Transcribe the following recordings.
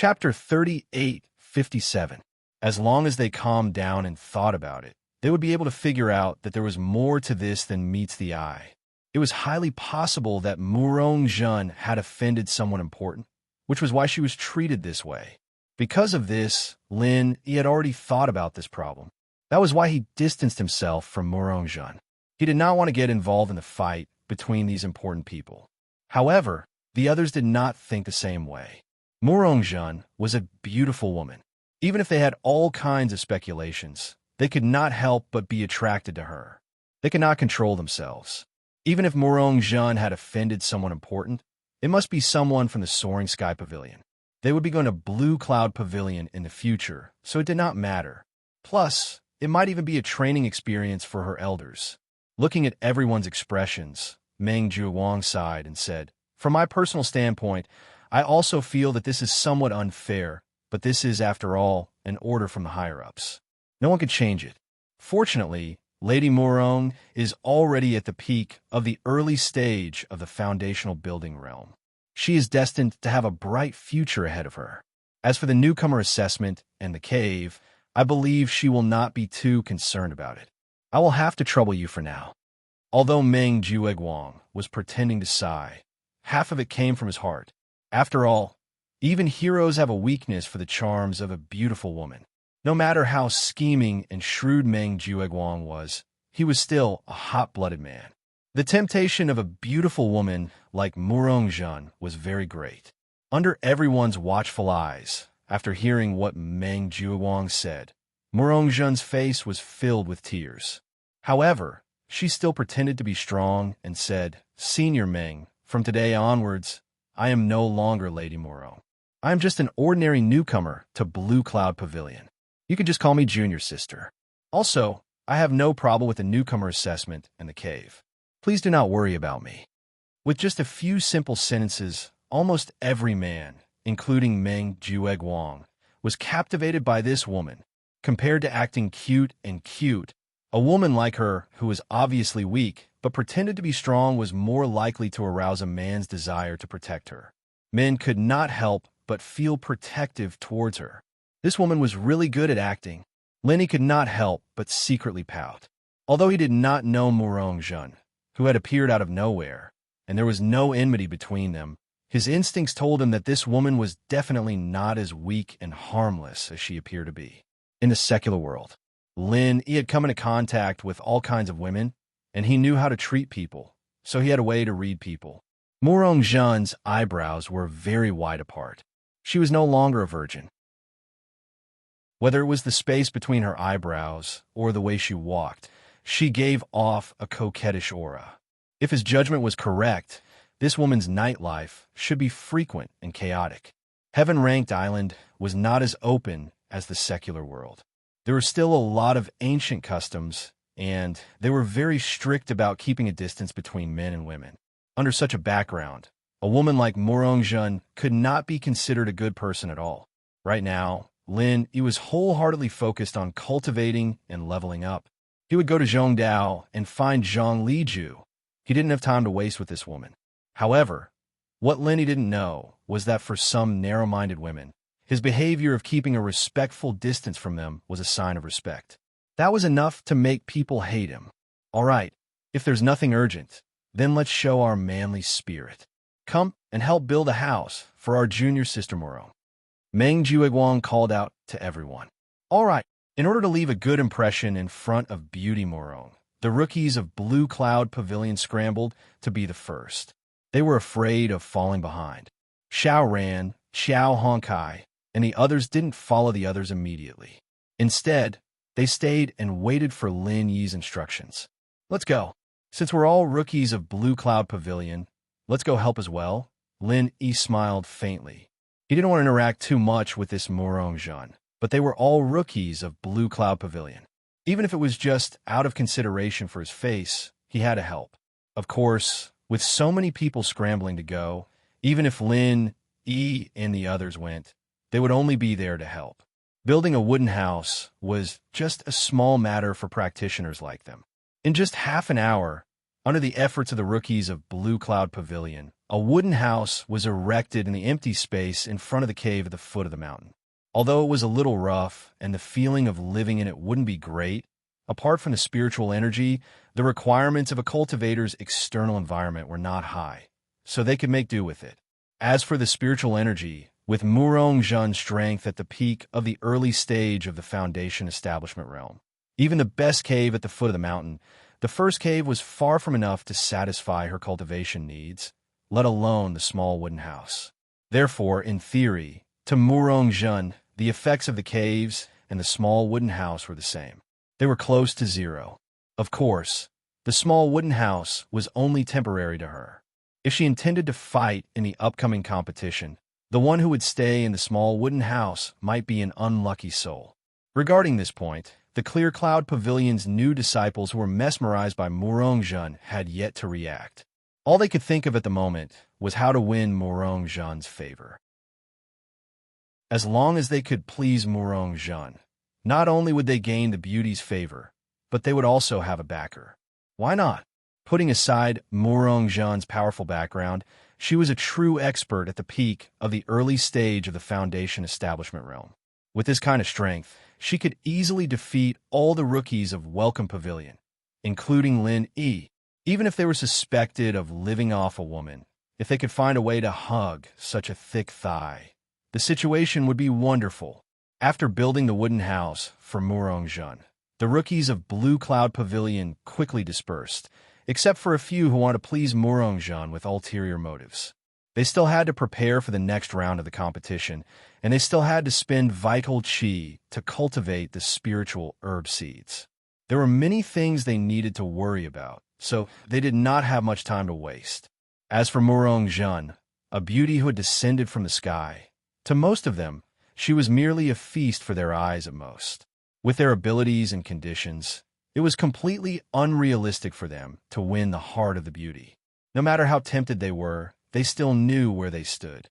Chapter 38:57. As long as they calmed down and thought about it, they would be able to figure out that there was more to this than meets the eye. It was highly possible that Murong-jun had offended someone important, which was why she was treated this way. Because of this, he had already thought about this problem. That was why he distanced himself from Murong-jun. He did not want to get involved in the fight between these important people. However, the others did not think the same way. Murong-jun was a beautiful woman. Even if they had all kinds of speculations, they could not help but be attracted to her. They could not control themselves. Even if Murong-jun had offended someone important, it must be someone from the Soaring Sky Pavilion. They would be going to Blue Cloud Pavilion in the future, so it did not matter. Plus, it might even be a training experience for her elders. Looking at everyone's expressions, Meng Jiuwang sighed and said, "From my personal standpoint, I also feel that this is somewhat unfair, but this is, after all, an order from the higher-ups. No one could change it. Fortunately, Lady Murong is already at the peak of the early stage of the foundational building realm. She is destined to have a bright future ahead of her. As for the newcomer assessment and the cave, I believe she will not be too concerned about it. I will have to trouble you for now." Although Meng Jiuwang was pretending to sigh, half of it came from his heart. After all, even heroes have a weakness for the charms of a beautiful woman. No matter how scheming and shrewd Meng Jiuwang was, he was still a hot-blooded man. The temptation of a beautiful woman like Murong-jun was very great. Under everyone's watchful eyes, after hearing what Meng Jiuwang said, Murong-jun's face was filled with tears. However, she still pretended to be strong and said, "Senior Meng, from today onwards, I am no longer Lady Murong. I am just an ordinary newcomer to Blue Cloud Pavilion. You can just call me Junior Sister. Also, I have no problem with the newcomer assessment and the cave. Please do not worry about me." With just a few simple sentences, almost every man, including Meng Jiuwang, was captivated by this woman. Compared to acting cute, a woman like her, who was obviously weak but pretended to be strong, was more likely to arouse a man's desire to protect her. Men could not help but feel protective towards her. This woman was really good at acting. Lenny could not help but secretly pout. Although he did not know Murong-jun, who had appeared out of nowhere, and there was no enmity between them, his instincts told him that this woman was definitely not as weak and harmless as she appeared to be. In the secular world, he had come into contact with all kinds of women, and he knew how to treat people, so he had a way to read people. Murong-jun's eyebrows were very wide apart. She was no longer a virgin. Whether it was the space between her eyebrows or the way she walked, she gave off a coquettish aura. If his judgment was correct, this woman's nightlife should be frequent and chaotic. Heaven-ranked Island was not as open as the secular world. There were still a lot of ancient customs, and they were very strict about keeping a distance between men and women. Under such a background, a woman like Murong-jun could not be considered a good person at all. Right now, he was wholeheartedly focused on cultivating and leveling up. He would go to Zhongdao and find Zhang Liju. He didn't have time to waste with this woman. However, what Lenny didn't know was that for some narrow-minded women, his behavior of keeping a respectful distance from them was a sign of respect. That was enough to make people hate him. All right, if there's nothing urgent, then let's show our manly spirit. Come and help build a house for our junior sister Murong. Meng Jiuwang called out to everyone. All right, in order to leave a good impression in front of Beauty Murong, the rookies of Blue Cloud Pavilion scrambled to be the first. They were afraid of falling behind. Xiao Ran, Xiao Honkai, and the others didn't follow the others immediately. Instead, they stayed and waited for Lin Yi's instructions. "Let's go. Since we're all rookies of Blue Cloud Pavilion, let's go help as well." Lin Yi smiled faintly. He didn't want to interact too much with this Murong-jun, but they were all rookies of Blue Cloud Pavilion. Even if it was just out of consideration for his face, he had to help. Of course, with so many people scrambling to go, even if Lin Yi and the others went, they would only be there to help. Building a wooden house was just a small matter for practitioners like them. In just half an hour, Under the efforts of the rookies of Blue Cloud Pavilion, a wooden house was erected in the empty space in front of the cave at the foot of the mountain. Although it was a little rough and the feeling of living in it wouldn't be great, apart from the spiritual energy, the requirements of a cultivator's external environment were not high, so they could make do with it. As for the spiritual energy, with Murong Jun's strength at the peak of the early stage of the Foundation establishment realm, even the best cave at the foot of the mountain, the first cave was far from enough to satisfy her cultivation needs, let alone the small wooden house. Therefore, in theory, to Murong Jun, the effects of the caves and the small wooden house were the same. They were close to zero. Of course, the small wooden house was only temporary to her. If she intended to fight in the upcoming competition, the one who would stay in the small wooden house might be an unlucky soul. Regarding this point, the Clear Cloud Pavilion's new disciples who were mesmerized by Murong Jun had yet to react. All they could think of at the moment was how to win Murong Jun's favor. As long as they could please Murong Jun, not only would they gain the beauty's favor, but they would also have a backer. Why not? Putting aside Murong Jun's powerful background, she was a true expert at the peak of the early stage of the Foundation establishment realm. With this kind of strength, she could easily defeat all the rookies of Welcome Pavilion, including Lin Yi. Even if they were suspected of living off a woman, if they could find a way to hug such a thick thigh, the situation would be wonderful. After building the wooden house for Murong Jun, the rookies of Blue Cloud Pavilion quickly dispersed, except for a few who wanted to please Murong Jun with ulterior motives. They still had to prepare for the next round of the competition, and they still had to spend vital qi to cultivate the spiritual herb seeds. There were many things they needed to worry about, so they did not have much time to waste. As for Murong Jun, a beauty who had descended from the sky, to most of them, she was merely a feast for their eyes at most. With their abilities and conditions, it was completely unrealistic for them to win the heart of the beauty. No matter how tempted they were, they still knew where they stood.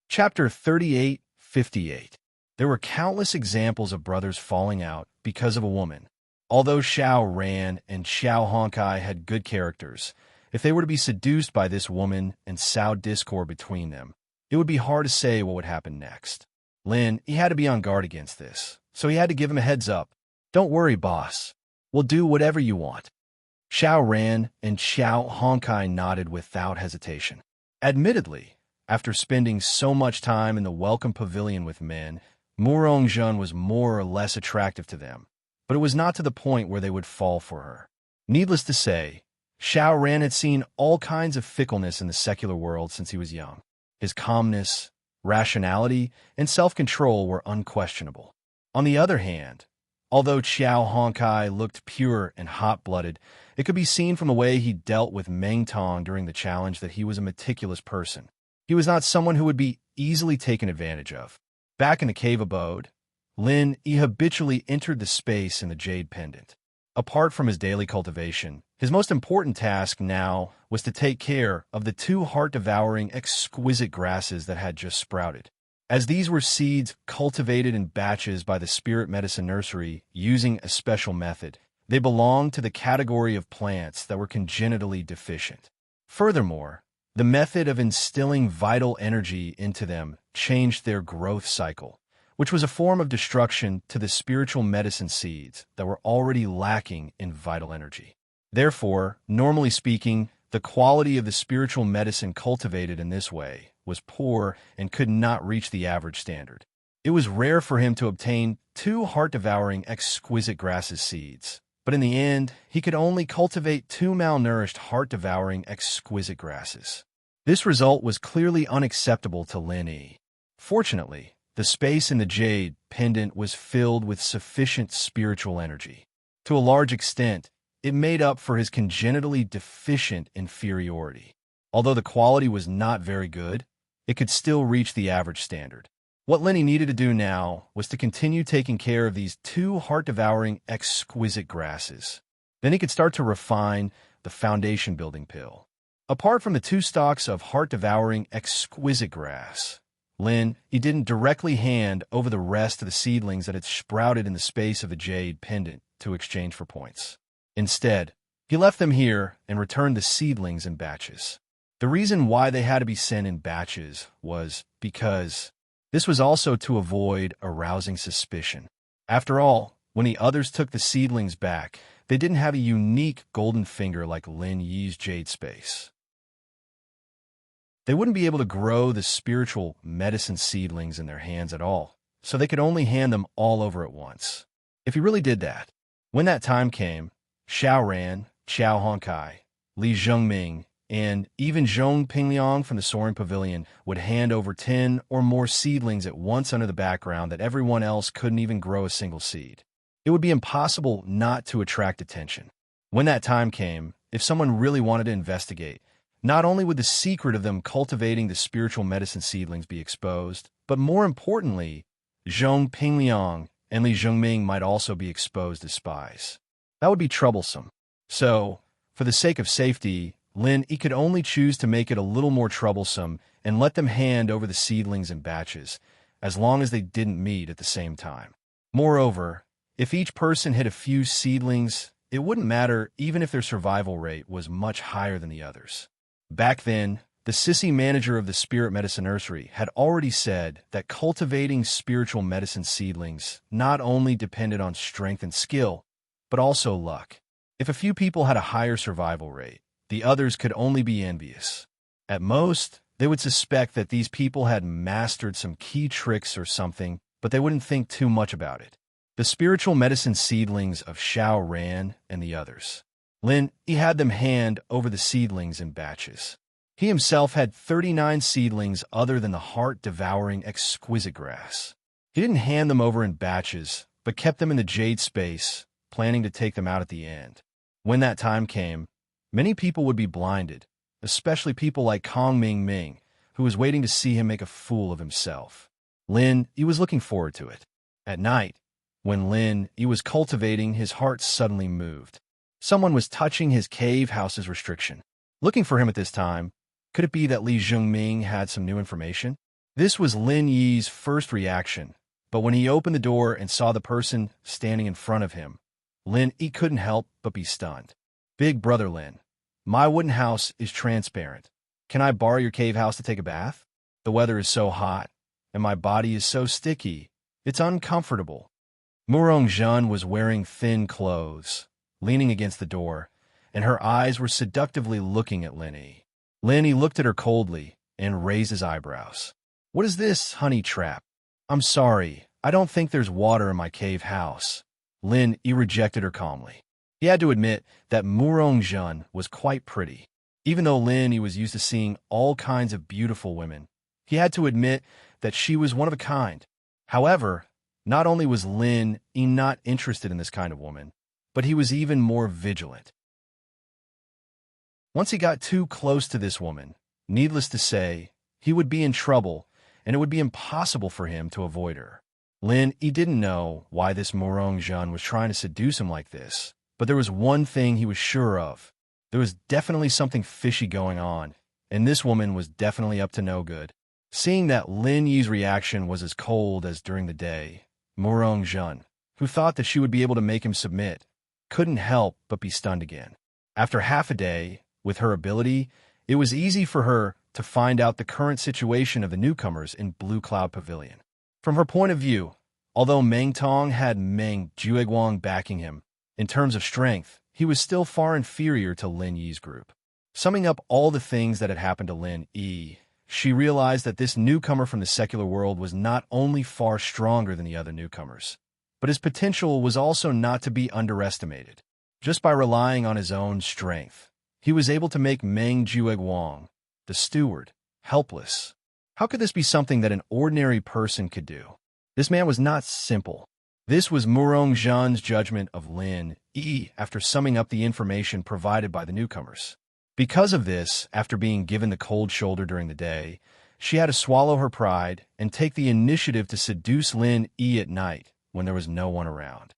Chapter 38:58. There were countless examples of brothers falling out because of a woman. Although Xiao Ran and Xiao Honkai had good characters, if they were to be seduced by this woman and sow discord between them, it would be hard to say what would happen next. Lin, he had to be on guard against this, so he had to give him a heads up. Don't worry, boss. We'll do whatever you want. Xiao Ran and Xiao Honkai nodded without hesitation. Admittedly, after spending so much time in the Welcome Pavilion with men, Murong Jun was more or less attractive to them, but it was not to the point where they would fall for her. Needless to say, Xiao Ran had seen all kinds of fickleness in the secular world since he was young. His calmness, rationality, and self-control were unquestionable. On the other hand, although Xiao Honkai looked pure and hot-blooded, it could be seen from the way he dealt with Meng Tong during the challenge that he was a meticulous person. He was not someone who would be easily taken advantage of. Back in the cave abode, Lin Yi habitually entered the space in the jade pendant. Apart from his daily cultivation, his most important task now was to take care of the two heart-devouring, exquisite grasses that had just sprouted. As these were seeds cultivated in batches by the Spirit Medicine Nursery using a special method, they belonged to the category of plants that were congenitally deficient. Furthermore, the method of instilling vital energy into them changed their growth cycle, which was a form of destruction to the spiritual medicine seeds that were already lacking in vital energy. Therefore, normally speaking, the quality of the spiritual medicine cultivated in this way was poor and could not reach the average standard. It was rare for him to obtain two heart-devouring exquisite grasses seeds, but in the end, he could only cultivate two malnourished heart-devouring exquisite grasses. This result was clearly unacceptable to Lin Yi. Fortunately, the space in the jade pendant was filled with sufficient spiritual energy. To a large extent, it made up for his congenitally deficient inferiority. Although the quality was not very good, it could still reach the average standard. What Lenny needed to do now was to continue taking care of these two heart-devouring exquisite grasses. Then he could start to refine the foundation-building pill. Apart from the two stalks of heart-devouring exquisite grass, he didn't directly hand over the rest of the seedlings that had sprouted in the space of the jade pendant to exchange for points. Instead, he left them here and returned the seedlings in batches. The reason why they had to be sent in batches was because this was also to avoid arousing suspicion. After all, when the others took the seedlings back, they didn't have a unique golden finger like Lin Yi's jade space. They wouldn't be able to grow the spiritual medicine seedlings in their hands at all, so they could only hand them all over at once. If he really did that, when that time came, Xiao Ran, Qiao Honkai, Li Zhengming, and even Zhong Pingliang from the Soaring Pavilion would hand over 10 or more seedlings at once under the background that everyone else couldn't even grow a single seed. It would be impossible not to attract attention. When that time came, if someone really wanted to investigate, not only would the secret of them cultivating the spiritual medicine seedlings be exposed, but more importantly, Zhong Pingliang and Li Zhengming might also be exposed as spies. That would be troublesome. So, for the sake of safety, Lin Yi could only choose to make it a little more troublesome and let them hand over the seedlings in batches, as long as they didn't meet at the same time. Moreover, if each person hit a few seedlings, it wouldn't matter even if their survival rate was much higher than the others. Back then, the sissy manager of the Spirit Medicine Nursery had already said that cultivating spiritual medicine seedlings not only depended on strength and skill, but also luck. If a few people had a higher survival rate, the others could only be envious. At most, they would suspect that these people had mastered some key tricks or something, but they wouldn't think too much about it. The spiritual medicine seedlings of Xiao Ran and the others. Lin Yi had them hand over the seedlings in batches. He himself had 39 seedlings other than the heart-devouring exquisite grass. He didn't hand them over in batches, but kept them in the jade space, planning to take them out at the end. When that time came, many people would be blinded, especially people like Kong Ming Ming, who was waiting to see him make a fool of himself. Lin Yi was looking forward to it. At night, when Lin Yi was cultivating, his heart suddenly moved. Someone was touching his cave house's restriction. Looking for him at this time, could it be that Li Zhengming had some new information? This was Lin Yi's first reaction, but when he opened the door and saw the person standing in front of him, Lin Yi couldn't help but be stunned. Big brother Lin, my wooden house is transparent. Can I borrow your cave house to take a bath? The weather is so hot, and my body is so sticky, it's uncomfortable. Murong Zhen was wearing thin clothes, leaning against the door, and her eyes were seductively looking at Lin Yi. Lin Yi looked at her coldly and raised his eyebrows. What is this, honey trap? I'm sorry, I don't think there's water in my cave house. Lin Yi rejected her calmly. He had to admit that Murong Zhen was quite pretty. Even though Lin Yi was used to seeing all kinds of beautiful women, he had to admit that she was one of a kind. However, not only was Lin Yi not interested in this kind of woman, but he was even more vigilant. Once he got too close to this woman, needless to say, he would be in trouble, and it would be impossible for him to avoid her. Lin Yi didn't know why this Murong Zhen was trying to seduce him like this, but there was one thing he was sure of. There was definitely something fishy going on, and this woman was definitely up to no good. Seeing that Lin Yi's reaction was as cold as during the day, Murong Zhen, who thought that she would be able to make him submit, couldn't help but be stunned again. After half a day, with her ability, it was easy for her to find out the current situation of the newcomers in Blue Cloud Pavilion. From her point of view, although Meng Tong had Meng Jueguang backing him, in terms of strength, he was still far inferior to Lin Yi's group. Summing up all the things that had happened to Lin Yi, she realized that this newcomer from the secular world was not only far stronger than the other newcomers, but his potential was also not to be underestimated. Just by relying on his own strength, he was able to make Meng Jueguang, the steward, helpless. How could this be something that an ordinary person could do? This man was not simple. This was Murong Zhen's judgment of Lin Yi after summing up the information provided by the newcomers. Because of this, after being given the cold shoulder during the day, she had to swallow her pride and take the initiative to seduce Lin Yi at night when there was no one around.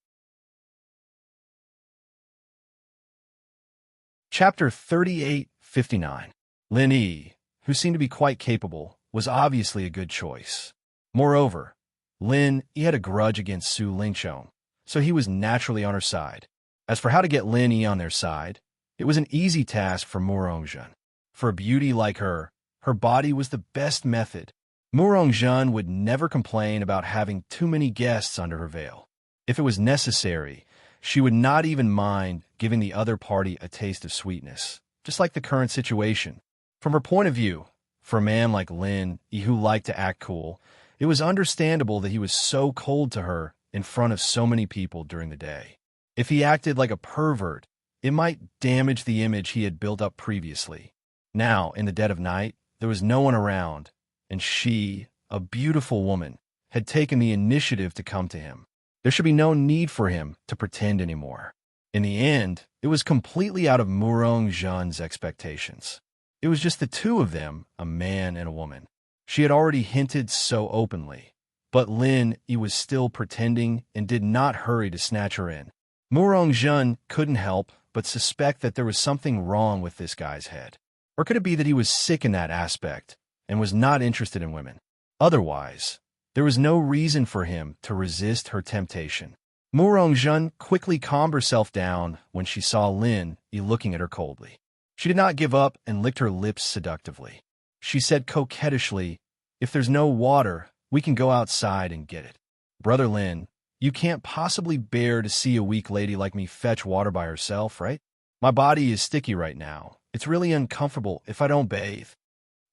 Chapter 38:59. Lin Yi, who seemed to be quite capable, was obviously a good choice. Moreover, Lin Yi had a grudge against Su Lingqiong, so he was naturally on her side. As for how to get Lin Yi on their side, it was an easy task for Murong-jun. For a beauty like her body was the best method. Murong-jun would never complain about having too many guests under her veil. If it was necessary, she would not even mind giving the other party a taste of sweetness, just like the current situation. From her point of view, for a man like Lin Yi who liked to act cool, it was understandable that he was so cold to her in front of so many people during the day. If he acted like a pervert, it might damage the image he had built up previously. Now, in the dead of night, there was no one around, and she, a beautiful woman, had taken the initiative to come to him. There should be no need for him to pretend anymore. In the end, it was completely out of Murong-jun's expectations. It was just the two of them, a man and a woman. She had already hinted so openly, but Lin Yi was still pretending and did not hurry to snatch her in. Murong-jun couldn't help but suspect that there was something wrong with this guy's head. Or could it be that he was sick in that aspect and was not interested in women? Otherwise, there was no reason for him to resist her temptation. Murong-jun quickly calmed herself down when she saw Lin Yi looking at her coldly. She did not give up and licked her lips seductively. She said coquettishly, "If there's no water, we can go outside and get it. Brother Lin, you can't possibly bear to see a weak lady like me fetch water by herself, right? My body is sticky right now. It's really uncomfortable if I don't bathe."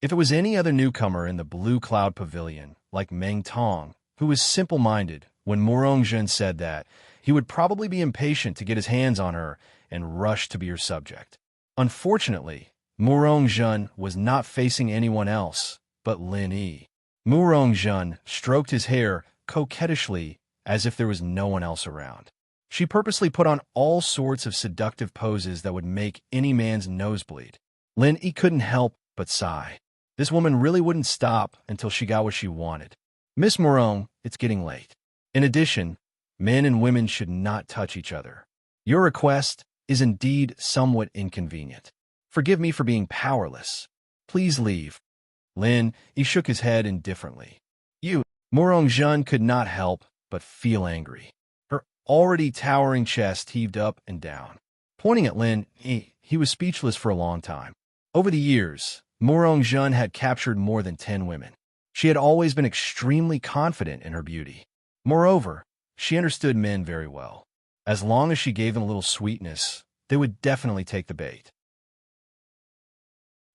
If it was any other newcomer in the Blue Cloud Pavilion, like Meng Tong, who was simple-minded, when Murong-jun said that, he would probably be impatient to get his hands on her and rush to be her subject. Unfortunately, Murong-jun was not facing anyone else but Lin Yi. Murong-jun stroked his hair coquettishly as if there was no one else around. She purposely put on all sorts of seductive poses that would make any man's nose bleed. Lin Yi couldn't help but sigh. This woman really wouldn't stop until she got what she wanted. "Miss Murong, it's getting late. In addition, men and women should not touch each other. Your request is indeed somewhat inconvenient. Forgive me for being powerless. Please leave." Lin Yi shook his head indifferently. Murong-jun could not help but feel angry. Her already towering chest heaved up and down. Pointing at Lin Yi, he was speechless for a long time. Over the years, Murong-jun had captured more than 10 women. She had always been extremely confident in her beauty. Moreover, she understood men very well. As long as she gave them a little sweetness, they would definitely take the bait.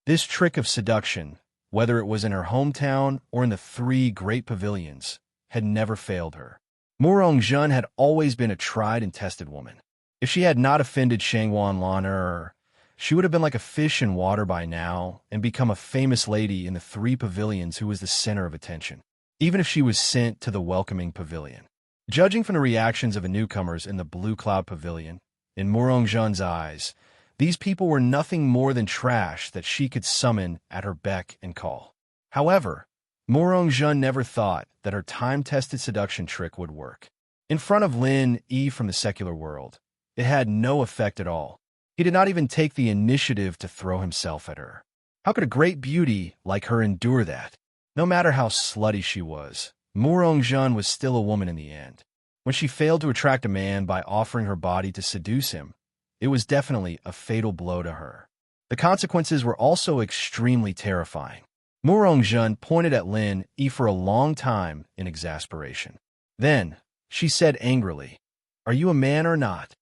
This trick of seduction, whether it was in her hometown or in the 3 great pavilions, had never failed her. Murong-jun had always been a tried and tested woman. If she had not offended Shangwan Lan'er, she would have been like a fish in water by now and become a famous lady in the 3 pavilions who was the center of attention, even if she was sent to the welcoming pavilion. Judging from the reactions of the newcomers in the Blue Cloud Pavilion, in Murong-jun's eyes, these people were nothing more than trash that she could summon at her beck and call. However, Murong-jun never thought that her time-tested seduction trick would work. In front of Lin Yi from the secular world, it had no effect at all. He did not even take the initiative to throw himself at her. How could a great beauty like her endure that? No matter how slutty she was, Murong-jun was still a woman in the end. When she failed to attract a man by offering her body to seduce him, it was definitely a fatal blow to her. The consequences were also extremely terrifying. Murong-jun pointed at Lin Yi for a long time in exasperation. Then, she said angrily, "Are you a man or not?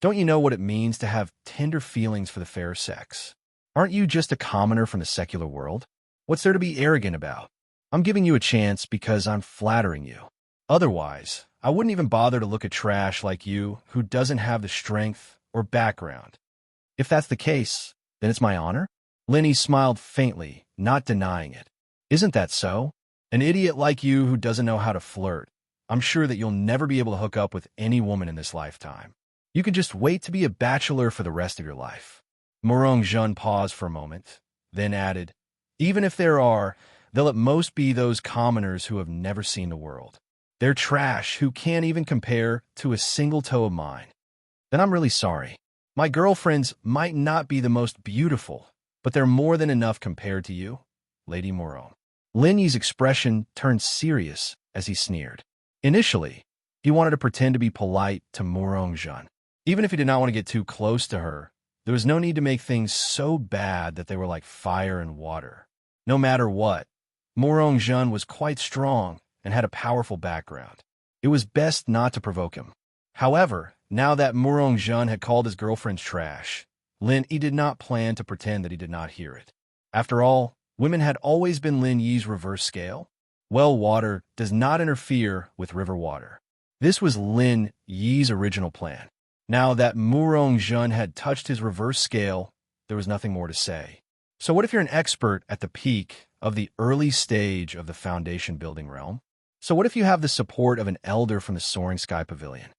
Don't you know what it means to have tender feelings for the fair sex? Aren't you just a commoner from the secular world? What's there to be arrogant about? I'm giving you a chance because I'm flattering you. Otherwise, I wouldn't even bother to look at trash like you who doesn't have the strength or background. If that's the case, then it's my honor?" Lin Yi smiled faintly, not denying it. "Isn't that so? An idiot like you who doesn't know how to flirt. I'm sure that you'll never be able to hook up with any woman in this lifetime. You can just wait to be a bachelor for the rest of your life." Murong-jun paused for a moment, then added, "Even if there are, they'll at most be those commoners who have never seen the world. They're trash who can't even compare to a single toe of mine. Then I'm really sorry. My girlfriends might not be the most beautiful, but they're more than enough compared to you, Lady Murong." Lin Yi's expression turned serious as he sneered. Initially, He wanted to pretend to be polite to Murong-jun. Even if he did not want to get too close to her, there was no need to make things so bad that they were like fire and water. No matter what, Murong-jun was quite strong and had a powerful background. It was best not to provoke him. However, now that Murong-jun had called his girlfriend's trash, Lin Yi did not plan to pretend that he did not hear it. After all, women had always been Lin Yi's reverse scale. Well water does not interfere with river water. This was Lin Yi's original plan. Now that Murong-jun had touched his reverse scale, there was nothing more to say. So what if you're an expert at the peak of the early stage of the foundation building realm? So what if you have the support of an elder from the Soaring Sky Pavilion?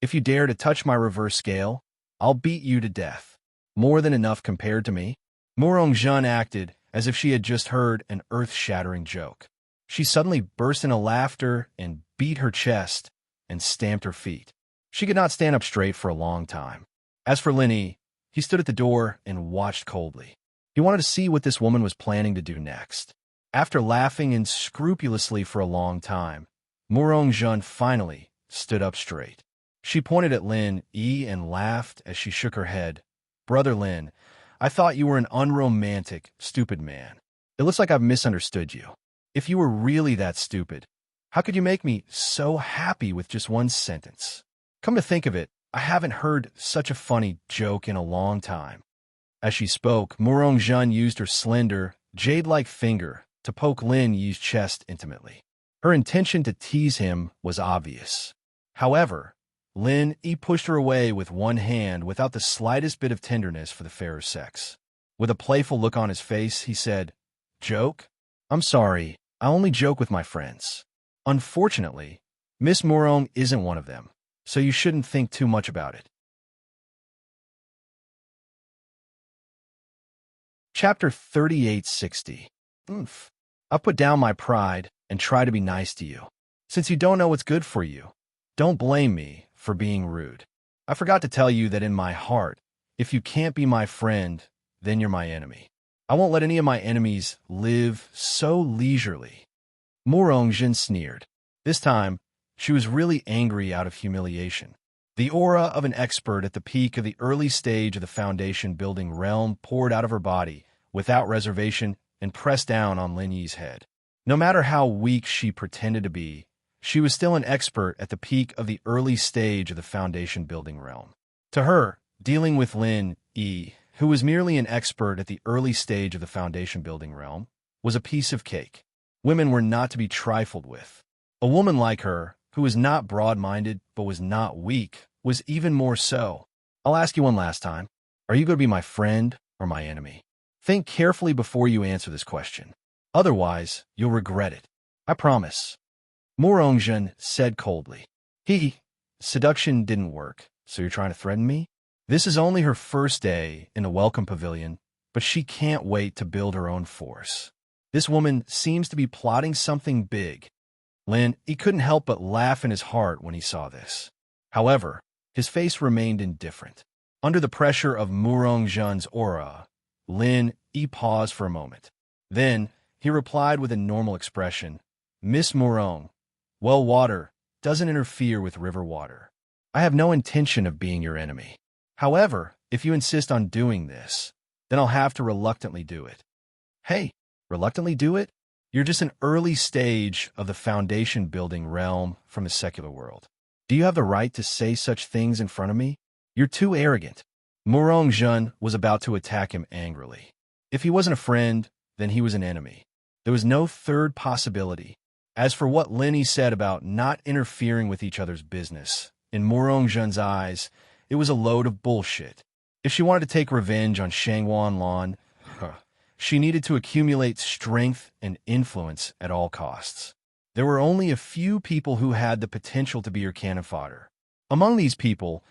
If you dare to touch my reverse scale, I'll beat you to death. More than enough compared to me. Murong-jun acted as if she had just heard an earth-shattering joke. She suddenly burst into laughter and beat her chest and stamped her feet. She could not stand up straight for a long time. As for Lin Yi, he stood at the door and watched coldly. He wanted to see what this woman was planning to do next. After laughing unscrupulously for a long time, Murong-jun finally stood up straight. She pointed at Lin Yi and laughed as she shook her head. Brother Lin, I thought you were an unromantic, stupid man. It looks like I've misunderstood you. If you were really that stupid, how could you make me so happy with just one sentence? Come to think of it, I haven't heard such a funny joke in a long time. As she spoke, Murong-jun used her slender, jade-like finger to poke Lin Yi's chest intimately. Her intention to tease him was obvious. However, Lin Yi pushed her away with one hand without the slightest bit of tenderness for the fairer sex. With a playful look on his face, he said, "Joke? I'm sorry, I only joke with my friends. Unfortunately, Miss Murong isn't one of them, so you shouldn't think too much about it." Chapter 3860. I put down my pride and try to be nice to you. Since you don't know what's good for you, don't blame me for being rude. I forgot to tell you that in my heart, if you can't be my friend, then you're my enemy. I won't let any of my enemies live so leisurely. Murong-jun sneered. This time, she was really angry out of humiliation. The aura of an expert at the peak of the early stage of the foundation building realm poured out of her body, without reservation, and pressed down on Lin Yi's head. No matter how weak she pretended to be, she was still an expert at the peak of the early stage of the foundation building realm. To her, dealing with Lin Yi, who was merely an expert at the early stage of the foundation building realm, was a piece of cake. Women were not to be trifled with. A woman like her, who was not broad-minded but was not weak, was even more so. I'll ask you one last time. Are you going to be my friend or my enemy? Think carefully before you answer this question. Otherwise, you'll regret it. I promise. Murong-jun said coldly. Seduction didn't work, so you're trying to threaten me? This is only her first day in the welcome pavilion, but she can't wait to build her own force. This woman seems to be plotting something big. Lin Yi couldn't help but laugh in his heart when he saw this. However, his face remained indifferent. Under the pressure of Murong-jun's aura, Lin Yi paused for a moment. Then, he replied with a normal expression, "Miss Murong, well water doesn't interfere with river water. I have no intention of being your enemy. However, if you insist on doing this, then I'll have to reluctantly do it." Hey, reluctantly do it? You're just an early stage of the foundation building realm from the secular world. Do you have the right to say such things in front of me? You're too arrogant. Murong-jun was about to attack him angrily. If he wasn't a friend, then he was an enemy. There was no third possibility. As for what Lin Yi said about not interfering with each other's business, in Murong-jun's eyes, it was a load of bullshit. If she wanted to take revenge on Shangwan Lan, she needed to accumulate strength and influence at all costs. There were only a few people who had the potential to be her cannon fodder. Among these people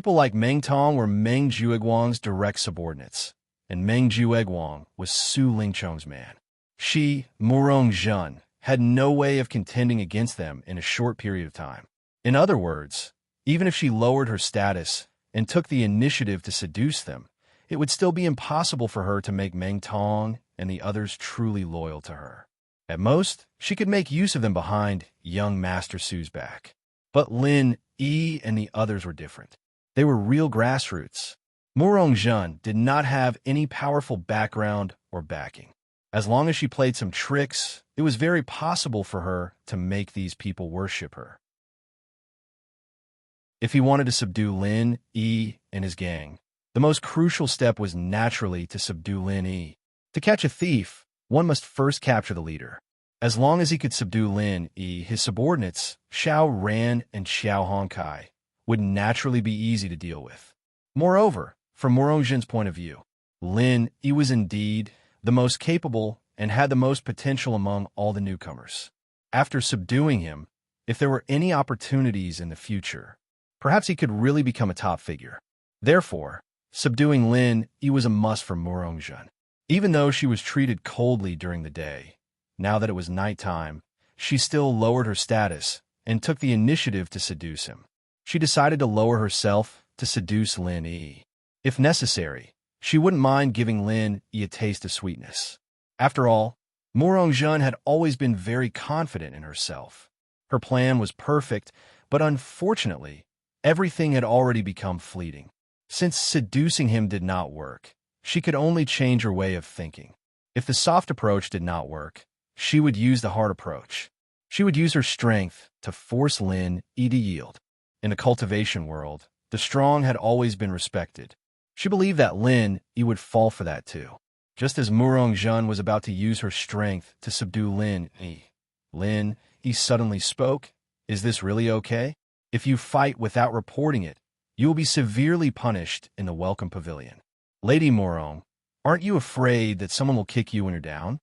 like Meng Tong were Meng Jueguang's direct subordinates, and Meng Jueguang was Su Lingchong's man. She, Murong-jun, had no way of contending against them in a short period of time. In other words, even if she lowered her status and took the initiative to seduce them, it would still be impossible for her to make Meng Tong and the others truly loyal to her. At most, she could make use of them behind young Master Su's back. But Lin, Yi, and the others were different. They were real grassroots. Murong did not have any powerful background or backing. As long as she played some tricks, it was very possible for her to make these people worship her. If he wanted to subdue Lin, Yi, and his gang, the most crucial step was naturally to subdue Lin Yi. To catch a thief, one must first capture the leader. As long as he could subdue Lin Yi, his subordinates, Xiao Ran and Xiao Hongkai, would naturally be easy to deal with. Moreover, from Murongzhen's point of view, Lin Yi was indeed the most capable and had the most potential among all the newcomers. After subduing him, if there were any opportunities in the future, perhaps he could really become a top figure. Therefore, subduing Lin Yi was a must for Murongzhen. Even though she was treated coldly during the day, now that it was nighttime, she still lowered her status and took the initiative to seduce him. She decided to lower herself to seduce Lin Yi. If necessary, she wouldn't mind giving Lin Yi a taste of sweetness. After all, Murongzhen had always been very confident in herself. Her plan was perfect, but unfortunately, everything had already become fleeting. Since seducing him did not work, she could only change her way of thinking. If the soft approach did not work, she would use the hard approach. She would use her strength to force Lin Yi to yield. In the cultivation world, the strong had always been respected. She believed that Lin Yi would fall for that too. Just as Murongzhen was about to use her strength to subdue Lin Yi suddenly spoke, "Is this really okay? If you fight without reporting it, you will be severely punished in the welcome pavilion. Lady Murong, aren't you afraid that someone will kick you when you're down?"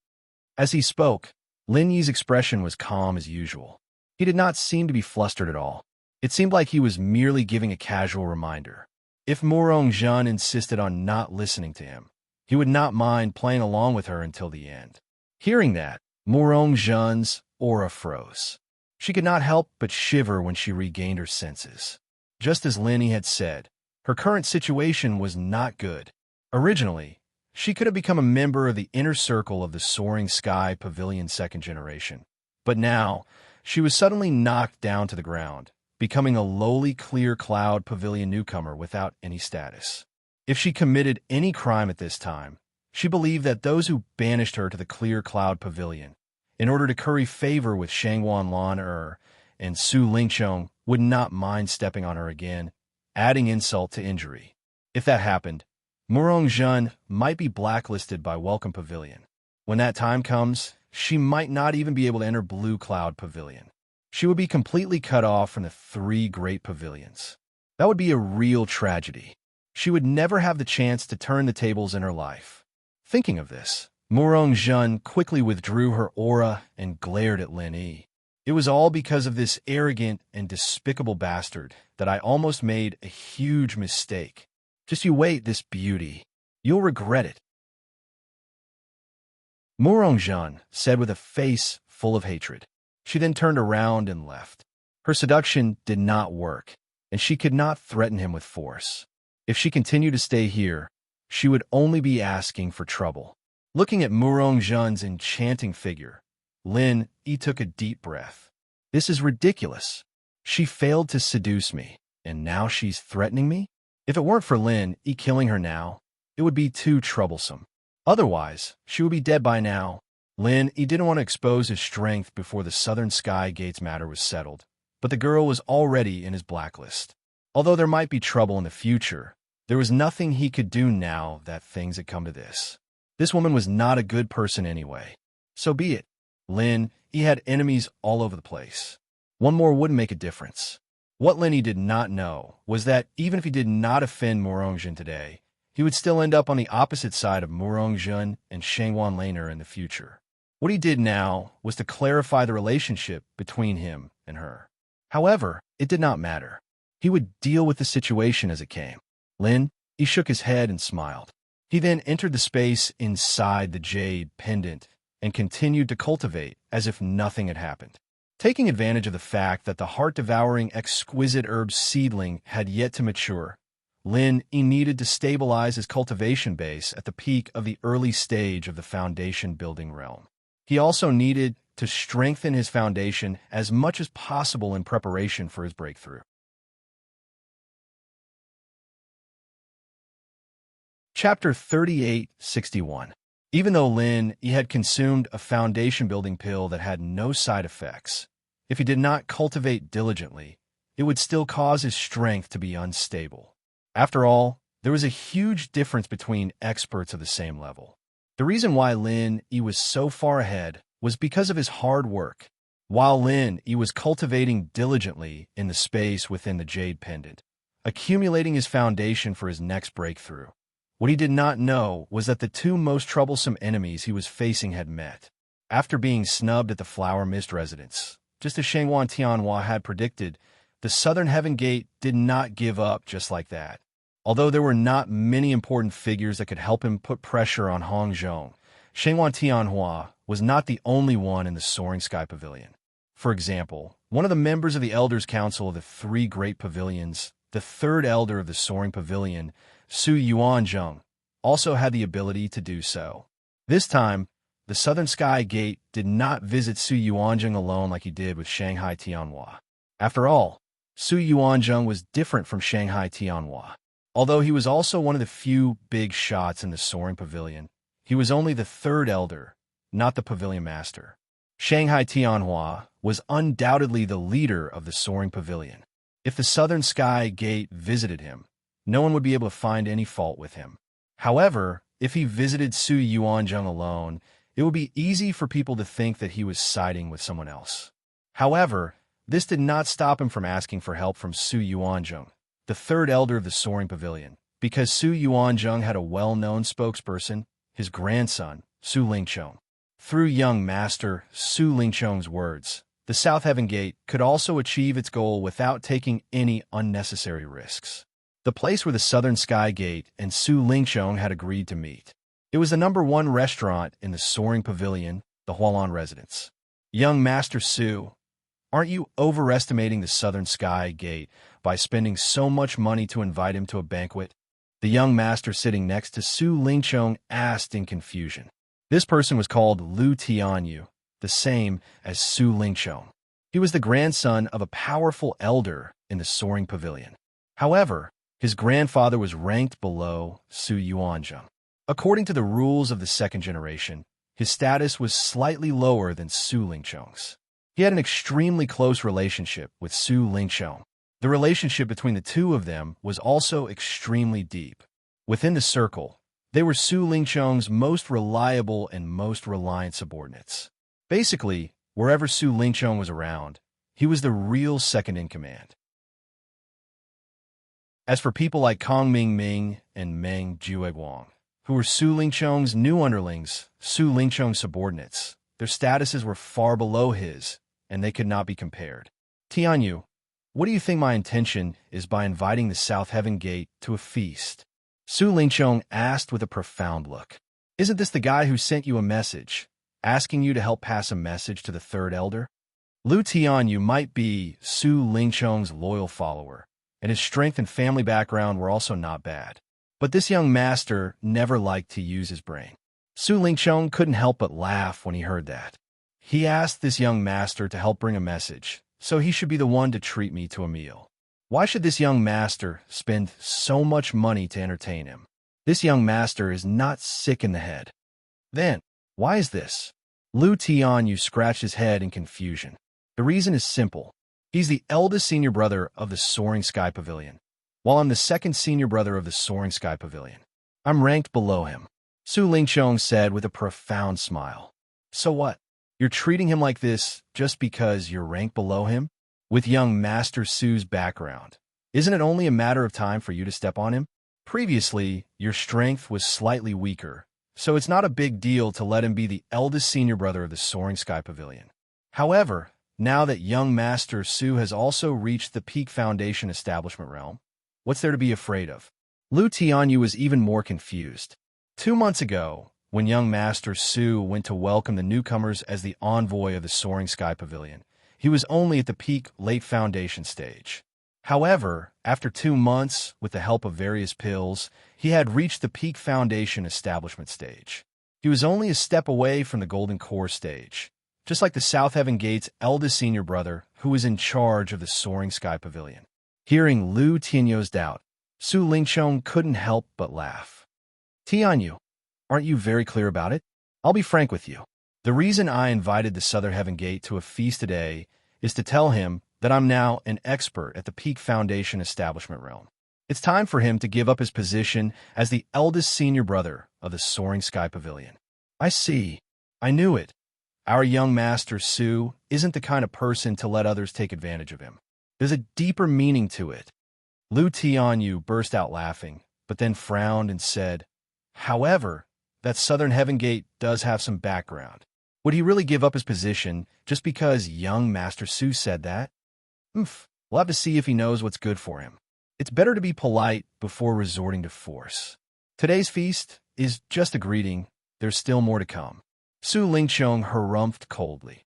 As he spoke, Lin Yi's expression was calm as usual. He did not seem to be flustered at all. It seemed like he was merely giving a casual reminder. If Murongzhen insisted on not listening to him, he would not mind playing along with her until the end. Hearing that, Murongzhen's aura froze. She could not help but shiver when she regained her senses. Just as Lin Yi had said, her current situation was not good. Originally, she could have become a member of the inner circle of the Soaring Sky Pavilion second generation. But now, she was suddenly knocked down to the ground, becoming a lowly Clear Cloud Pavilion newcomer without any status. If she committed any crime at this time, she believed that those who banished her to the Clear Cloud Pavilion, in order to curry favor with Shangwan Lan and Su Lingchong, would not mind stepping on her again, adding insult to injury. If that happened, Murongzhen might be blacklisted by Welcome Pavilion. When that time comes, she might not even be able to enter Blue Cloud Pavilion. She would be completely cut off from the three great pavilions. That would be a real tragedy. She would never have the chance to turn the tables in her life. Thinking of this, Murongzhen quickly withdrew her aura and glared at Lin Yi. "It was all because of this arrogant and despicable bastard that I almost made a huge mistake. Just you wait, this beauty. You'll regret it." Murongzhen said with a face full of hatred. She then turned around and left. Her seduction did not work, and she could not threaten him with force. If she continued to stay here, she would only be asking for trouble. Looking at Murongzhen's enchanting figure, Lin Yi took a deep breath. "This is ridiculous. She failed to seduce me, and now she's threatening me? If it weren't for Lin Yi killing her now, it would be too troublesome. Otherwise, she would be dead by now." Lin Yi didn't want to expose his strength before the Southern Sky Gates matter was settled, but the girl was already in his blacklist. Although there might be trouble in the future, there was nothing he could do now that things had come to this. This woman was not a good person anyway. So be it. Lin Yi had enemies all over the place. One more wouldn't make a difference. What Lin Yi did not know was that even if he did not offend Murongzhen today, he would still end up on the opposite side of Murongzhen and Shangwan Laner in the future. What he did now was to clarify the relationship between him and her. However, it did not matter. He would deal with the situation as it came. Lin Yi shook his head and smiled. He then entered the space inside the jade pendant and continued to cultivate as if nothing had happened. Taking advantage of the fact that the heart-devouring exquisite herb seedling had yet to mature, Lin Yi needed to stabilize his cultivation base at the peak of the early stage of the foundation building realm. He also needed to strengthen his foundation as much as possible in preparation for his breakthrough. Chapter 3861. Even though Lin Yi had consumed a foundation-building pill that had no side effects, if he did not cultivate diligently, it would still cause his strength to be unstable. After all, there was a huge difference between experts of the same level. The reason why Lin Yi was so far ahead was because of his hard work. While Lin Yi was cultivating diligently in the space within the Jade Pendant, accumulating his foundation for his next breakthrough, what he did not know was that the two most troublesome enemies he was facing had met. After being snubbed at the Flower Mist residence, just as Shanghuan Tianhua had predicted, the Southern Heaven Gate did not give up just like that. Although there were not many important figures that could help him put pressure on Hongzhong, Shanghuan Tianhua was not the only one in the Soaring Sky Pavilion. For example, one of the members of the Elders' Council of the Three Great Pavilions, the third elder of the Soaring Pavilion, Su Yuanzheng, also had the ability to do so. This time, the Southern Sky Gate did not visit Su Yuanzheng alone like he did with Shanghai Tianhua. After all, Su Yuanzheng was different from Shanghai Tianhua. Although he was also one of the few big shots in the Soaring Pavilion, he was only the third elder, not the Pavilion Master. Shanghai Tianhua was undoubtedly the leader of the Soaring Pavilion. If the Southern Sky Gate visited him, no one would be able to find any fault with him. However, if he visited Su Yuanzheng alone, it would be easy for people to think that he was siding with someone else. However, this did not stop him from asking for help from Su Yuanzheng, the third elder of the Soaring Pavilion, because Su Yuanzheng had a well-known spokesperson, his grandson, Su Lingchong. Through young master Su Lingchong's words, the South Heaven Gate could also achieve its goal without taking any unnecessary risks. The place where the Southern Sky Gate and Su Lingchong had agreed to meet. It was the #1 restaurant in the Soaring Pavilion, the Hualan residence. Young Master Su, aren't you overestimating the Southern Sky Gate by spending so much money to invite him to a banquet? The young master sitting next to Su Lingchong asked in confusion. This person was called Lu Tianyu, the same as Su Lingchong. He was the grandson of a powerful elder in the Soaring Pavilion. However, his grandfather was ranked below Su Yuanzheng. According to the rules of the second generation, his status was slightly lower than Su Lingchong's. He had an extremely close relationship with Su Lingchong. The relationship between the two of them was also extremely deep. Within the circle, they were Su Lingchong's most reliable and most reliant subordinates. Basically, wherever Su Lingchong was around, he was the real second-in-command. As for people like Kong Ming and Meng Jueguang, who were Su Lingchong's new underlings, Su Lingchong's subordinates, their statuses were far below his, and they could not be compared. Tianyu, what do you think my intention is by inviting the South Heaven Gate to a feast? Su Lingchong asked with a profound look. Isn't this the guy who sent you a message, asking you to help pass a message to the third elder? Lu Tianyu might be Su Lingchong's loyal follower, and his strength and family background were also not bad. But this young master never liked to use his brain. Su Lingchong couldn't help but laugh when he heard that. He asked this young master to help bring a message, so he should be the one to treat me to a meal. Why should this young master spend so much money to entertain him? This young master is not sick in the head. Then, why is this? Lu Tianyu scratched his head in confusion. The reason is simple. He's the eldest senior brother of the Soaring Sky Pavilion, while I'm the second senior brother of the Soaring Sky Pavilion. I'm ranked below him, Su Lingchong said with a profound smile. So what? You're treating him like this just because you're ranked below him? With young Master Su's background, isn't it only a matter of time for you to step on him? Previously, your strength was slightly weaker, so it's not a big deal to let him be the eldest senior brother of the Soaring Sky Pavilion. However, now that young Master Su has also reached the peak foundation establishment realm, what's there to be afraid of? Lu Tianyu was even more confused. 2 months ago, when young Master Su went to welcome the newcomers as the envoy of the Soaring Sky Pavilion, he was only at the peak late foundation stage. However, after 2 months, with the help of various pills, he had reached the peak foundation establishment stage. He was only a step away from the Golden Core stage, just like the South Heaven Gate's eldest senior brother who was in charge of the Soaring Sky Pavilion. Hearing Lu Tianyu's doubt, Su Lingqiong couldn't help but laugh. Tianyu, aren't you very clear about it? I'll be frank with you. The reason I invited the Southern Heaven Gate to a feast today is to tell him that I'm now an expert at the Peak Foundation establishment realm. It's time for him to give up his position as the eldest senior brother of the Soaring Sky Pavilion. I see. I knew it. Our young master, Su, isn't the kind of person to let others take advantage of him. There's a deeper meaning to it. Lu Tianyu burst out laughing, but then frowned and said, however, that Southern Heaven Gate does have some background. Would he really give up his position just because young Master Su said that? We'll have to see if he knows what's good for him. It's better to be polite before resorting to force. Today's feast is just a greeting. There's still more to come. Su Lingqiong harumphed coldly.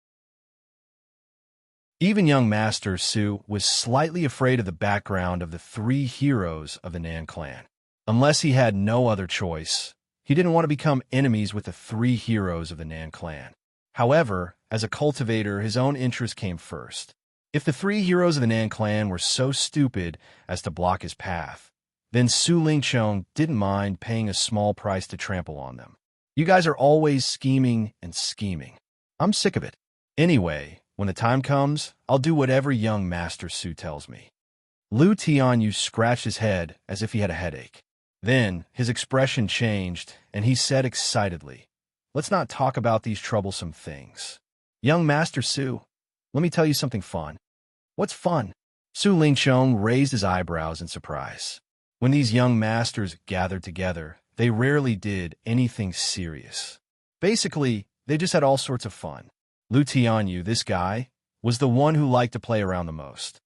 Even young Master Su was slightly afraid of the background of the three heroes of the Nan clan. Unless he had no other choice, he didn't want to become enemies with the three heroes of the Nan clan. However, as a cultivator, his own interest came first. If the three heroes of the Nan clan were so stupid as to block his path, then Su Lingqiong didn't mind paying a small price to trample on them. You guys are always scheming and scheming. I'm sick of it. Anyway, when the time comes, I'll do whatever young Master Su tells me. Lu Tianyu scratched his head as if he had a headache. Then his expression changed, and he said excitedly, let's not talk about these troublesome things. Young Master Su, let me tell you something fun. What's fun? Su Lingqiong raised his eyebrows in surprise. When these young masters gathered together, they rarely did anything serious. Basically, they just had all sorts of fun. Lu Tianyu, this guy, was the one who liked to play around the most.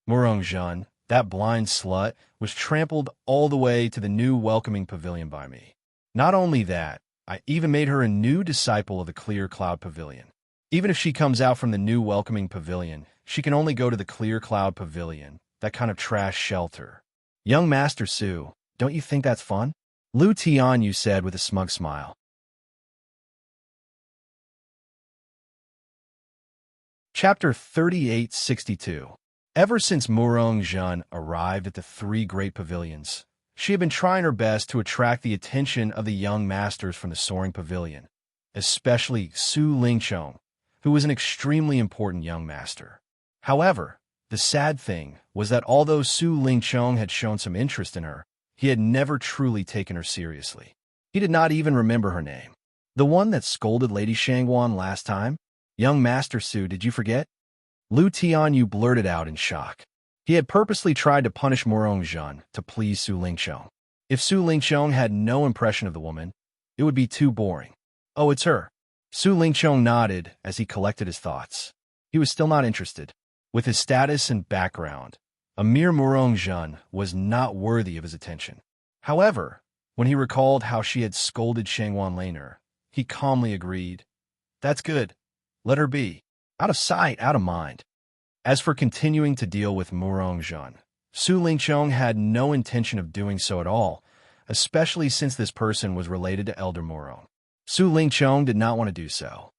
Murong, that blind slut, was trampled all the way to the new welcoming pavilion by me. Not only that, I even made her a new disciple of the Clear Cloud Pavilion. Even if she comes out from the new welcoming pavilion, she can only go to the Clear Cloud Pavilion, that kind of trash shelter. Young Master Su, don't you think that's fun? Lu Tianyu said with a smug smile. Chapter 3862. Ever since Murong arrived at the three great pavilions, she had been trying her best to attract the attention of the young masters from the Soaring Pavilion, especially Su Lingqiong, who was an extremely important young master. However, the sad thing was that although Su Lingqiong had shown some interest in her, he had never truly taken her seriously. He did not even remember her name. The one that scolded Lady Shangguan last time? Young Master Su, did you forget? Lu Tianyu blurted out in shock. He had purposely tried to punish Murong to please Su Lingqiong. If Su Lingqiong had no impression of the woman, it would be too boring. Oh, it's her. Su Lingqiong nodded as he collected his thoughts. He was still not interested. With his status and background, a mere Murong was not worthy of his attention. However, when he recalled how she had scolded Shangguan Laner, he calmly agreed, that's good. Let her be. Out of sight, out of mind. As for continuing to deal with Murong, Su Lingqiong had no intention of doing so at all, especially since this person was related to Elder Murong. Su Lingqiong did not want to do so.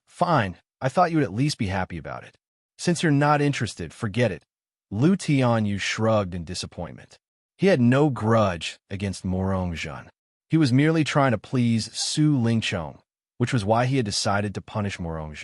Fine. I thought you would at least be happy about it. Since you're not interested, forget it. Lu Tianyu shrugged in disappointment. He had no grudge against Murong. He was merely trying to please Su Lingqiong, which was why he had decided to punish Murong.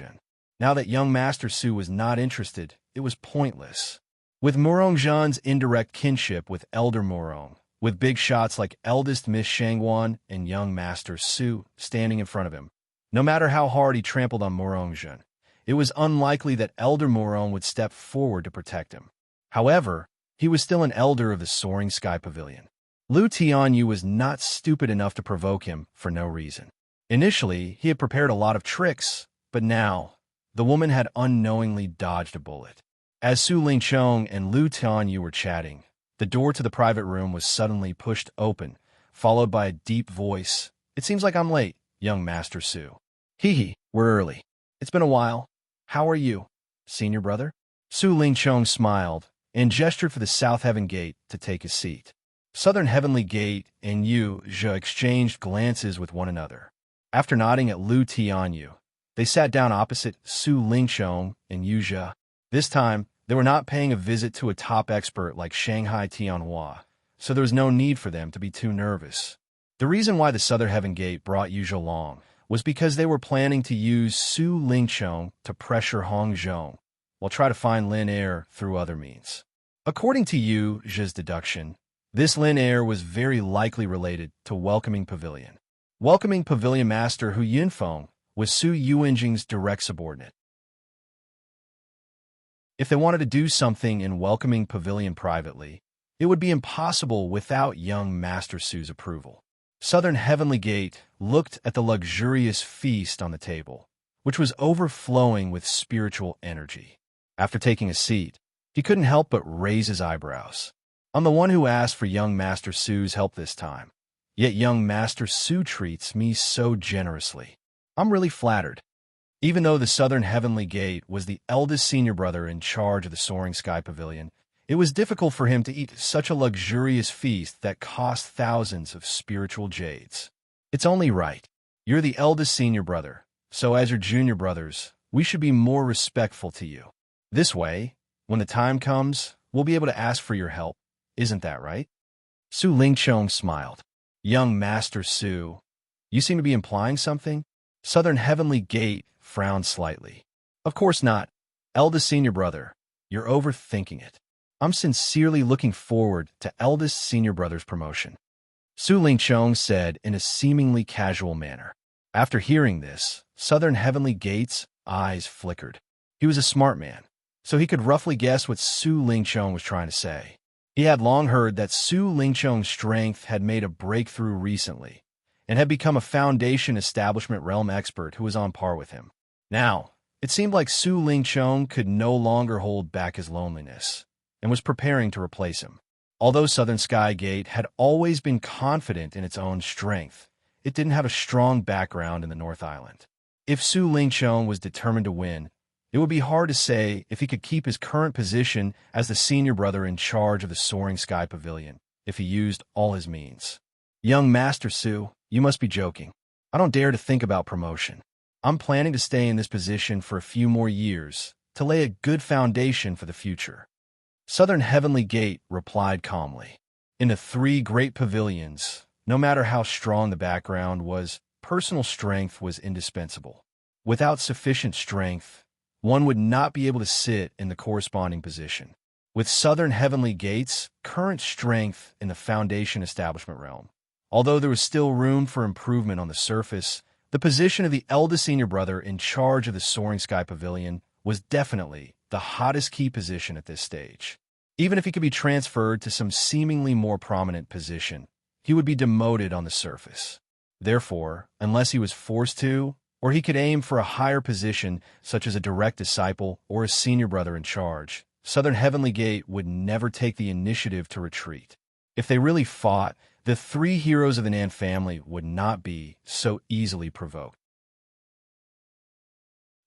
Now that young Master Su was not interested, it was pointless. With Murong's indirect kinship with Elder Murong, with big shots like eldest Miss Shangguan and young Master Su standing in front of him, no matter how hard he trampled on Murong, it was unlikely that Elder Murong would step forward to protect him. However, he was still an elder of the Soaring Sky Pavilion. Lu Tianyu was not stupid enough to provoke him for no reason. Initially, he had prepared a lot of tricks, but now, the woman had unknowingly dodged a bullet. As Su Lingqiong and Lu Tianyu were chatting, the door to the private room was suddenly pushed open, followed by a deep voice. It seems like I'm late, young Master Su. Hee, we're early. It's been a while. How are you, senior brother? Su Lingqiong smiled and gestured for the South Heaven Gate to take his seat. Southern Heavenly Gate and Yu Zhe exchanged glances with one another. After nodding at Lu Tianyu, they sat down opposite Su Lingqiong and Yu Zhe. This time, they were not paying a visit to a top expert like Shanghai Tianhua, so there was no need for them to be too nervous. The reason why the Southern Heaven Gate brought Yu Zhe along was because they were planning to use Su Lingqiong to pressure Hong Zhong, while try to find Lin Air through other means. According to Yu Zhe's deduction, this Lin Air was very likely related to Welcoming Pavilion. Welcoming Pavilion Master Hu Yinfeng was Su Yuanjing's direct subordinate. If they wanted to do something in Welcoming Pavilion privately, it would be impossible without young Master Su's approval. Southern Heavenly Gate looked at the luxurious feast on the table, which was overflowing with spiritual energy. After taking a seat, he couldn't help but raise his eyebrows. I'm the one who asked for young Master Su's help this time, yet young Master Su treats me so generously. I'm really flattered. Even though the Southern Heavenly Gate was the eldest senior brother in charge of the Soaring Sky Pavilion, it was difficult for him to eat such a luxurious feast that cost thousands of spiritual jades. It's only right. You're the eldest senior brother, so as your junior brothers, we should be more respectful to you. This way, when the time comes, we'll be able to ask for your help. Isn't that right? Su Lingqiong smiled. Young Master Su, you seem to be implying something? Southern Heavenly Gate frowned slightly. Of course not. Eldest senior brother, you're overthinking it. I'm sincerely looking forward to eldest senior brother's promotion. Su Lingqiong said in a seemingly casual manner. After hearing this, Southern Heavenly Gate's eyes flickered. He was a smart man, so he could roughly guess what Su Lingqiong was trying to say. He had long heard that Su Lingqiong's strength had made a breakthrough recently, and had become a Foundation Establishment Realm expert who was on par with him. Now, it seemed like Su Lingqiong could no longer hold back his loneliness, and was preparing to replace him. Although Southern Sky Gate had always been confident in its own strength, it didn't have a strong background in the North Island. If Su Lingqiong was determined to win, it would be hard to say if he could keep his current position as the senior brother in charge of the Soaring Sky Pavilion if he used all his means. Young Master Su, you must be joking. I don't dare to think about promotion. I'm planning to stay in this position for a few more years to lay a good foundation for the future. Southern Heavenly Gate replied calmly. In the three great pavilions, no matter how strong the background was, personal strength was indispensable. Without sufficient strength, one would not be able to sit in the corresponding position. With Southern Heavenly Gate's current strength in the Foundation Establishment realm, although there was still room for improvement on the surface, the position of the eldest senior brother in charge of the Soaring Sky Pavilion was definitely the hottest key position at this stage. Even if he could be transferred to some seemingly more prominent position, he would be demoted on the surface. Therefore, unless he was forced to, or he could aim for a higher position such as a direct disciple or a senior brother in charge, Southern Heavenly Gate would never take the initiative to retreat. If they really fought, the three heroes of the Nan family would not be so easily provoked.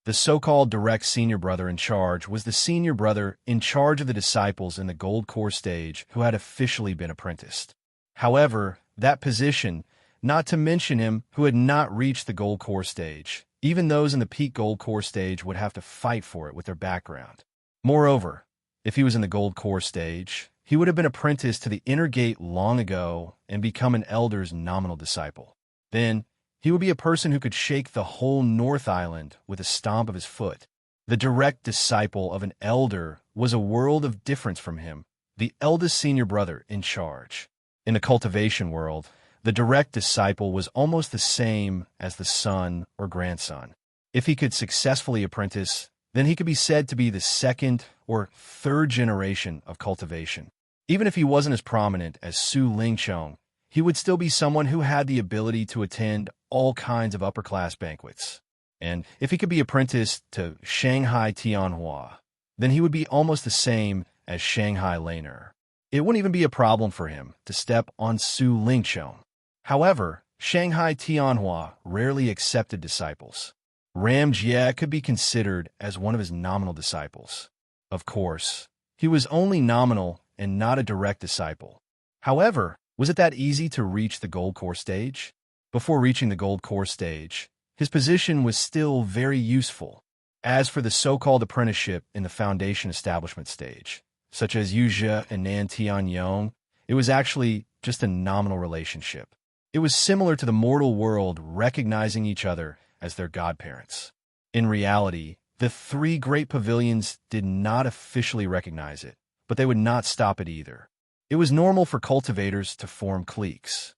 The so-called direct senior brother in charge was the senior brother in charge of the disciples in the Gold Core stage who had officially been apprenticed. However, that position, not to mention him who had not reached the Gold Core stage, even those in the Peak Gold Core stage would have to fight for it with their background. Moreover, if he was in the Gold Core stage, he would have been apprenticed to the Inner Gate long ago and become an elder's nominal disciple. Then, he would be a person who could shake the whole North Island with a stomp of his foot. The direct disciple of an elder was a world of difference from him, the eldest senior brother in charge. In the cultivation world, the direct disciple was almost the same as the son or grandson. If he could successfully apprentice, then he could be said to be the second or third generation of cultivation. Even if he wasn't as prominent as Su Lingqiong, he would still be someone who had the ability to attend all kinds of upper-class banquets. And if he could be apprenticed to Shanghai Tianhua, then he would be almost the same as Shanghai Laner. It wouldn't even be a problem for him to step on Su Lingqiong. However, Shanghai Tianhua rarely accepted disciples. Ram Jie could be considered as one of his nominal disciples. Of course, he was only nominal and not a direct disciple. However, was it that easy to reach the Gold Core stage? Before reaching the gold core stage, his position was still very useful. As for the so-called apprenticeship in the foundation establishment stage, such as Yuzha and Nan Tianyong, it was actually just a nominal relationship. It was similar to the mortal world recognizing each other as their godparents. In reality, the three great pavilions did not officially recognize it, but they would not stop it either. It was normal for cultivators to form cliques.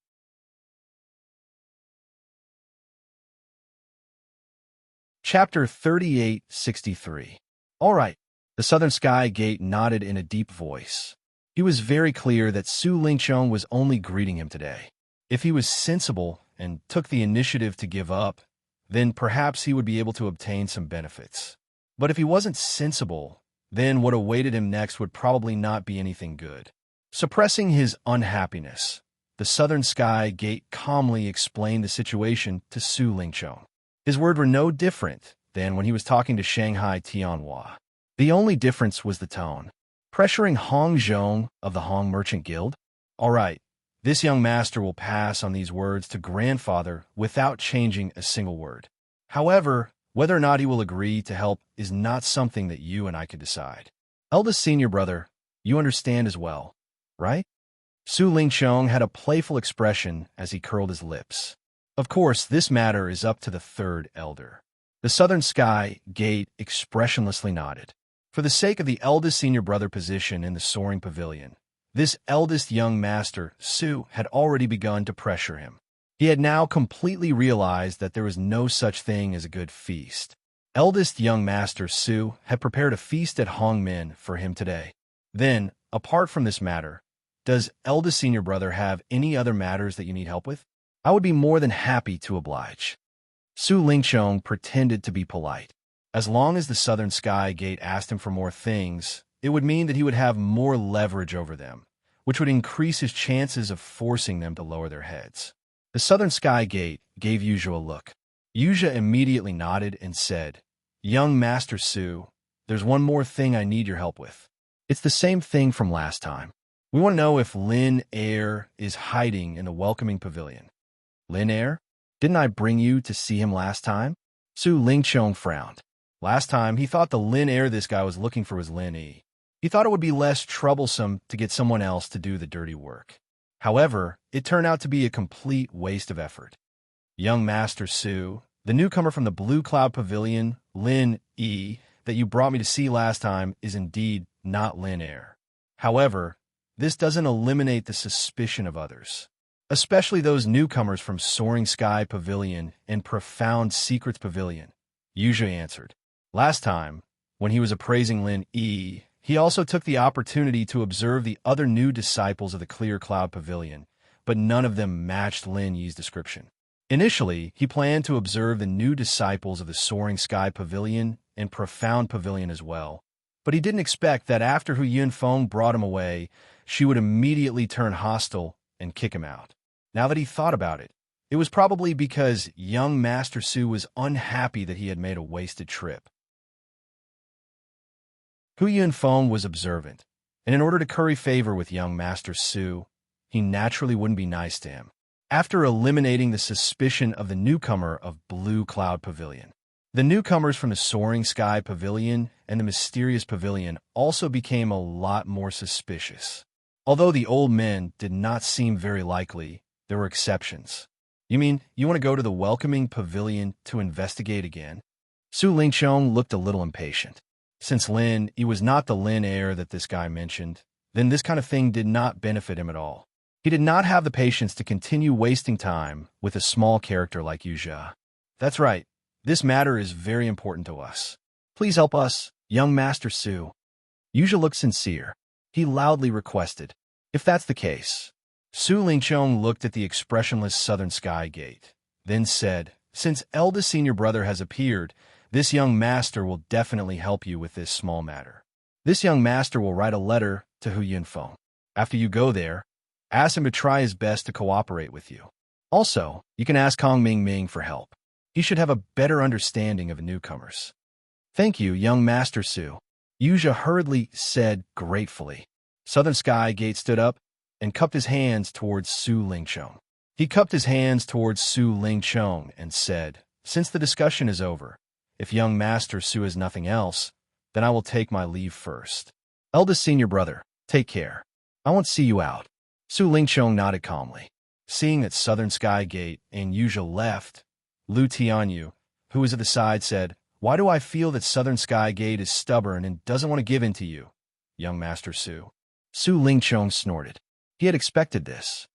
Chapter 3863. All right. The Southern Sky Gate nodded in a deep voice. He was very clear that Su Lingqiong was only greeting him today. If he was sensible and took the initiative to give up, then perhaps he would be able to obtain some benefits. But if he wasn't sensible, then what awaited him next would probably not be anything good. Suppressing his unhappiness, the Southern Sky Gate calmly explained the situation to Su Lingqiong. His words were no different than when he was talking to Shanghai Tianhua. The only difference was the tone. Pressuring Hong Zhong of the Hong Merchant Guild? All right, this young master will pass on these words to grandfather without changing a single word. However, whether or not he will agree to help is not something that you and I could decide. Eldest senior brother, you understand as well, right? Su Lingqiong had a playful expression as he curled his lips. Of course, this matter is up to the third elder. The Southern Sky Gate expressionlessly nodded. For the sake of the eldest senior brother position in the soaring pavilion, this eldest young master, Su, had already begun to pressure him. He had now completely realized that there was no such thing as a good feast. Eldest young master Su had prepared a feast at Hongmen for him today. Then, apart from this matter, does eldest senior brother have any other matters that you need help with? I would be more than happy to oblige. Su Lingqiong pretended to be polite. As long as the Southern Sky Gate asked him for more things, it would mean that he would have more leverage over them, which would increase his chances of forcing them to lower their heads. The Southern Sky Gate gave Yuzha a look. Yuzha immediately nodded and said, "Young Master Su, there's one more thing I need your help with. It's the same thing from last time. We want to know if Lin Air is hiding in the welcoming pavilion." "Lin Air? Didn't I bring you to see him last time?" Su Lingqiong frowned. Last time, he thought the Lin Air this guy was looking for was Lin E. He thought it would be less troublesome to get someone else to do the dirty work. However, it turned out to be a complete waste of effort. "Young Master Su, the newcomer from the Blue Cloud Pavilion, Lin E, that you brought me to see last time is indeed not Lin Air. However, this doesn't eliminate the suspicion of others, especially those newcomers from Soaring Sky Pavilion and Profound Secrets Pavilion," Yuzha answered. Last time, when he was appraising Lin E, he also took the opportunity to observe the other new disciples of the Clear Cloud Pavilion, but none of them matched Lin Yi's description. Initially, he planned to observe the new disciples of the Soaring Sky Pavilion and Profound Pavilion as well, but he didn't expect that after Hu Yunfeng brought him away, she would immediately turn hostile and kick him out. Now that he thought about it, it was probably because young Master Su was unhappy that he had made a wasted trip. Hu Yunfeng was observant, and in order to curry favor with young Master Su, he naturally wouldn't be nice to him. After eliminating the suspicion of the newcomer of Blue Cloud Pavilion, the newcomers from the Soaring Sky Pavilion and the Mysterious Pavilion also became a lot more suspicious. Although the old men did not seem very likely, there were exceptions. "You mean you want to go to the Welcoming Pavilion to investigate again?" Su Lingqiong looked a little impatient. Since Lin E was not the Lin Air that this guy mentioned, then this kind of thing did not benefit him at all. He did not have the patience to continue wasting time with a small character like Yuzha. "That's right. This matter is very important to us. Please help us, young Master Su." Yuzha looked sincere. He loudly requested. If that's the case, Su Lingqiong looked at the expressionless Southern Sky Gate, then said, "Since eldest senior brother has appeared, this young master will definitely help you with this small matter. This young master will write a letter to Hu Yunfeng. After you go there, ask him to try his best to cooperate with you. Also, you can ask Kong Ming for help. He should have a better understanding of newcomers." "Thank you, young Master Su," Yuzha hurriedly said gratefully. Southern Sky Gate stood up and cupped his hands towards Su Lingqiong. He cupped his hands towards Su Lingchong and said, "Since the discussion is over, if young Master Su has nothing else, then I will take my leave first. Eldest senior brother, take care. I won't see you out." Su Lingchong nodded calmly. Seeing that Southern Sky Gate and Yuzha left, Lu Tianyu, who was at the side, said, "Why do I feel that Southern Sky Gate is stubborn and doesn't want to give in to you, young Master Su?" Su Lingchong snorted. He had expected this.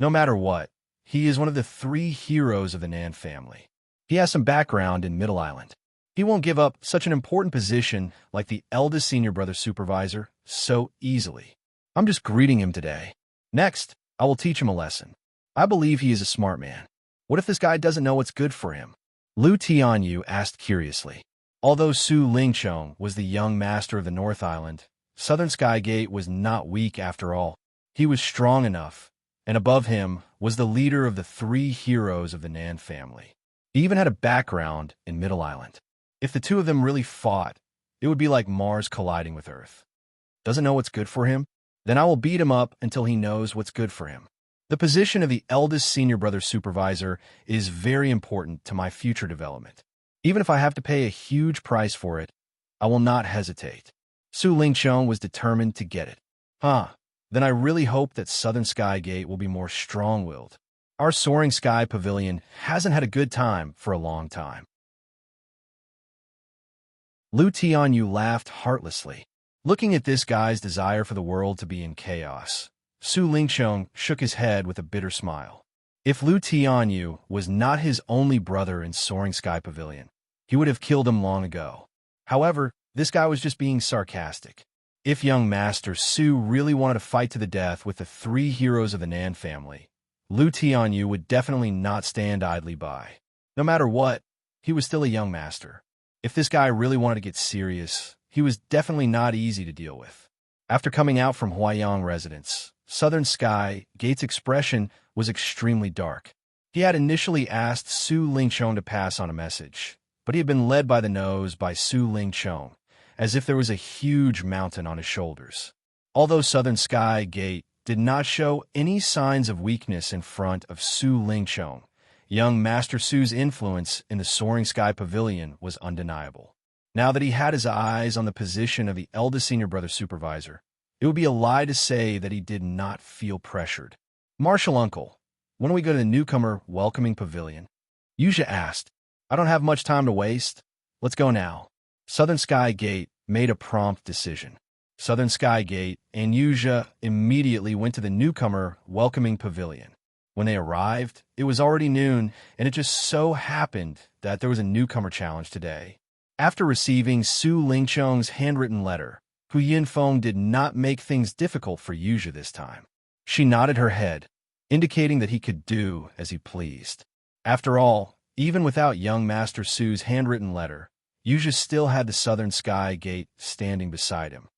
No matter what, he is one of the 3 heroes of the Nan family. He has some background in Middle Island. He won't give up such an important position like the eldest senior brother supervisor so easily. I'm just greeting him today. Next, I will teach him a lesson. I believe he is a smart man. What if this guy doesn't know what's good for him? Lu Tianyu asked curiously. Although Su Lingchong was the young master of the North Island, Southern Sky Gate was not weak after all. He was strong enough, and above him was the leader of the 3 heroes of the Nan family. He even had a background in Middle Island. If the 2 of them really fought, it would be like Mars colliding with Earth. Doesn't know what's good for him? Then I will beat him up until he knows what's good for him. The position of the eldest senior brother supervisor is very important to my future development. Even if I have to pay a huge price for it, I will not hesitate. Su Lingchong was determined to get it. Then I really hope that Southern Sky Gate will be more strong-willed. Our Soaring Sky Pavilion hasn't had a good time for a long time. Lu Tianyu laughed heartlessly. Looking at this guy's desire for the world to be in chaos, Su Lingchong shook his head with a bitter smile. If Lu Tianyu was not his only brother in Soaring Sky Pavilion, he would have killed him long ago. However, this guy was just being sarcastic. If young Master Su really wanted to fight to the death with the 3 heroes of the Nan family, Lu Tianyu would definitely not stand idly by. No matter what, he was still a young master. If this guy really wanted to get serious, he was definitely not easy to deal with. After coming out from Huayang residence, Southern Sky Gate's expression was extremely dark. He had initially asked Su Lingchong to pass on a message, but he had been led by the nose by Su Lingchong, as if there was a huge mountain on his shoulders. Although Southern Sky Gate did not show any signs of weakness in front of Su Lingchong, young Master Su's influence in the Soaring Sky Pavilion was undeniable. Now that he had his eyes on the position of the eldest senior brother supervisor, it would be a lie to say that he did not feel pressured. "Marshal Uncle, when do we go to the newcomer welcoming pavilion?" Yuzha asked. "I don't have much time to waste. Let's go now." Southern Sky Gate made a prompt decision. Southern Sky Gate and Yuzha immediately went to the newcomer welcoming pavilion. When they arrived, it was already noon, and it just so happened that there was a newcomer challenge today. After receiving Su Lingchong's handwritten letter, Hu Yinfeng did not make things difficult for Yuzha this time. She nodded her head, indicating that he could do as he pleased. After all, even without young Master Su's handwritten letter, Yuzha still had the Southern Sky Gate standing beside him.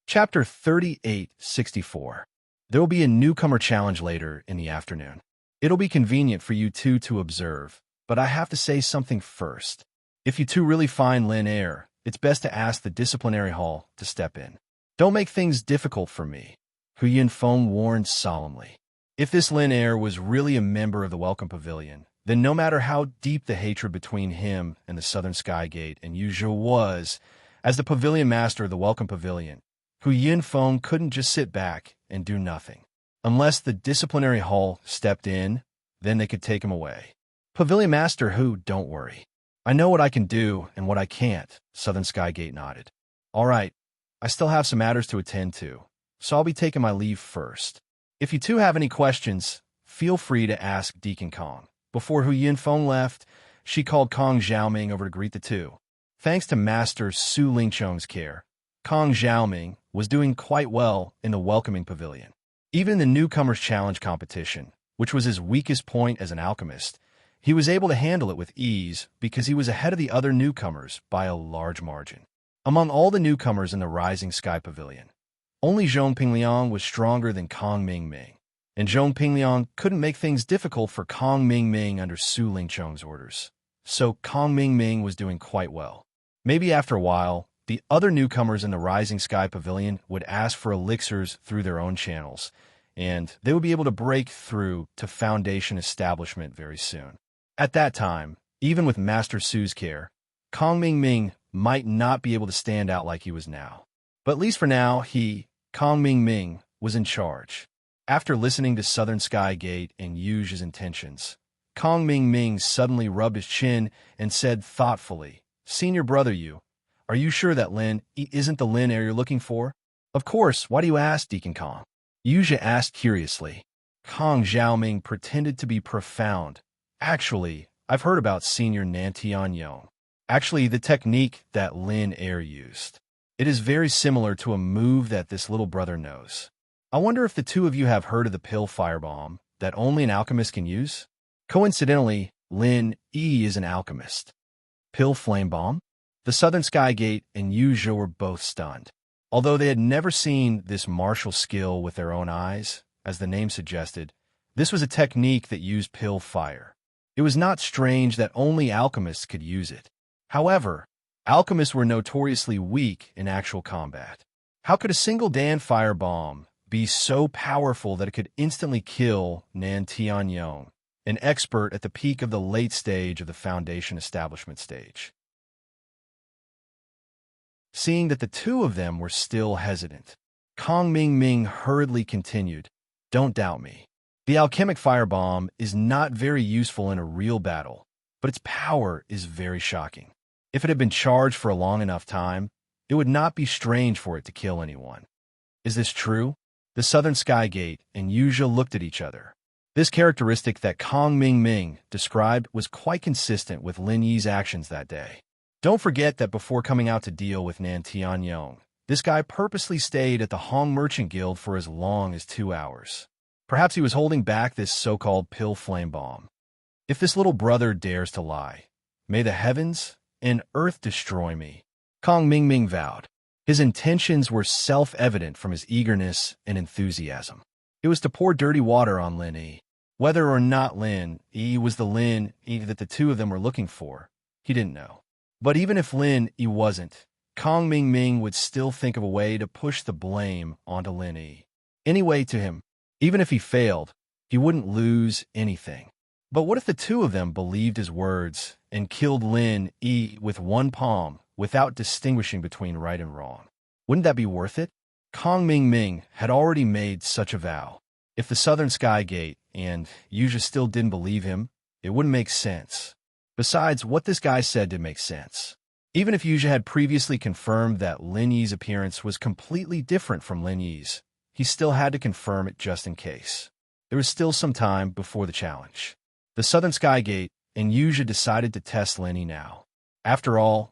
Chapter 3864. There will be a newcomer challenge later in the afternoon. It'll be convenient for you 2 to observe, but I have to say something first. If you 2 really find Lin Air, it's best to ask the disciplinary hall to step in. Don't make things difficult for me, Hu Yinfeng warned solemnly. If this Lin Air was really a member of the Welcome Pavilion, then no matter how deep the hatred between him and the Southern Sky Gate and Yuzha was, as the pavilion master of the Welcome Pavilion, Hu Yinfeng couldn't just sit back and do nothing. Unless the disciplinary hall stepped in, then they could take him away. "Pavilion Master Hu, don't worry. I know what I can do and what I can't," Southern Sky Gate nodded. "All right, I still have some matters to attend to, so I'll be taking my leave first. If you 2 have any questions, feel free to ask Deacon Kong." Before Hu Yinfeng left, she called Kong Xiaoming over to greet the 2. Thanks to Master Su Lingchong's care, Kong Xiaoming was doing quite well in the welcoming pavilion. Even in the newcomers challenge competition, which was his weakest point as an alchemist, he was able to handle it with ease because he was ahead of the other newcomers by a large margin. Among all the newcomers in the Rising Sky Pavilion, only Zhong Pingliang was stronger than Kong Mingming, and Zhong Pingliang couldn't make things difficult for Kong Mingming under Su Lingchong's orders. So Kong Mingming was doing quite well. Maybe after a while, The other newcomers in the Rising Sky Pavilion would ask for elixirs through their own channels, and they would be able to break through to Foundation establishment very soon. At that time, even with Master Su's care, Kong Ming Ming might not be able to stand out like he was now. But at least for now, Kong Ming Ming, was in charge. After listening to Southern Sky Gate and Yu's intentions, Kong Ming Ming suddenly rubbed his chin and said thoughtfully, "Senior brother Yu, are you sure that Lin isn't the Lin heir you're looking for?" "Of course, why do you ask, Deacon Kong?" Yu asked curiously. Kong Xiaoming pretended to be profound. "Actually, I've heard about Senior Nantian Yong. Actually, the technique that Lin heir used. It is very similar to a move that this little brother knows. I wonder if the two of you have heard of the pill firebomb that only an alchemist can use?" Coincidentally, Lin is an alchemist. Pill flame bomb? The Southern Sky Gate and Yu were both stunned. Although they had never seen this martial skill with their own eyes, as the name suggested, this was a technique that used pill fire. It was not strange that only alchemists could use it. However, alchemists were notoriously weak in actual combat. How could a single Dan fire bomb be so powerful that it could instantly kill Nan Tianyong, an expert at the peak of the late stage of the Foundation establishment stage? Seeing that the two of them were still hesitant, Kong Ming Ming hurriedly continued, "Don't doubt me. The alchemic firebomb is not very useful in a real battle, but its power is very shocking. If it had been charged for a long enough time, it would not be strange for it to kill anyone." "Is this true?" The Southern Sky Gate and Yu looked at each other. This characteristic that Kong Ming Ming described was quite consistent with Lin Yi's actions that day. Don't forget that before coming out to deal with Nan Tianyong, this guy purposely stayed at the Hong Merchant Guild for as long as 2 hours. Perhaps he was holding back this so-called pill flame bomb. If this little brother dares to lie, may the heavens and earth destroy me, Kong Ming Ming vowed. His intentions were self-evident from his eagerness and enthusiasm. It was to pour dirty water on Lin Yi. Whether or not Lin Yi was the Lin Yi that the two of them were looking for, he didn't know. But even if Lin Yi wasn't, Kong Ming Ming would still think of a way to push the blame onto Lin Yi. Anyway, to him, even if he failed, he wouldn't lose anything. But what if the two of them believed his words and killed Lin Yi with one palm without distinguishing between right and wrong? Wouldn't that be worth it? Kong Ming Ming had already made such a vow. If the Southern Sky Gate and Yu still didn't believe him, it wouldn't make sense. Besides, what this guy said did make sense. Even if Yu had previously confirmed that Lin Yi's appearance was completely different from Lin Yi's, he still had to confirm it just in case. There was still some time before the challenge. The Southern Sky Gate and Yu decided to test Lin Yi now. After all,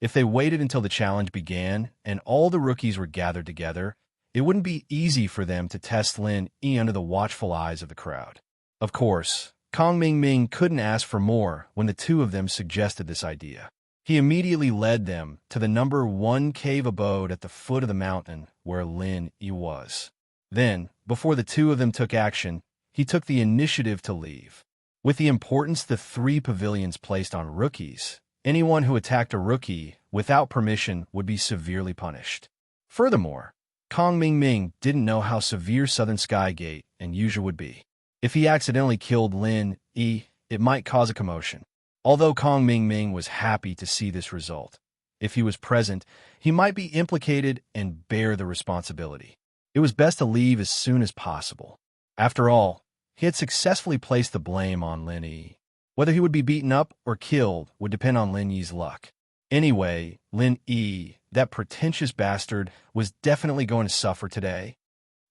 if they waited until the challenge began and all the rookies were gathered together, it wouldn't be easy for them to test Lin Yi under the watchful eyes of the crowd. Of course, Kong Ming Ming couldn't ask for more when the two of them suggested this idea. He immediately led them to the number 1 cave abode at the foot of the mountain where Lin Yi was. Then, before the two of them took action, he took the initiative to leave. With the importance the 3 pavilions placed on rookies, anyone who attacked a rookie without permission would be severely punished. Furthermore, Kong Ming Ming didn't know how severe Southern Sky Gate and Yu would be. If he accidentally killed Lin Yi, it might cause a commotion. Although Kong Ming Ming was happy to see this result, if he was present, he might be implicated and bear the responsibility. It was best to leave as soon as possible. After all, he had successfully placed the blame on Lin Yi. Whether he would be beaten up or killed would depend on Lin Yi's luck. Anyway, Lin Yi, that pretentious bastard, was definitely going to suffer today.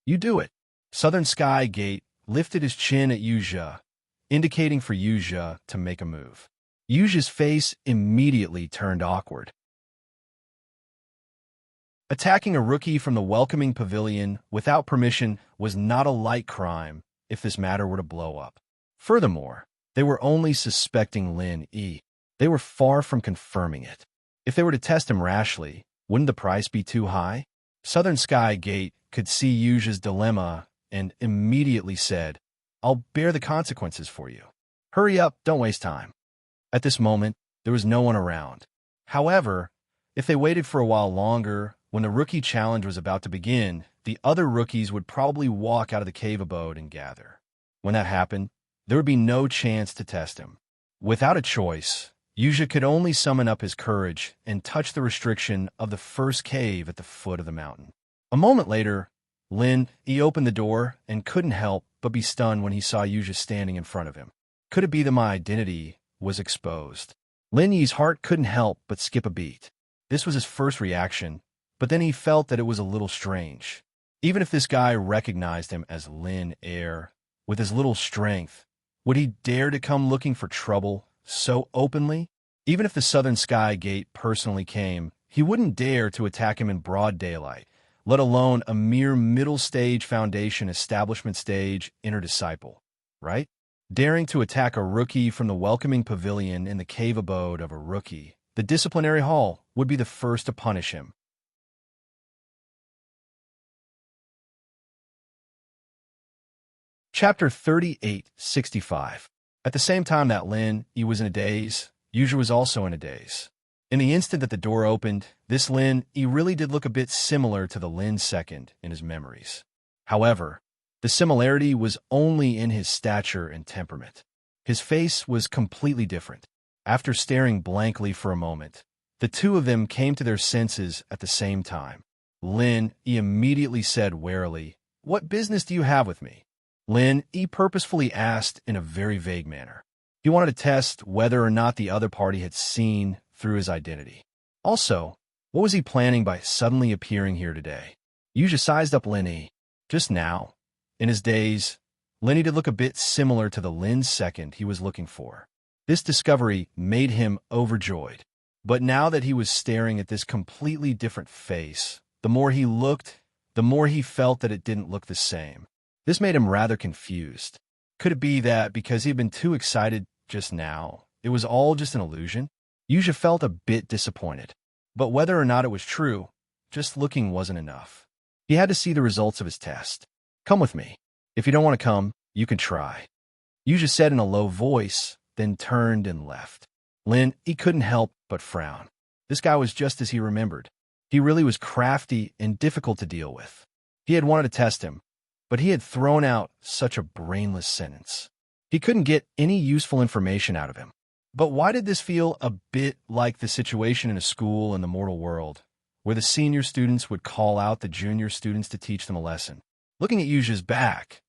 "You do it." Southern Sky Gate lifted his chin at Yu, indicating for Yu to make a move. Yu's face immediately turned awkward. Attacking a rookie from the welcoming pavilion without permission was not a light crime if this matter were to blow up. Furthermore, they were only suspecting Lin Yi. They were far from confirming it. If they were to test him rashly, wouldn't the price be too high? Southern Sky Gate could see Yu's dilemma and immediately said, "I'll bear the consequences for you. Hurry up, don't waste time." At this moment, there was no one around. However, If they waited for a while longer, when the rookie challenge was about to begin, the other rookies would probably walk out of the cave abode and gather. When that happened, there would be no chance to test him. Without a choice, Yuja could only summon up his courage and touch the restriction of the first cave at the foot of the mountain. A moment later, he opened the door and couldn't help but be stunned when he saw Yuja standing in front of him. Could it be that my identity was exposed? Lin Yi's heart couldn't help but skip a beat. This was his first reaction, but then he felt that it was a little strange. Even if this guy recognized him as Lin Air, with his little strength, would he dare to come looking for trouble so openly? Even if the Southern Sky Gate personally came, he wouldn't dare to attack him in broad daylight, let alone a mere middle-stage foundation establishment stage inner disciple, right? Daring to attack a rookie from the welcoming pavilion in the cave abode of a rookie, the disciplinary hall would be the first to punish him. Chapter 3865. At the same time that He was in a daze, Yuja was also in a daze. In the instant that the door opened, this He really did look a bit similar to the Lin second in his memories. However, the similarity was only in his stature and temperament. His face was completely different. After staring blankly for a moment, the two of them came to their senses at the same time. He immediately said warily, "What business do you have with me?" He purposefully asked in a very vague manner. He wanted to test whether or not the other party had seen through his identity. Also, what was he planning by suddenly appearing here today? Yuja sized up He. Just now, in his daze, He did look a bit similar to the Lin second he was looking for. This discovery made him overjoyed. But now that he was staring at this completely different face, the more he looked, the more he felt that it didn't look the same. This made him rather confused. Could it be that because he had been too excited just now, it was all just an illusion? Yuja felt a bit disappointed. But whether or not it was true, just looking wasn't enough. He had to see the results of his test. "Come with me. If you don't want to come, you can try," Yuja said in a low voice, then turned and left. He couldn't help but frown. This guy was just as he remembered. He really was crafty and difficult to deal with. He had wanted to test him, but he had thrown out such a brainless sentence. He couldn't get any useful information out of him. But why did this feel a bit like the situation in a school in the mortal world, where the senior students would call out the junior students to teach them a lesson? Looking at Yuja's back,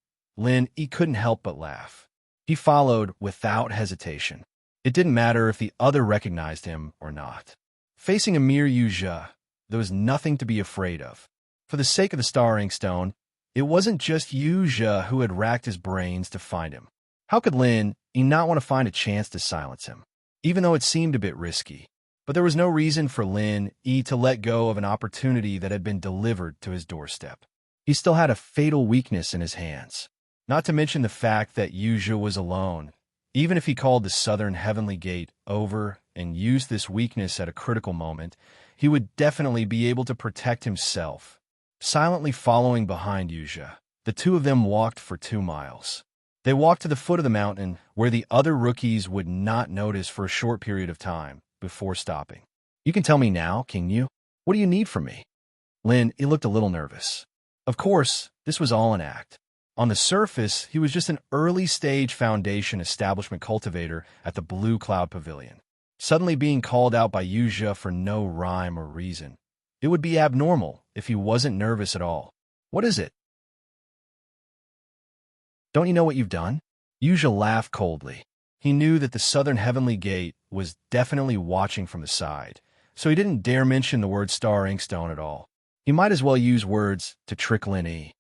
he couldn't help but laugh. He followed without hesitation. It didn't matter if the other recognized him or not. Facing a mere Yuja, there was nothing to be afraid of. For the sake of the Star Inkstone, it wasn't just Yuja who had racked his brains to find him. How could he not want to find a chance to silence him, even though it seemed a bit risky? But there was no reason for to let go of an opportunity that had been delivered to his doorstep. He still had a fatal weakness in his hands, not to mention the fact that Yuja was alone. Even if he called the Southern Heavenly Gate over and used this weakness at a critical moment, he would definitely be able to protect himself. Silently following behind Yuja, the two of them walked for 2 miles. They walked to the foot of the mountain, where the other rookies would not notice for a short period of time before stopping. "You can tell me now, King Yu. What do you need from me?" He looked a little nervous. Of course, this was all an act. On the surface, he was just an early-stage foundation establishment cultivator at the Blue Cloud Pavilion. Suddenly being called out by Yuja for no rhyme or reason. It would be abnormal if he wasn't nervous at all. "What is it? Don't you know what you've done?" Yuja laughed coldly. He knew that the Southern Heavenly Gate was definitely watching from the side, so he didn't dare mention the word Star Inkstone at all. He might as well use words to trick Yi.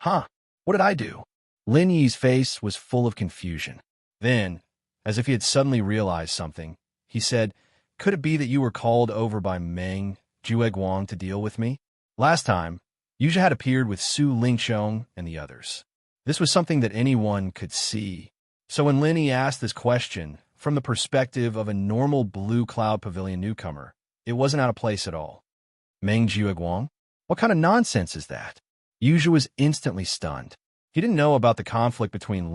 "Huh? What did I do?" Yi's face was full of confusion. Then, as if he had suddenly realized something, he said, "Could it be that you were called over by Meng Jueguang to deal with me? Last time, Yuja had appeared with Su Lingqiong and the others. This was something that anyone could see. So when Yi asked this question, from the perspective of a normal Blue Cloud Pavilion newcomer, it wasn't out of place at all. Meng Jueguang? What kind of nonsense is that? Yuja was instantly stunned. He didn't know about the conflict between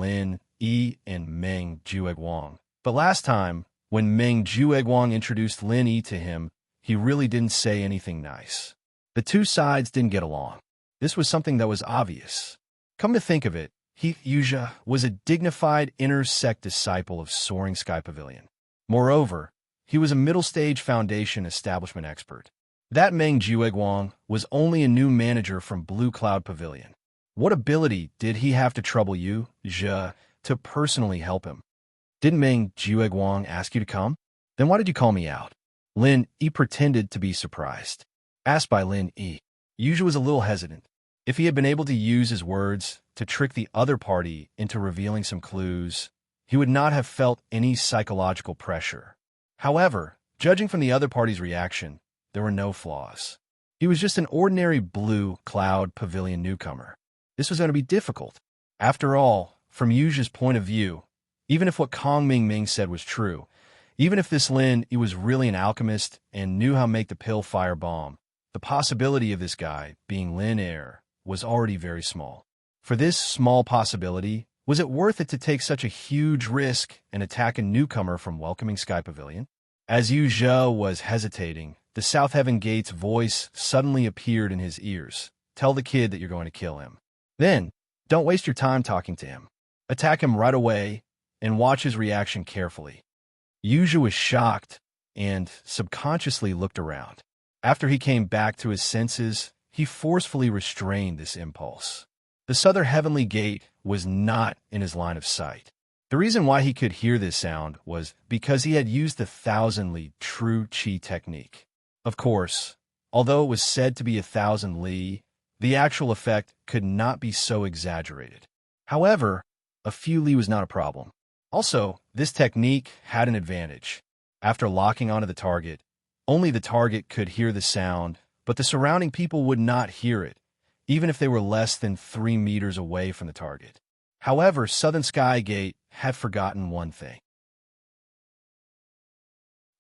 Yi and Meng Jueguang. But last time, when Meng Jueguang introduced Yi to him, he really didn't say anything nice. The two sides didn't get along. This was something that was obvious. Come to think of it, Yuja was a dignified inner-sect disciple of Soaring Sky Pavilion. Moreover, he was a middle-stage foundation establishment expert. That Meng Jiueguang was only a new manager from Blue Cloud Pavilion. What ability did he have to trouble you, Zhe, to personally help him? Didn't Meng Jiueguang ask you to come? Then why did you call me out? Lin Yi pretended to be surprised. Asked by Lin Yi, Yuja was a little hesitant. If he had been able to use his words to trick the other party into revealing some clues, he would not have felt any psychological pressure. However, judging from the other party's reaction, there were no flaws. He was just an ordinary Blue Cloud Pavilion newcomer. This was going to be difficult. After all, from Yuja's point of view, even if what Kong Mingming said was true, even if this Lin Yi was really an alchemist and knew how to make the pill fire bomb, the possibility of this guy being Lin Air was already very small. For this small possibility, was it worth it to take such a huge risk and attack a newcomer from Welcoming Sky Pavilion? As Yu Zhe was hesitating, the South Heaven Gate's voice suddenly appeared in his ears. Tell the kid that you're going to kill him. Then, don't waste your time talking to him. Attack him right away and watch his reaction carefully. Yu Zhe was shocked and subconsciously looked around. After he came back to his senses, he forcefully restrained this impulse. The Southern Heavenly Gate was not in his line of sight. The reason why he could hear this sound was because he had used the 1,000 Li True Qi technique. Of course, although it was said to be 1,000 Li, the actual effect could not be so exaggerated. However, a few Li was not a problem. Also, this technique had an advantage. After locking onto the target, only the target could hear the sound, but the surrounding people would not hear it, even if they were less than 3 meters away from the target. However, Southern Sky Gate had forgotten one thing.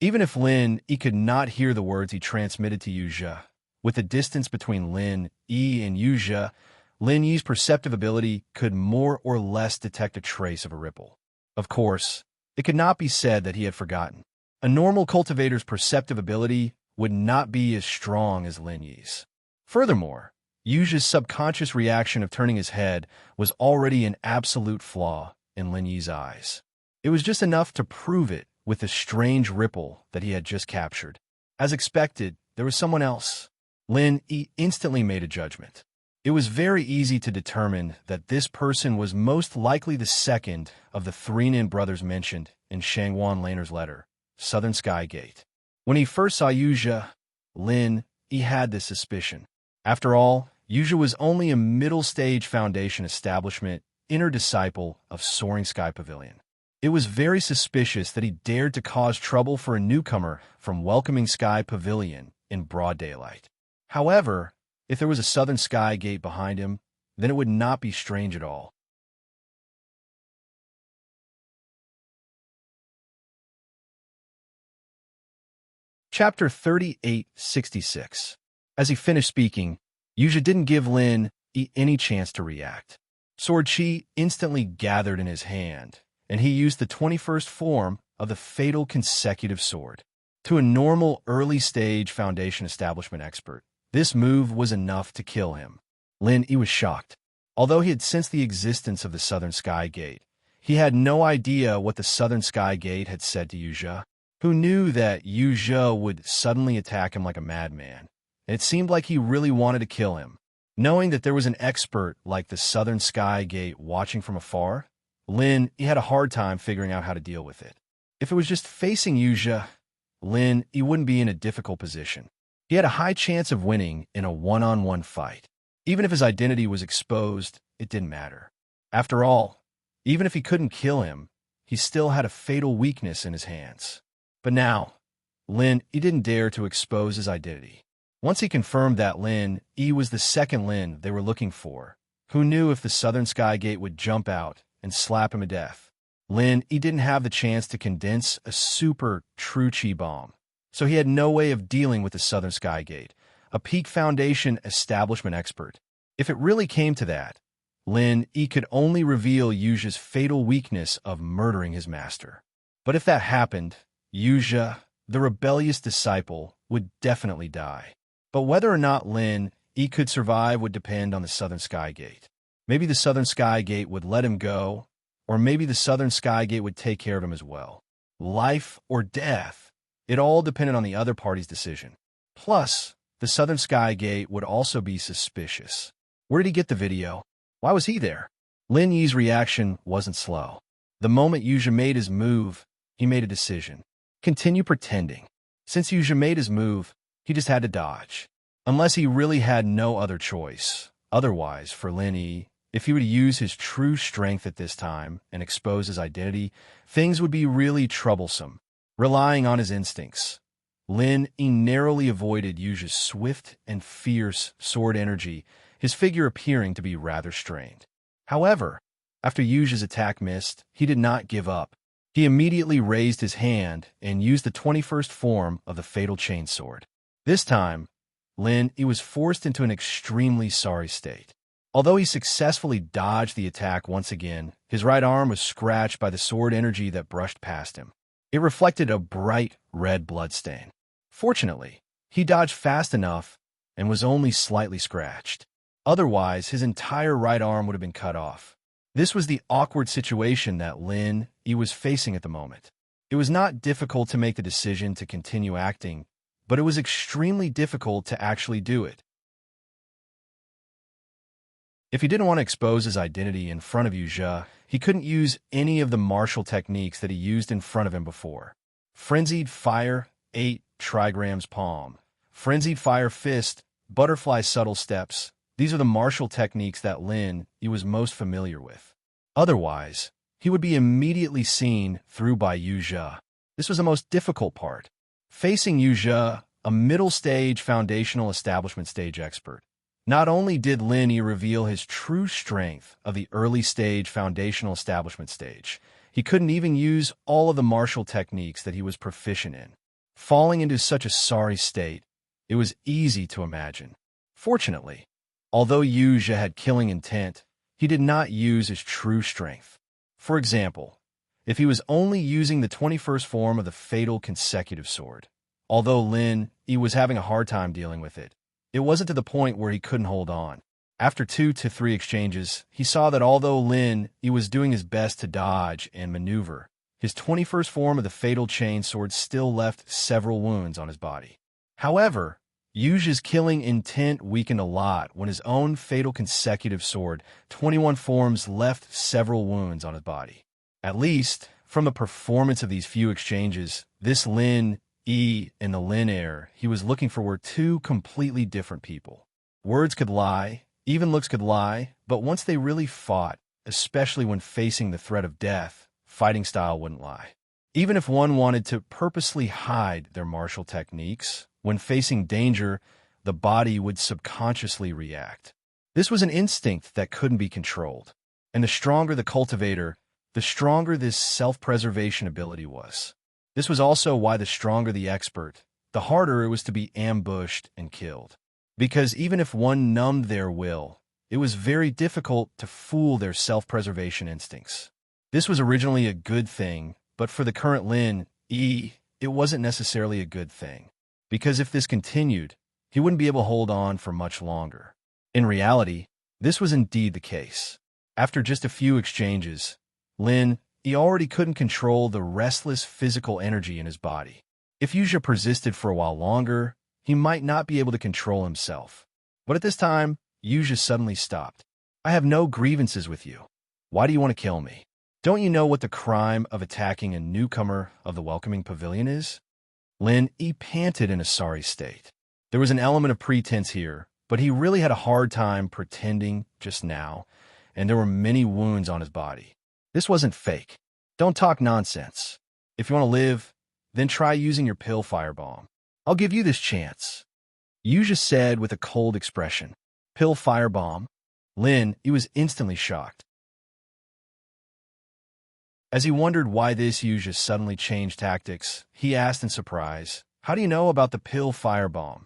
Even if Lin Yi could not hear the words he transmitted to Yu Zhe, with the distance between Lin Yi and Yu Zhe, Lin Yi's perceptive ability could more or less detect a trace of a ripple. Of course, it could not be said that he had forgotten. A normal cultivator's perceptive ability would not be as strong as Lin Yi's. Furthermore, Yu Zhe's subconscious reaction of turning his head was already an absolute flaw in Lin Yi's eyes. It was just enough to prove it with the strange ripple that he had just captured. As expected, there was someone else. Lin Yi instantly made a judgment. It was very easy to determine that this person was most likely the second of the 3 Nin brothers mentioned in Shangwan Laner's letter, Southern Sky Gate. When he first saw Yu Zhe, Lin Yi had this suspicion. After all, Yu Zhe was only a middle-stage foundation establishment, inner disciple of Soaring Sky Pavilion. It was very suspicious that he dared to cause trouble for a newcomer from Welcoming Sky Pavilion in broad daylight. However, if there was a Southern Sky Gate behind him, then it would not be strange at all. Chapter 3866. As he finished speaking, Yu Zhe didn't give Lin Yi any chance to react. Sword Qi instantly gathered in his hand, and he used the 21st form of the fatal consecutive sword. To a normal early-stage foundation establishment expert, this move was enough to kill him. Lin Yi was shocked. Although he had sensed the existence of the Southern Sky Gate, he had no idea what the Southern Sky Gate had said to Yu Zhe, who knew that Yu Zhe would suddenly attack him like a madman. It seemed like he really wanted to kill him. Knowing that there was an expert like the Southern Sky Gate watching from afar, Lin Yi had a hard time figuring out how to deal with it. If it was just facing Yu Zhe, Lin Yi wouldn't be in a difficult position. He had a high chance of winning in a one-on-one fight. Even if his identity was exposed, it didn't matter. After all, even if he couldn't kill him, he still had a fatal weakness in his hands. But now, Lin Yi didn't dare to expose his identity. Once he confirmed that Lin Yi was the second Lin they were looking for, who knew if the Southern Sky Gate would jump out and slap him to death, Lin Yi didn't have the chance to condense a super true Qi bomb. So he had no way of dealing with the Southern Sky Gate, a peak foundation establishment expert. If it really came to that, Lin Yi could only reveal Yu Zhe's fatal weakness of murdering his master. But if that happened, Yu Zhe, the rebellious disciple, would definitely die. But whether or not Lin Yi could survive would depend on the Southern Sky Gate. Maybe the Southern Sky Gate would let him go, or maybe the Southern Sky Gate would take care of him as well. Life or death, it all depended on the other party's decision. Plus, the Southern Sky Gate would also be suspicious. Where did he get the video? Why was he there? Lin Yi's reaction wasn't slow. The moment Yuja made his move, he made a decision. Continue pretending. Since Yuja made his move, he just had to dodge. Unless he really had no other choice. Otherwise, for Lin Yi, if he were to use his true strength at this time and expose his identity, things would be really troublesome. Relying on his instincts, Lin Yi narrowly avoided Yuja's swift and fierce sword energy, his figure appearing to be rather strained. However, after Yuja's attack missed, he did not give up. He immediately raised his hand and used the 21st form of the fatal chainsword. This time, Lin Yi was forced into an extremely sorry state. Although he successfully dodged the attack once again, his right arm was scratched by the sword energy that brushed past him. It reflected a bright red bloodstain. Fortunately, he dodged fast enough and was only slightly scratched. Otherwise, his entire right arm would have been cut off. This was the awkward situation that Lin Yi was facing at the moment. It was not difficult to make the decision to continue acting, but it was extremely difficult to actually do it. If he didn't want to expose his identity in front of Yuja, he couldn't use any of the martial techniques that he used in front of him before. Frenzied Fire, 8 trigrams palm. Frenzied Fire Fist, Butterfly Subtle Steps. These are the martial techniques that Lin Yi was most familiar with. Otherwise, he would be immediately seen through by Yuja. This was the most difficult part. Facing Yuja, a middle-stage foundational establishment stage expert. Not only did Lin Yi reveal his true strength of the early-stage foundational establishment stage, he couldn't even use all of the martial techniques that he was proficient in. Falling into such a sorry state, it was easy to imagine. Fortunately, although Yuja had killing intent, he did not use his true strength. For example, if he was only using the 21st form of the fatal consecutive sword, although Lin Yi was having a hard time dealing with it, it wasn't to the point where he couldn't hold on. After 2 to 3 exchanges, he saw that although Lin Yi was doing his best to dodge and maneuver, his 21st form of the fatal chain sword still left several wounds on his body. However, Yuja's killing intent weakened a lot when his own fatal consecutive sword, 21 forms, left several wounds on his body. At least, from the performance of these few exchanges, this Lin Yi and the Lin heir he was looking for were two completely different people. Words could lie, even looks could lie, but once they really fought, especially when facing the threat of death, fighting style wouldn't lie. Even if one wanted to purposely hide their martial techniques, when facing danger, the body would subconsciously react. This was an instinct that couldn't be controlled. And the stronger the cultivator, the stronger this self-preservation ability was. This was also why the stronger the expert, the harder it was to be ambushed and killed. Because even if one numbed their will, it was very difficult to fool their self-preservation instincts. This was originally a good thing, but for the current Lin Yi, it wasn't necessarily a good thing. Because if this continued, he wouldn't be able to hold on for much longer. In reality, this was indeed the case. After just a few exchanges, Lin Yi already couldn't control the restless physical energy in his body. If Yuja persisted for a while longer, he might not be able to control himself. But at this time, Yuja suddenly stopped. I have no grievances with you. Why do you want to kill me? Don't you know what the crime of attacking a newcomer of the welcoming pavilion is? Lin Yi panted in a sorry state. There was an element of pretense here, but he really had a hard time pretending just now, and there were many wounds on his body. This wasn't fake. Don't talk nonsense. If you want to live, then try using your pill firebomb. I'll give you this chance. Yuja said with a cold expression. Pill firebomb? Lin Yi was instantly shocked. As he wondered why this Yuja suddenly changed tactics, he asked in surprise, how do you know about the pill firebomb?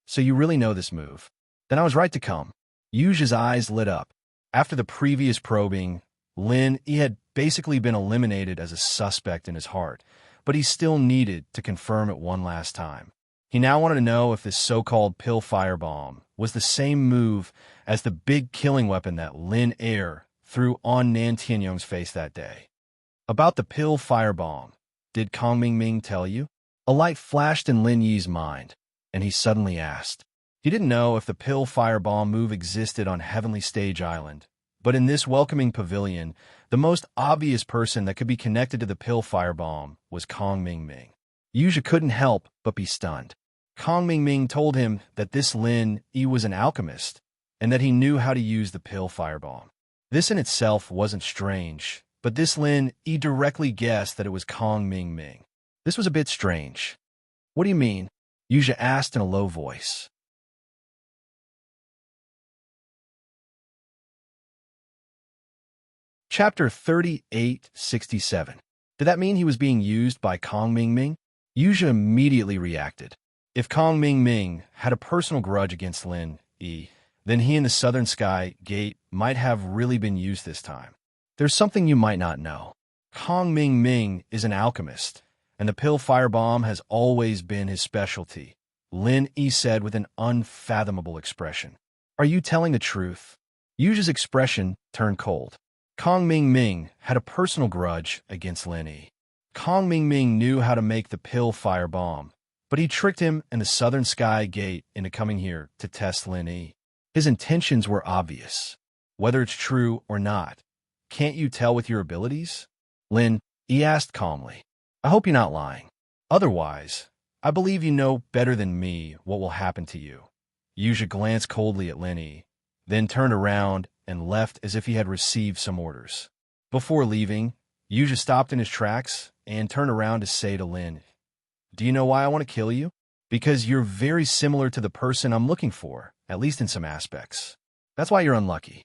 So you really know this move. Then I was right to come. Yuja's eyes lit up. After the previous probing, Lin Yi had basically been eliminated as a suspect in his heart, but he still needed to confirm it one last time. He now wanted to know if this so-called pill firebomb was the same move as the big killing weapon that Lin Er threw on Nan Tianyong's face that day. About the pill firebomb, did Kong Ming tell you? A light flashed in Lin Yi's mind, and he suddenly asked. He didn't know if the pill firebomb move existed on Heavenly Stage Island, but in this welcoming pavilion, the most obvious person that could be connected to the pill firebomb was Kong Ming. Yuja couldn't help but be stunned. Kong Ming told him that this Lin Yi was an alchemist, and that he knew how to use the pill firebomb. This in itself wasn't strange, but this Lin Yi directly guessed that it was Kong Ming. This was a bit strange. What do you mean? Yuja asked in a low voice. Chapter 3867. Did that mean he was being used by Kong Ming? Yuja immediately reacted. If Kong Ming had a personal grudge against Lin Yi, then he and the Southern Sky Gate might have really been used this time. There's something you might not know. Kong Ming is an alchemist, and the pill firebomb has always been his specialty, Lin Yi said with an unfathomable expression. Are you telling the truth? Yuja's expression turned cold. Kong Ming had a personal grudge against Lin Yi. Kong Ming knew how to make the pill firebomb, but he tricked him and the Southern Sky Gate into coming here to test Lin Yi. His intentions were obvious. Whether it's true or not, can't you tell with your abilities? Lin Yi asked calmly. I hope you're not lying. Otherwise, I believe you know better than me what will happen to you. Yuja glanced coldly at Lin Yi, then turned around and left as if he had received some orders. Before leaving, Yuja stopped in his tracks and turned around to say to Lin, do you know why I want to kill you? Because you're very similar to the person I'm looking for, at least in some aspects. That's why you're unlucky.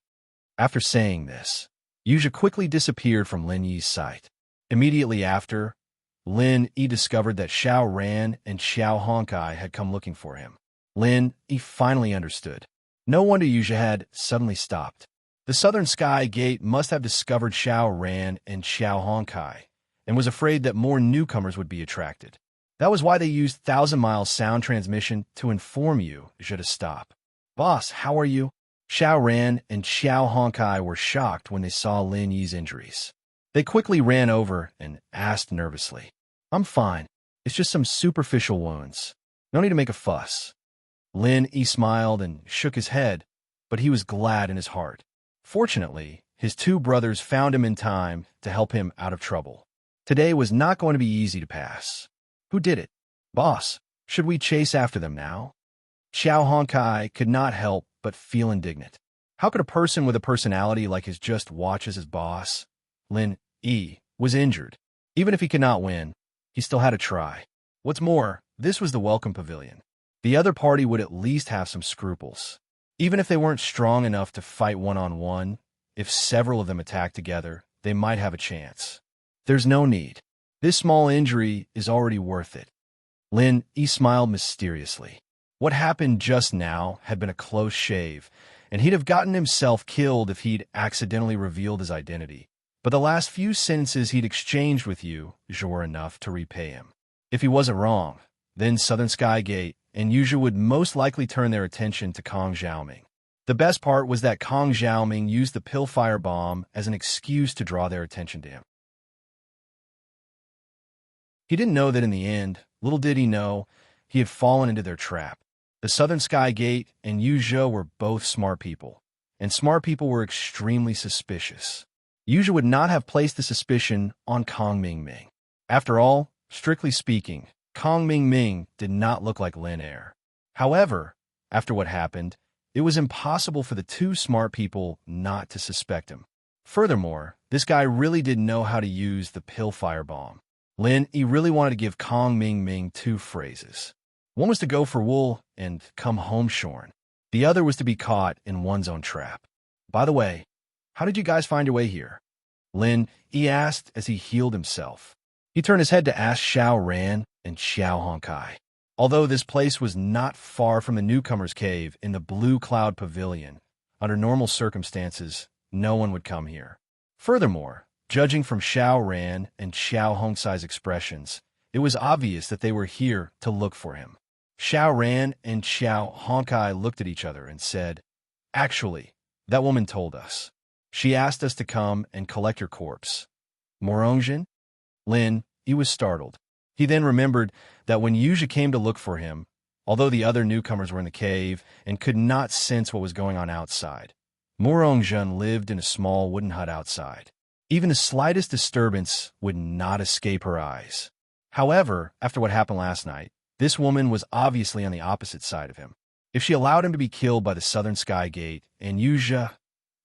After saying this, Yuja quickly disappeared from Lin Yi's sight. Immediately after, Lin Yi discovered that Xiao Ran and Xiao Honkai had come looking for him. Lin Yi finally understood. No wonder Yuja had suddenly stopped. The Southern Sky Gate must have discovered Xiao Ran and Xiao Honkai, and was afraid that more newcomers would be attracted. That was why they used 1,000-mile sound transmission to inform you to stop. Boss, how are you? Xiao Ran and Xiao Honkai were shocked when they saw Lin Yi's injuries. They quickly ran over and asked nervously, I'm fine. It's just some superficial wounds. No need to make a fuss. Lin Yi smiled and shook his head, but he was glad in his heart. Fortunately, his two brothers found him in time to help him out of trouble. Today was not going to be easy to pass. Who did it? Boss, should we chase after them now? Xiao Honkai could not help but feel indignant. How could a person with a personality like his just watch as his boss? Lin Yi was injured. Even if he could not win, he still had to try. What's more, this was the welcome pavilion. The other party would at least have some scruples. Even if they weren't strong enough to fight one-on-one, if several of them attacked together, they might have a chance. There's no need. This small injury is already worth it. Lin Yi smiled mysteriously. What happened just now had been a close shave, and he'd have gotten himself killed if he'd accidentally revealed his identity. But the last few sentences he'd exchanged with you were enough to repay him. If he wasn't wrong, then Southern Sky Gate and Yuja would most likely turn their attention to Kong Xiaoming. The best part was that Kong Xiaoming used the pill firebomb as an excuse to draw their attention to him. He didn't know that in the end, little did he know, he had fallen into their trap. The Southern Sky Gate and Yuja were both smart people, and smart people were extremely suspicious. Yuja would not have placed the suspicion on Kong Ming. After all, strictly speaking, Kong Ming did not look like Lin Er. However, after what happened, it was impossible for the two smart people not to suspect him. Furthermore, this guy really didn't know how to use the pill firebomb. Lin Yi really wanted to give Kong Ming two phrases. One was to go for wool and come home shorn. The other was to be caught in one's own trap. By the way, how did you guys find your way here? Lin Yi asked as he healed himself. He turned his head to ask Xiao Ran and Xiao Honkai. Although this place was not far from the newcomer's cave in the Blue Cloud Pavilion, under normal circumstances, no one would come here. Furthermore, judging from Xiao Ran and Xiao Hongcai's expressions, it was obvious that they were here to look for him. Xiao Ran and Xiao Honkai looked at each other and said, "Actually, that woman told us. She asked us to come and collect your corpse." Morongjin? Lin, he was startled. He then remembered that when Yuja came to look for him, although the other newcomers were in the cave and could not sense what was going on outside, Morongjin lived in a small wooden hut outside. Even the slightest disturbance would not escape her eyes. However, after what happened last night, this woman was obviously on the opposite side of him. If she allowed him to be killed by the Southern Sky Gate and Yuja,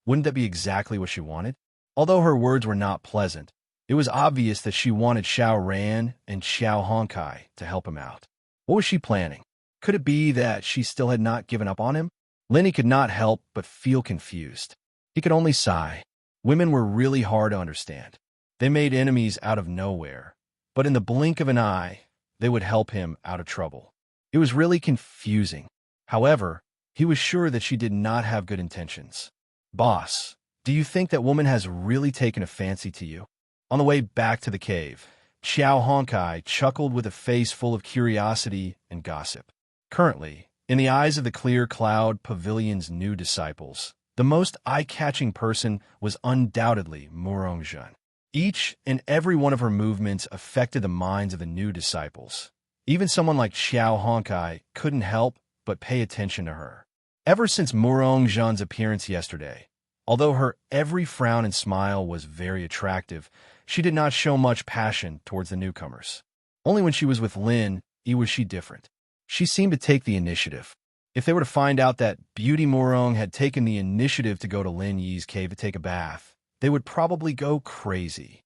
wouldn't that be exactly what she wanted? Although her words were not pleasant, it was obvious that she wanted Xiao Ran and Xiao Honkai to help him out. What was she planning? Could it be that she still had not given up on him? Lenny could not help but feel confused. He could only sigh. Women were really hard to understand. They made enemies out of nowhere, but in the blink of an eye, they would help him out of trouble. It was really confusing. However, he was sure that she did not have good intentions. "Boss, do you think that woman has really taken a fancy to you?" On the way back to the cave, Xiao Honkai chuckled with a face full of curiosity and gossip. Currently, in the eyes of the Clear Cloud Pavilion's new disciples, the most eye-catching person was undoubtedly Morongjin. Each and every one of her movements affected the minds of the new disciples. Even someone like Xiao Honkai couldn't help but pay attention to her. Ever since Morongjin's appearance yesterday, although her every frown and smile was very attractive, she did not show much passion towards the newcomers. Only when she was with Lin Yi was she different. She seemed to take the initiative. If they were to find out that Beauty Morong had taken the initiative to go to Lin Yi's cave to take a bath, they would probably go crazy.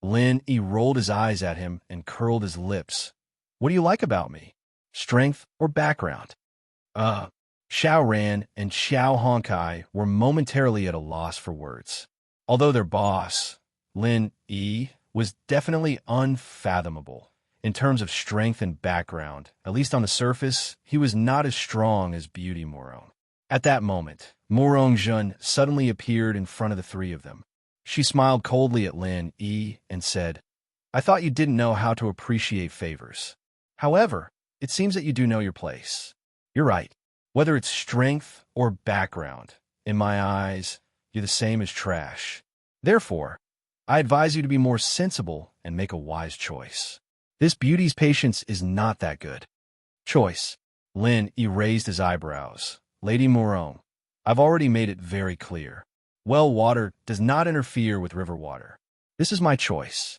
Lin Yi rolled his eyes at him and curled his lips. "What do you like about me? Strength or background?" Xiao Ran and Xiao Honkai were momentarily at a loss for words. Although their boss, Lin Yi, was definitely unfathomable. In terms of strength and background, at least on the surface, he was not as strong as Beauty Morong. At that moment, Morongjin suddenly appeared in front of the three of them. She smiled coldly at Lin Yi and said, "I thought you didn't know how to appreciate favors. However, it seems that you do know your place. You're right. Whether it's strength or background, in my eyes, you're the same as trash. Therefore, I advise you to be more sensible and make a wise choice. This beauty's patience is not that good." "Choice." Lin erased his eyebrows. "Lady Morong, I've already made it very clear. Well water does not interfere with river water. This is my choice."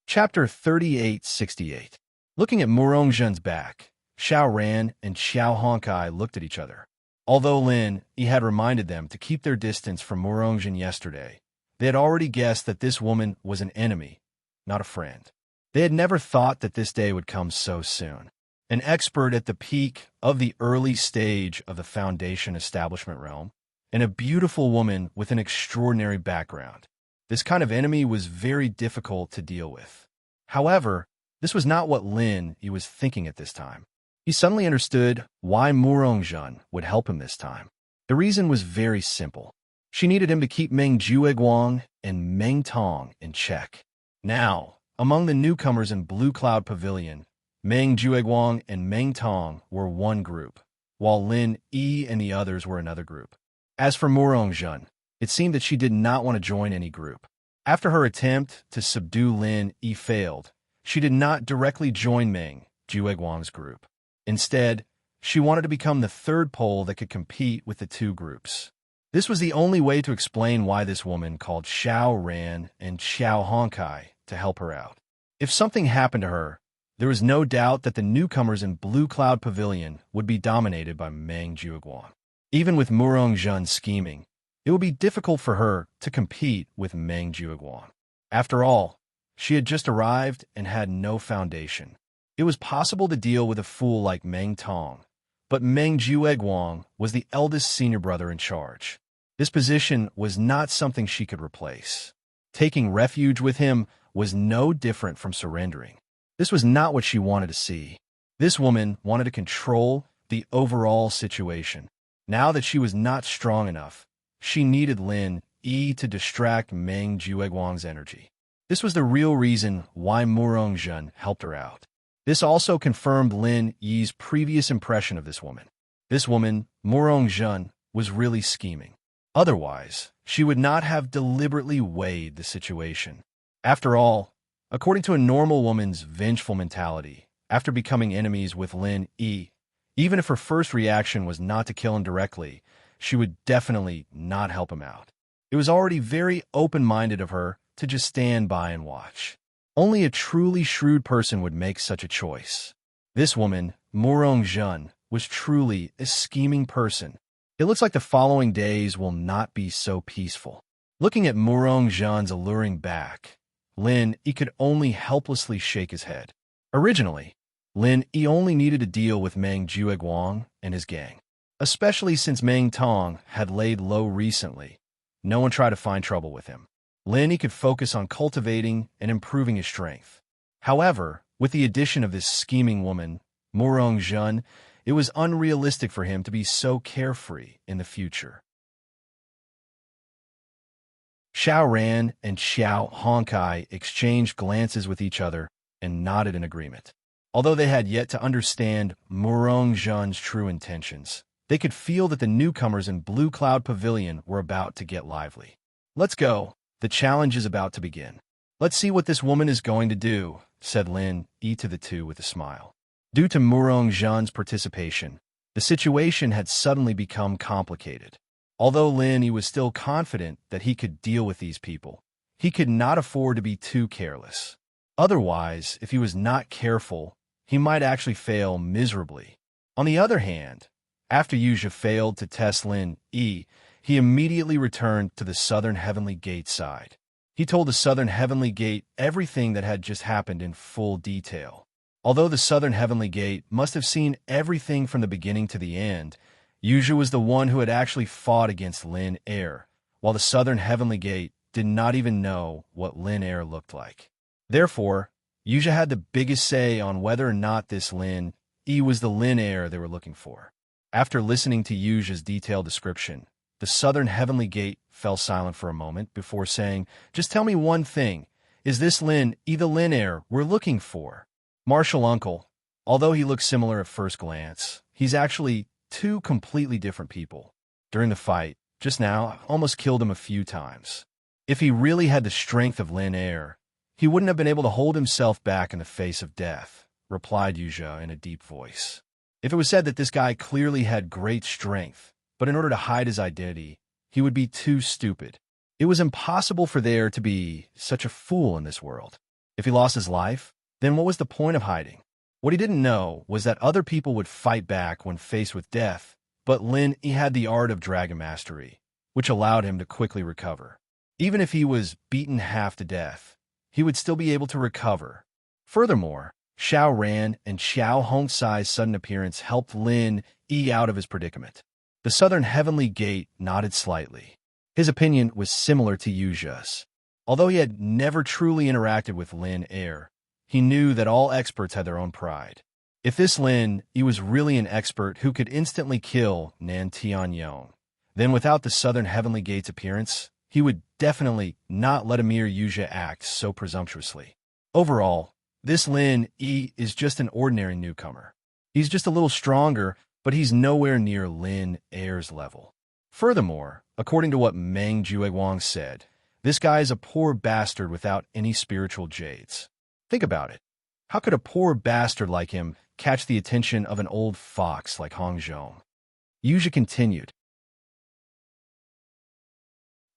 Chapter 3868. Looking at Morongjin's back, Xiao Ran and Xiao Honkai looked at each other. Although Lin Yi had reminded them to keep their distance from Morongjin yesterday, they had already guessed that this woman was an enemy, not a friend. They had never thought that this day would come so soon. An expert at the peak of the early stage of the Foundation establishment realm, and a beautiful woman with an extraordinary background. This kind of enemy was very difficult to deal with. However, this was not what Lin Yi was thinking at this time. He suddenly understood why Morongjin would help him this time. The reason was very simple. She needed him to keep Meng Jueguang and Meng Tong in check. Now, among the newcomers in Blue Cloud Pavilion, Meng Jueguang and Meng Tong were one group, while Lin Yi and the others were another group. As for Morongjin, it seemed that she did not want to join any group. After her attempt to subdue Lin Yi failed, she did not directly join Meng Jueguang's group. Instead, she wanted to become the third pole that could compete with the two groups. This was the only way to explain why this woman called Xiao Ran and Xiao Honkai to help her out. If something happened to her, there was no doubt that the newcomers in Blue Cloud Pavilion would be dominated by Meng Jueguang. Even with Morongjin scheming, it would be difficult for her to compete with Meng Jueguang. After all, she had just arrived and had no foundation. It was possible to deal with a fool like Meng Tong, but Meng Jueguang was the eldest senior brother in charge. This position was not something she could replace. Taking refuge with him was no different from surrendering. This was not what she wanted to see. This woman wanted to control the overall situation. Now that she was not strong enough, she needed Lin Yi to distract Meng Jueguang's energy. This was the real reason why Murong Zhen helped her out. This also confirmed Lin Yi's previous impression of this woman. This woman, Murong Zhen, was really scheming. Otherwise, she would not have deliberately weighed the situation. After all, according to a normal woman's vengeful mentality, after becoming enemies with Lin Yi, even if her first reaction was not to kill him directly, she would definitely not help him out. It was already very open-minded of her to just stand by and watch. Only a truly shrewd person would make such a choice. This woman, Murong Zhen, was truly a scheming person. It looks like the following days will not be so peaceful. Looking at Murong Zhen's alluring back, Lin Yi could only helplessly shake his head. Originally, Lin Yi only needed to deal with Meng Jueguang and his gang. Especially since Meng Tong had laid low recently, no one tried to find trouble with him. Lin Yi could focus on cultivating and improving his strength. However, with the addition of this scheming woman, Murong Zhen, it was unrealistic for him to be so carefree in the future. Xiao Ran and Xiao Hongkai exchanged glances with each other and nodded in agreement. Although they had yet to understand Murong Zhen's true intentions, they could feel that the newcomers in Blue Cloud Pavilion were about to get lively. "Let's go. The challenge is about to begin. Let's see what this woman is going to do," said Lin Yi to the two with a smile. Due to Murong Zhen's participation, the situation had suddenly become complicated. Although Lin Yi was still confident that he could deal with these people, he could not afford to be too careless. Otherwise, if he was not careful, he might actually fail miserably. On the other hand, after Yuzha failed to test Lin Yi, he immediately returned to the Southern Heavenly Gate side. He told the Southern Heavenly Gate everything that had just happened in full detail. Although the Southern Heavenly Gate must have seen everything from the beginning to the end, Yuzha was the one who had actually fought against Lin Air, while the Southern Heavenly Gate did not even know what Lin Air looked like. Therefore, Yuzha had the biggest say on whether or not this Lin Yi was the Lin Air they were looking for. After listening to Yuzha's detailed description, the Southern Heavenly Gate fell silent for a moment before saying, "Just tell me one thing. Is this Lin Yi the Lin Air we're looking for?" Martial Uncle, although he looks similar at first glance, he's actually two completely different people. During the fight, just now, I almost killed him a few times. If he really had the strength of Lin Air, he wouldn't have been able to hold himself back in the face of death, replied Yuzha in a deep voice. If it was said that this guy clearly had great strength, but in order to hide his identity, he would be too stupid. It was impossible for there to be such a fool in this world. If he lost his life, then what was the point of hiding? What he didn't know was that other people would fight back when faced with death, but Lin Yi had the art of dragon mastery, which allowed him to quickly recover. Even if he was beaten half to death, he would still be able to recover. Furthermore, Xiao Ran and Xiao Hongcai's sudden appearance helped Lin Yi out of his predicament. The Southern Heavenly Gate nodded slightly. His opinion was similar to Yuzha's. Although he had never truly interacted with Lin Air, he knew that all experts had their own pride. If this Lin Yi was really an expert who could instantly kill Nan Tianyong, then without the Southern Heavenly Gate's appearance, he would definitely not let Emir Yuzha act so presumptuously. Overall, this Lin Yi is just an ordinary newcomer. He's just a little stronger, but he's nowhere near Lin Air's level. Furthermore, according to what Meng Jueguang said, this guy is a poor bastard without any spiritual jades. Think about it. How could a poor bastard like him catch the attention of an old fox like Hong Zhong? Yuzha continued.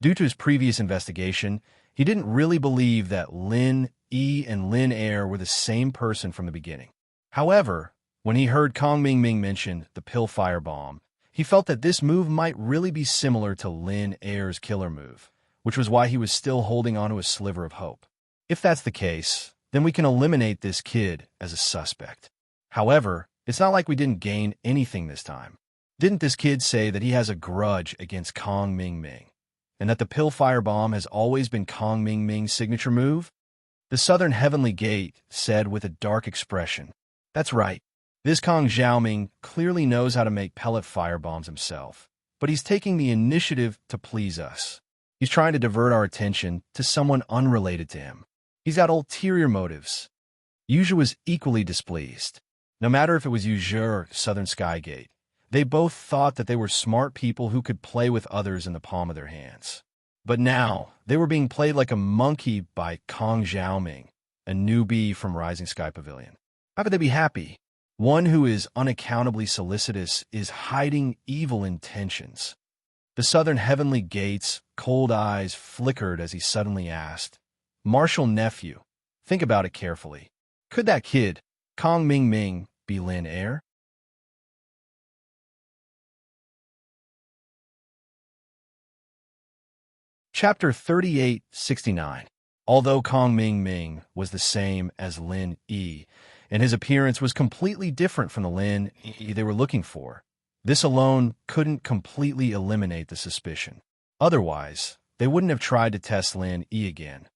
Due to his previous investigation, he didn't really believe that Lin Yi and Lin Air were the same person from the beginning. However, when he heard Kong Mingming mention the pill firebomb, he felt that this move might really be similar to Lin Air's killer move, which was why he was still holding onto a sliver of hope. If that's the case, then we can eliminate this kid as a suspect. However, it's not like we didn't gain anything this time. Didn't this kid say that he has a grudge against Kong Mingming, and that the pill firebomb has always been Kong Mingming's signature move? The Southern Heavenly Gate said with a dark expression, "That's right. This Kong Xiaoming clearly knows how to make pellet firebombs himself, but he's taking the initiative to please us. He's trying to divert our attention to someone unrelated to him. He's got ulterior motives. Yuzha was equally displeased. No matter if it was Yuzha or Southern Skygate, they both thought that they were smart people who could play with others in the palm of their hands. But now, they were being played like a monkey by Kong Xiaoming, a newbie from Rising Sky Pavilion. How could they be happy? One who is unaccountably solicitous is hiding evil intentions. The Southern Heavenly Gate's cold eyes flickered as he suddenly asked, "Marshal Nephew, think about it carefully. Could that kid, Kong Ming Ming, be Lin Heir?" Chapter 3869. Although Kong Ming Ming was the same as Lin Yi, and his appearance was completely different from the Lin Yi they were looking for, this alone couldn't completely eliminate the suspicion. Otherwise, they wouldn't have tried to test Lin Yi again.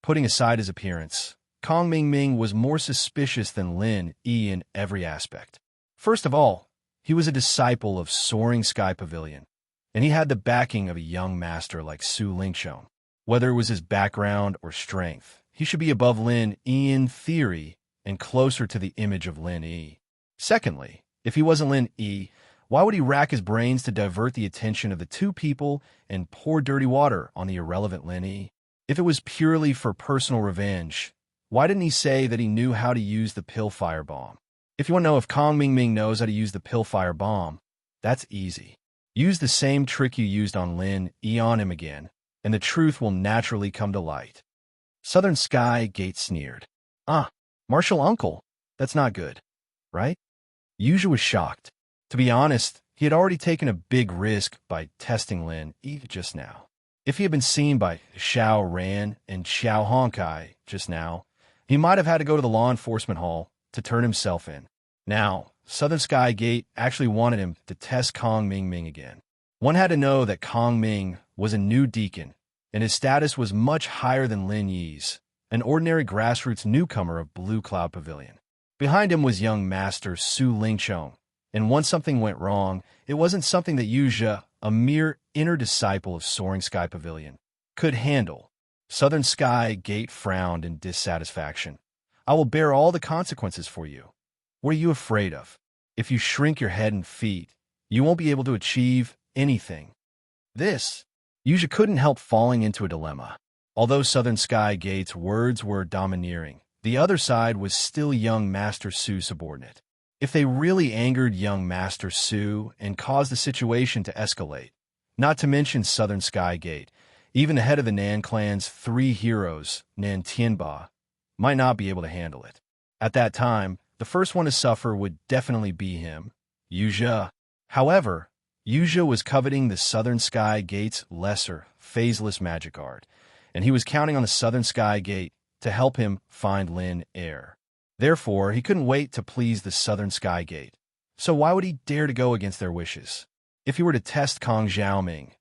Putting aside his appearance, Kong Ming Ming was more suspicious than Lin Yi in every aspect. First of all, he was a disciple of Soaring Sky Pavilion, and he had the backing of a young master like Su Lingqiang. Whether it was his background or strength, he should be above Lin Yi in theory and closer to the image of Lin Yi. Secondly, if he wasn't Lin Yi, why would he rack his brains to divert the attention of the two people and pour dirty water on the irrelevant Lin Yi? If it was purely for personal revenge, why didn't he say that he knew how to use the pill fire bomb? If you want to know if Kong Ming Ming knows how to use the pill fire bomb, that's easy. Use the same trick you used on Lin Yi on him again, and the truth will naturally come to light. Southern Sky Gate sneered. Marshal Uncle, that's not good, right? Yuzha was shocked. To be honest, he had already taken a big risk by testing Lin Yi just now. If he had been seen by Xiao Ran and Xiao Honkai just now, he might have had to go to the law enforcement hall to turn himself in. Now, Southern Sky Gate actually wanted him to test Kong Ming Ming again. One had to know that Kong Ming was a new deacon, and his status was much higher than Lin Yi's, an ordinary grassroots newcomer of Blue Cloud Pavilion. Behind him was young master Su Lingqiang, and once something went wrong, it wasn't something that Yuzha, a mere inner disciple of Soaring Sky Pavilion, could handle. Southern Sky Gate frowned in dissatisfaction. "I will bear all the consequences for you. What are you afraid of? If you shrink your head and feet, you won't be able to achieve anything." Yuzha couldn't help falling into a dilemma. Although Southern Sky Gate's words were domineering, the other side was still young Master Su's subordinate. If they really angered young Master Su and caused the situation to escalate, not to mention Southern Sky Gate, even the head of the Nan clan's 3 heroes, Nan Tianba, might not be able to handle it. At that time, the first one to suffer would definitely be him, Yuzha. However, Yuzha was coveting the Southern Sky Gate's lesser, phaseless magic art, and he was counting on the Southern Sky Gate to help him find Lin Heir. Therefore, he couldn't wait to please the Southern Sky Gate. So why would he dare to go against their wishes? If he were to test Kong Xiaoming,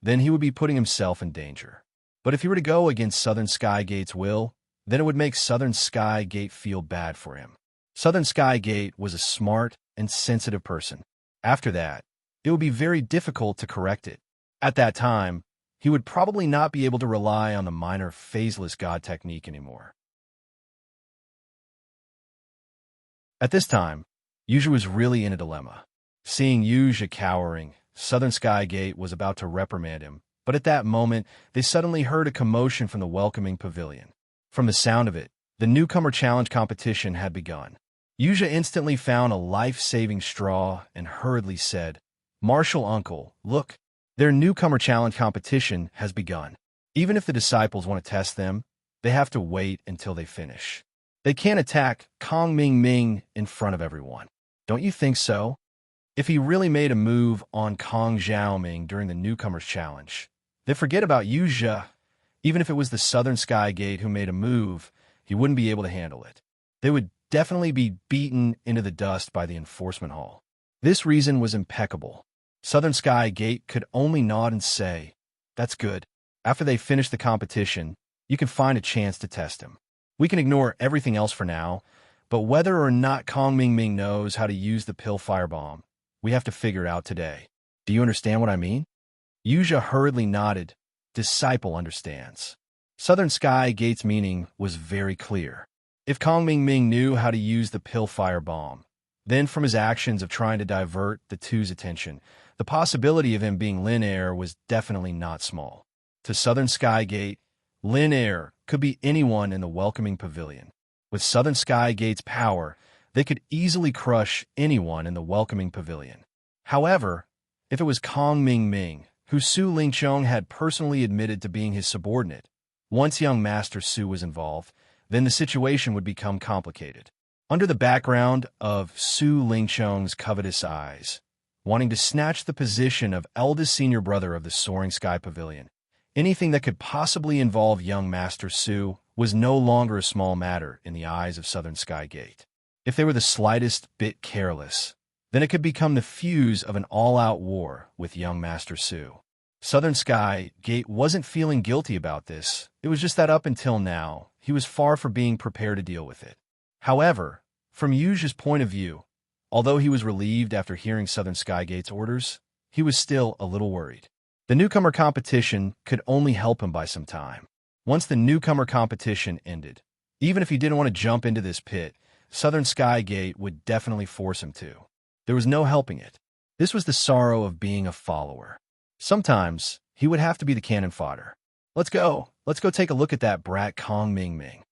then he would be putting himself in danger. But if he were to go against Southern Sky Gate's will, then it would make Southern Sky Gate feel bad for him. Southern Sky Gate was a smart and sensitive person. After that, it would be very difficult to correct it. At that time, he would probably not be able to rely on the minor phaseless god technique anymore. At this time, Yuzha was really in a dilemma. Seeing Yuzha cowering, Southern Sky Gate was about to reprimand him, but at that moment, they suddenly heard a commotion from the welcoming pavilion. From the sound of it, the newcomer challenge competition had begun. Yuzha instantly found a life-saving straw and hurriedly said, "Marshal Uncle, look, their newcomer challenge competition has begun. Even if the disciples want to test them, they have to wait until they finish. They can't attack Kong Ming Ming in front of everyone. Don't you think so? If he really made a move on Kong Xiaoming during the newcomers challenge, they'd forget about Yuzha. Even if it was the Southern Sky Gate who made a move, he wouldn't be able to handle it. They would definitely be beaten into the dust by the enforcement hall." This reason was impeccable. Southern Sky Gate could only nod and say, "That's good. After they finish the competition, you can find a chance to test him. We can ignore everything else for now, but whether or not Kong Ming Ming knows how to use the pill firebomb, we have to figure it out today. Do you understand what I mean?" Yuzha hurriedly nodded, disciple understands. Southern Sky Gate's meaning was very clear. If Kong Ming Ming knew how to use the pill firebomb, then from his actions of trying to divert the two's attention, the possibility of him being Lin Air was definitely not small. To Southern Sky Gate, Lin Air could be anyone in the welcoming pavilion. With Southern Sky Gate's power, they could easily crush anyone in the welcoming pavilion. However, if it was Kong Ming Ming, who Su Lingchong had personally admitted to being his subordinate, once young Master Su was involved, then the situation would become complicated. Under the background of Su Lingchong's covetous eyes, wanting to snatch the position of eldest senior brother of the Soaring Sky Pavilion, anything that could possibly involve young Master Su was no longer a small matter in the eyes of Southern Sky Gate. If they were the slightest bit careless, then it could become the fuse of an all-out war with young Master Su. Southern Sky Gate wasn't feeling guilty about this. It was just that up until now, he was far from being prepared to deal with it. However, from Yuji's point of view, although he was relieved after hearing Southern Sky Gate's orders, he was still a little worried. The newcomer competition could only help him by some time. Once the newcomer competition ended, even if he didn't want to jump into this pit, Southern Sky Gate would definitely force him to. There was no helping it. This was the sorrow of being a follower. Sometimes, he would have to be the cannon fodder. Let's go take a look at that brat Kong Ming Ming.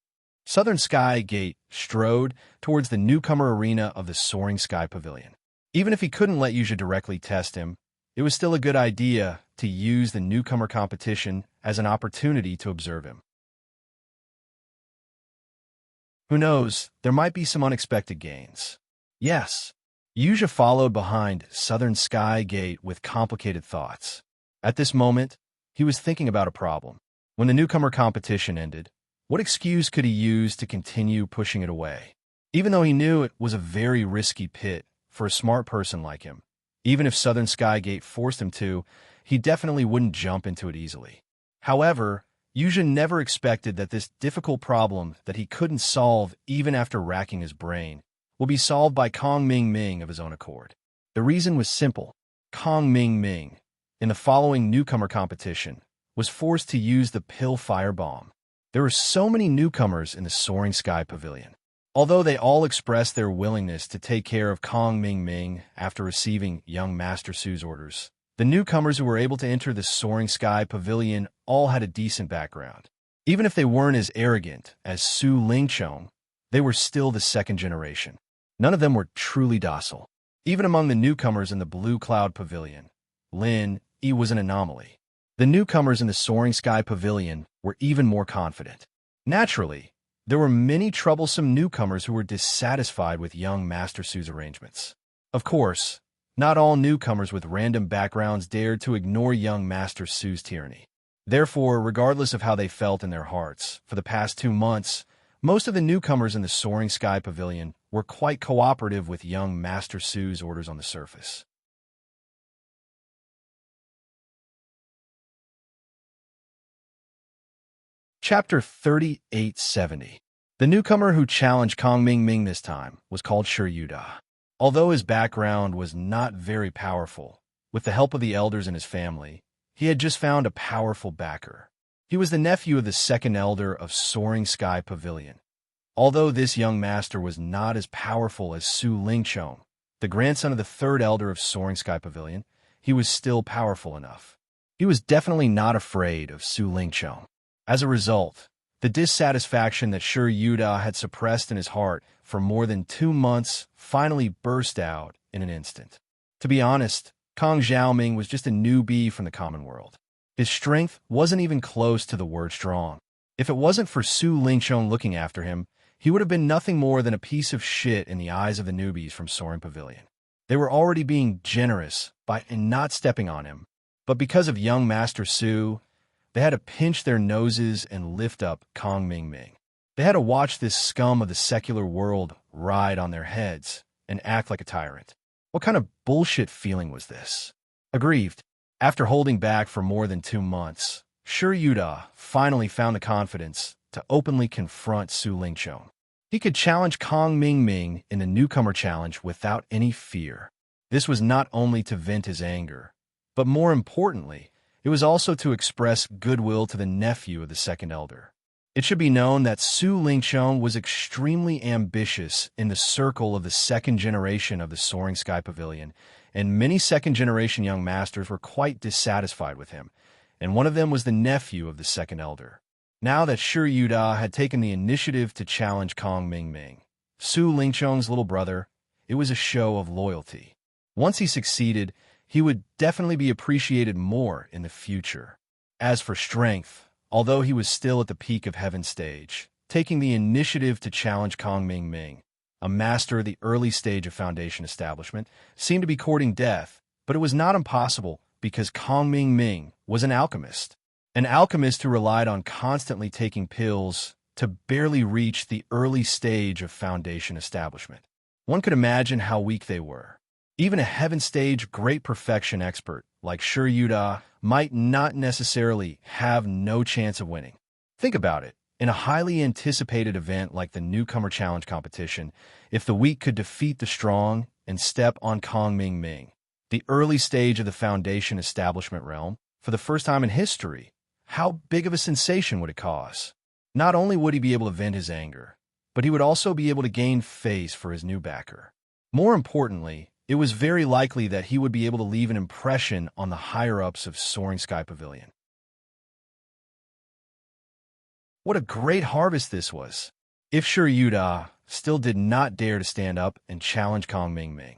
Southern Sky Gate strode towards the newcomer arena of the Soaring Sky Pavilion. Even if he couldn't let Yuja directly test him, it was still a good idea to use the newcomer competition as an opportunity to observe him. Who knows, there might be some unexpected gains. Yes, Yuja followed behind Southern Sky Gate with complicated thoughts. At this moment, he was thinking about a problem. When the newcomer competition ended, what excuse could he use to continue pushing it away? Even though he knew it was a very risky pit for a smart person like him, even if Southern Sky Gate forced him to, he definitely wouldn't jump into it easily. However, Yuja never expected that this difficult problem that he couldn't solve even after racking his brain will be solved by Kong Ming Ming of his own accord. The reason was simple. Kong Ming Ming, in the following newcomer competition, was forced to use the pill firebomb. There were so many newcomers in the Soaring Sky Pavilion. Although they all expressed their willingness to take care of Kong Ming Ming after receiving young Master Su's orders, the newcomers who were able to enter the Soaring Sky Pavilion all had a decent background. Even if they weren't as arrogant as Su Lingchong, they were still the second generation. None of them were truly docile. Even among the newcomers in the Blue Cloud Pavilion, Lin Yi was an anomaly. The newcomers in the Soaring Sky Pavilion were even more confident. Naturally, there were many troublesome newcomers who were dissatisfied with young Master Su's arrangements. Of course, not all newcomers with random backgrounds dared to ignore young Master Su's tyranny. Therefore, regardless of how they felt in their hearts, for the past 2 months, most of the newcomers in the Soaring Sky Pavilion were quite cooperative with young Master Su's orders on the surface. Chapter 3870. The newcomer who challenged Kong Ming Ming this time was called Yuda. Although his background was not very powerful, with the help of the elders in his family, he had just found a powerful backer. He was the nephew of the second elder of Soaring Sky Pavilion. Although this young master was not as powerful as Su Lingchong, the grandson of the third elder of Soaring Sky Pavilion, he was still powerful enough. He was definitely not afraid of Su Lingchong. As a result, the dissatisfaction that Yuda had suppressed in his heart for more than 2 months finally burst out in an instant. To be honest, Kong Xiaoming was just a newbie from the common world. His strength wasn't even close to the word strong. If it wasn't for Su Lingchong looking after him, he would have been nothing more than a piece of shit in the eyes of the newbies from Soaring Pavilion. They were already being generous by not stepping on him, but because of young Master Su, they had to pinch their noses and lift up Kong Ming Ming. They had to watch this scum of the secular world ride on their heads and act like a tyrant. What kind of bullshit feeling was this? Aggrieved, after holding back for more than 2 months, Yuda finally found the confidence to openly confront Su Lingchong. He could challenge Kong Ming Ming in the newcomer challenge without any fear. This was not only to vent his anger, but more importantly, It was also to express goodwill to the nephew of the second elder. It should be known that Su Lingqiang was extremely ambitious in the circle of the second generation of the Soaring Sky Pavilion, and many second-generation young masters were quite dissatisfied with him, and one of them was the nephew of the second elder. Now that Shi Yuda had taken the initiative to challenge Kong Mingming, Su Lingqiang's little brother, it was a show of loyalty. Once he succeeded, he would definitely be appreciated more in the future. As for strength, although he was still at the peak of Heaven Stage, taking the initiative to challenge Kong Mingming, a master of the early stage of Foundation establishment, seemed to be courting death, but it was not impossible because Kong Mingming was an alchemist who relied on constantly taking pills to barely reach the early stage of Foundation establishment. One could imagine how weak they were. Even a Heaven Stage Great Perfection expert like Shi Yuda might not necessarily have no chance of winning. Think about it. In a highly anticipated event like the Newcomer Challenge competition, if the weak could defeat the strong and step on Kong Mingming, the early stage of the Foundation establishment realm, for the first time in history, how big of a sensation would it cause? Not only would he be able to vent his anger, but he would also be able to gain face for his new backer. More importantly, it was very likely that he would be able to leave an impression on the higher-ups of Soaring Sky Pavilion. What a great harvest this was! If Shi Yuda still did not dare to stand up and challenge Kong Mingming,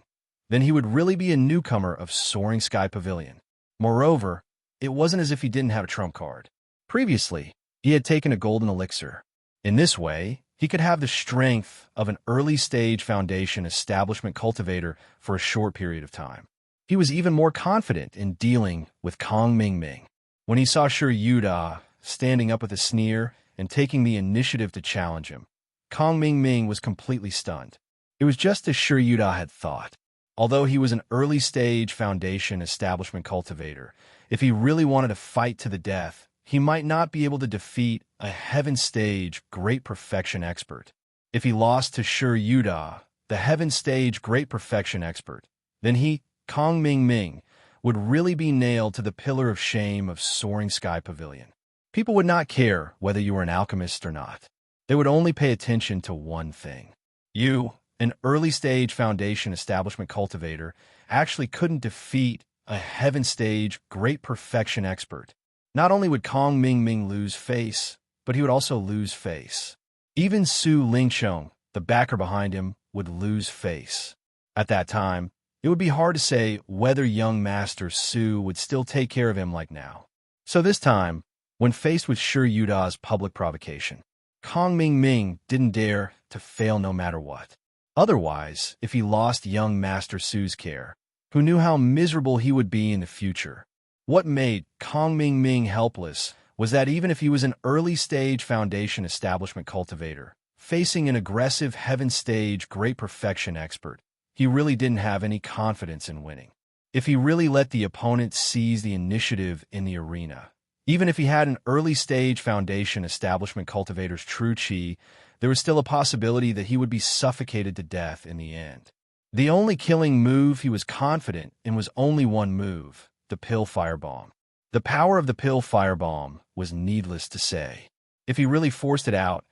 then he would really be a newcomer of Soaring Sky Pavilion. Moreover, it wasn't as if he didn't have a trump card. Previously, he had taken a golden elixir. In this way, he could have the strength of an early-stage Foundation establishment cultivator for a short period of time. He was even more confident in dealing with Kong Mingming. When he saw Shi Yuda standing up with a sneer and taking the initiative to challenge him, Kong Mingming was completely stunned. It was just as Shi Yuda had thought. Although he was an early-stage Foundation establishment cultivator, if he really wanted to fight to the death, he might not be able to defeat a Heaven Stage Great Perfection expert. If he lost to Shi Yuda, the Heaven Stage Great Perfection expert, then he, Kong Mingming, would really be nailed to the pillar of shame of Soaring Sky Pavilion. People would not care whether you were an alchemist or not. They would only pay attention to one thing. You, an early-stage Foundation establishment cultivator, actually couldn't defeat a Heaven Stage Great Perfection expert. Not only would Kong Mingming lose face, but he would also lose face. Even Su Lingqiang, the backer behind him, would lose face. At that time, it would be hard to say whether young Master Su would still take care of him like now. So this time, when faced with Shi Yuda's public provocation, Kong Mingming didn't dare to fail no matter what. Otherwise, if he lost young Master Su's care, who knew how miserable he would be in the future? What made Kong Mingming helpless was that even if he was an early-stage Foundation establishment cultivator, facing an aggressive Heaven Stage Great Perfection expert, he really didn't have any confidence in winning. If he really let the opponent seize the initiative in the arena, even if he had an early-stage Foundation establishment cultivator's true chi, there was still a possibility that he would be suffocated to death in the end. The only killing move he was confident in was only one move: the pill firebomb. The power of the pill firebomb was needless to say. If he really forced it out,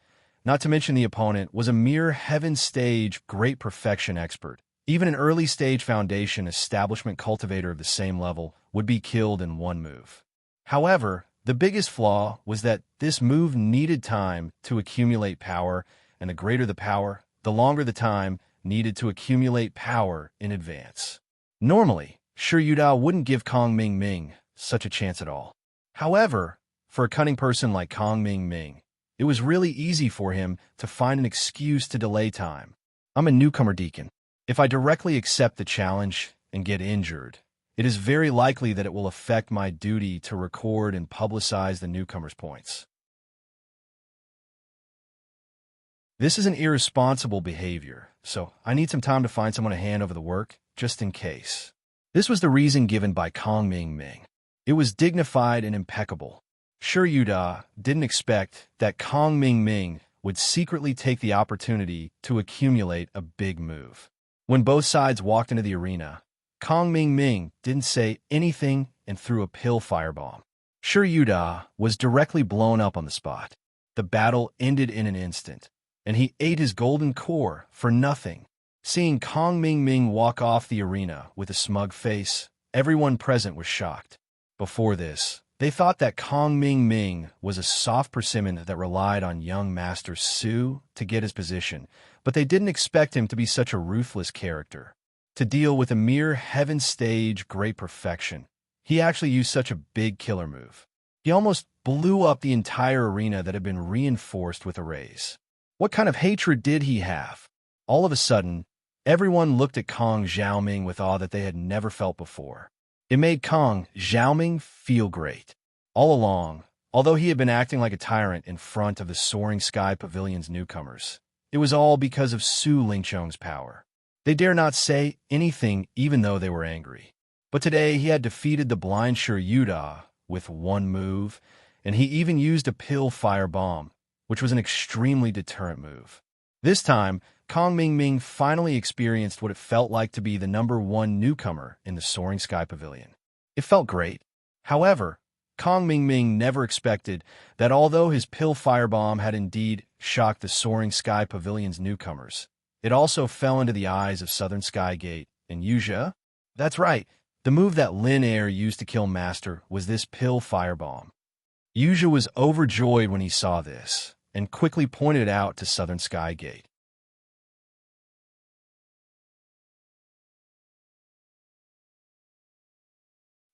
not to mention the opponent was a mere Heaven Stage Great Perfection expert, even an early-stage Foundation establishment cultivator of the same level would be killed in one move. However, the biggest flaw was that this move needed time to accumulate power, and the greater the power, the longer the time needed to accumulate power in advance. Normally, Shi Yuda wouldn't give Kong Mingming such a chance at all. However, for a cunning person like Kong Mingming, it was really easy for him to find an excuse to delay time. I'm a newcomer deacon. If I directly accept the challenge and get injured, it is very likely that it will affect my duty to record and publicize the newcomer's points. This is an irresponsible behavior, so I need some time to find someone to hand over the work, just in case. This was the reason given by Kong Mingming. It was dignified and impeccable. Shi Yuda didn't expect that Kong Mingming would secretly take the opportunity to accumulate a big move. When both sides walked into the arena, Kong Mingming didn't say anything and threw a pill firebomb. Yuda was directly blown up on the spot. The battle ended in an instant, and he ate his golden core for nothing. Seeing Kong Ming Ming walk off the arena with a smug face, everyone present was shocked. Before this, they thought that Kong Ming Ming was a soft persimmon that relied on young Master Su to get his position, but they didn't expect him to be such a ruthless character. To deal with a mere heaven stage great perfection, he actually used such a big killer move. He almost blew up the entire arena that had been reinforced with arrays. What kind of hatred did he have? All of a sudden, everyone looked at Kong Xiaoming with awe that they had never felt before. It made Kong Xiaoming feel great. All along, although he had been acting like a tyrant in front of the Soaring Sky Pavilion's newcomers, it was all because of Su Lingqiong's power. They dare not say anything even though they were angry. But today he had defeated the blind Yuda with one move, and he even used a pill firebomb, which was an extremely deterrent move. This time, Kong Ming Ming finally experienced what it felt like to be the #1 newcomer in the Soaring Sky Pavilion. It felt great. However, Kong Ming Ming never expected that although his pill firebomb had indeed shocked the Soaring Sky Pavilion's newcomers, it also fell into the eyes of Southern Sky Gate and Yuzha. That's right, the move that Lin Air used to kill Master was this pill firebomb. Yuzha was overjoyed when he saw this, and quickly pointed it out to Southern Sky Gate.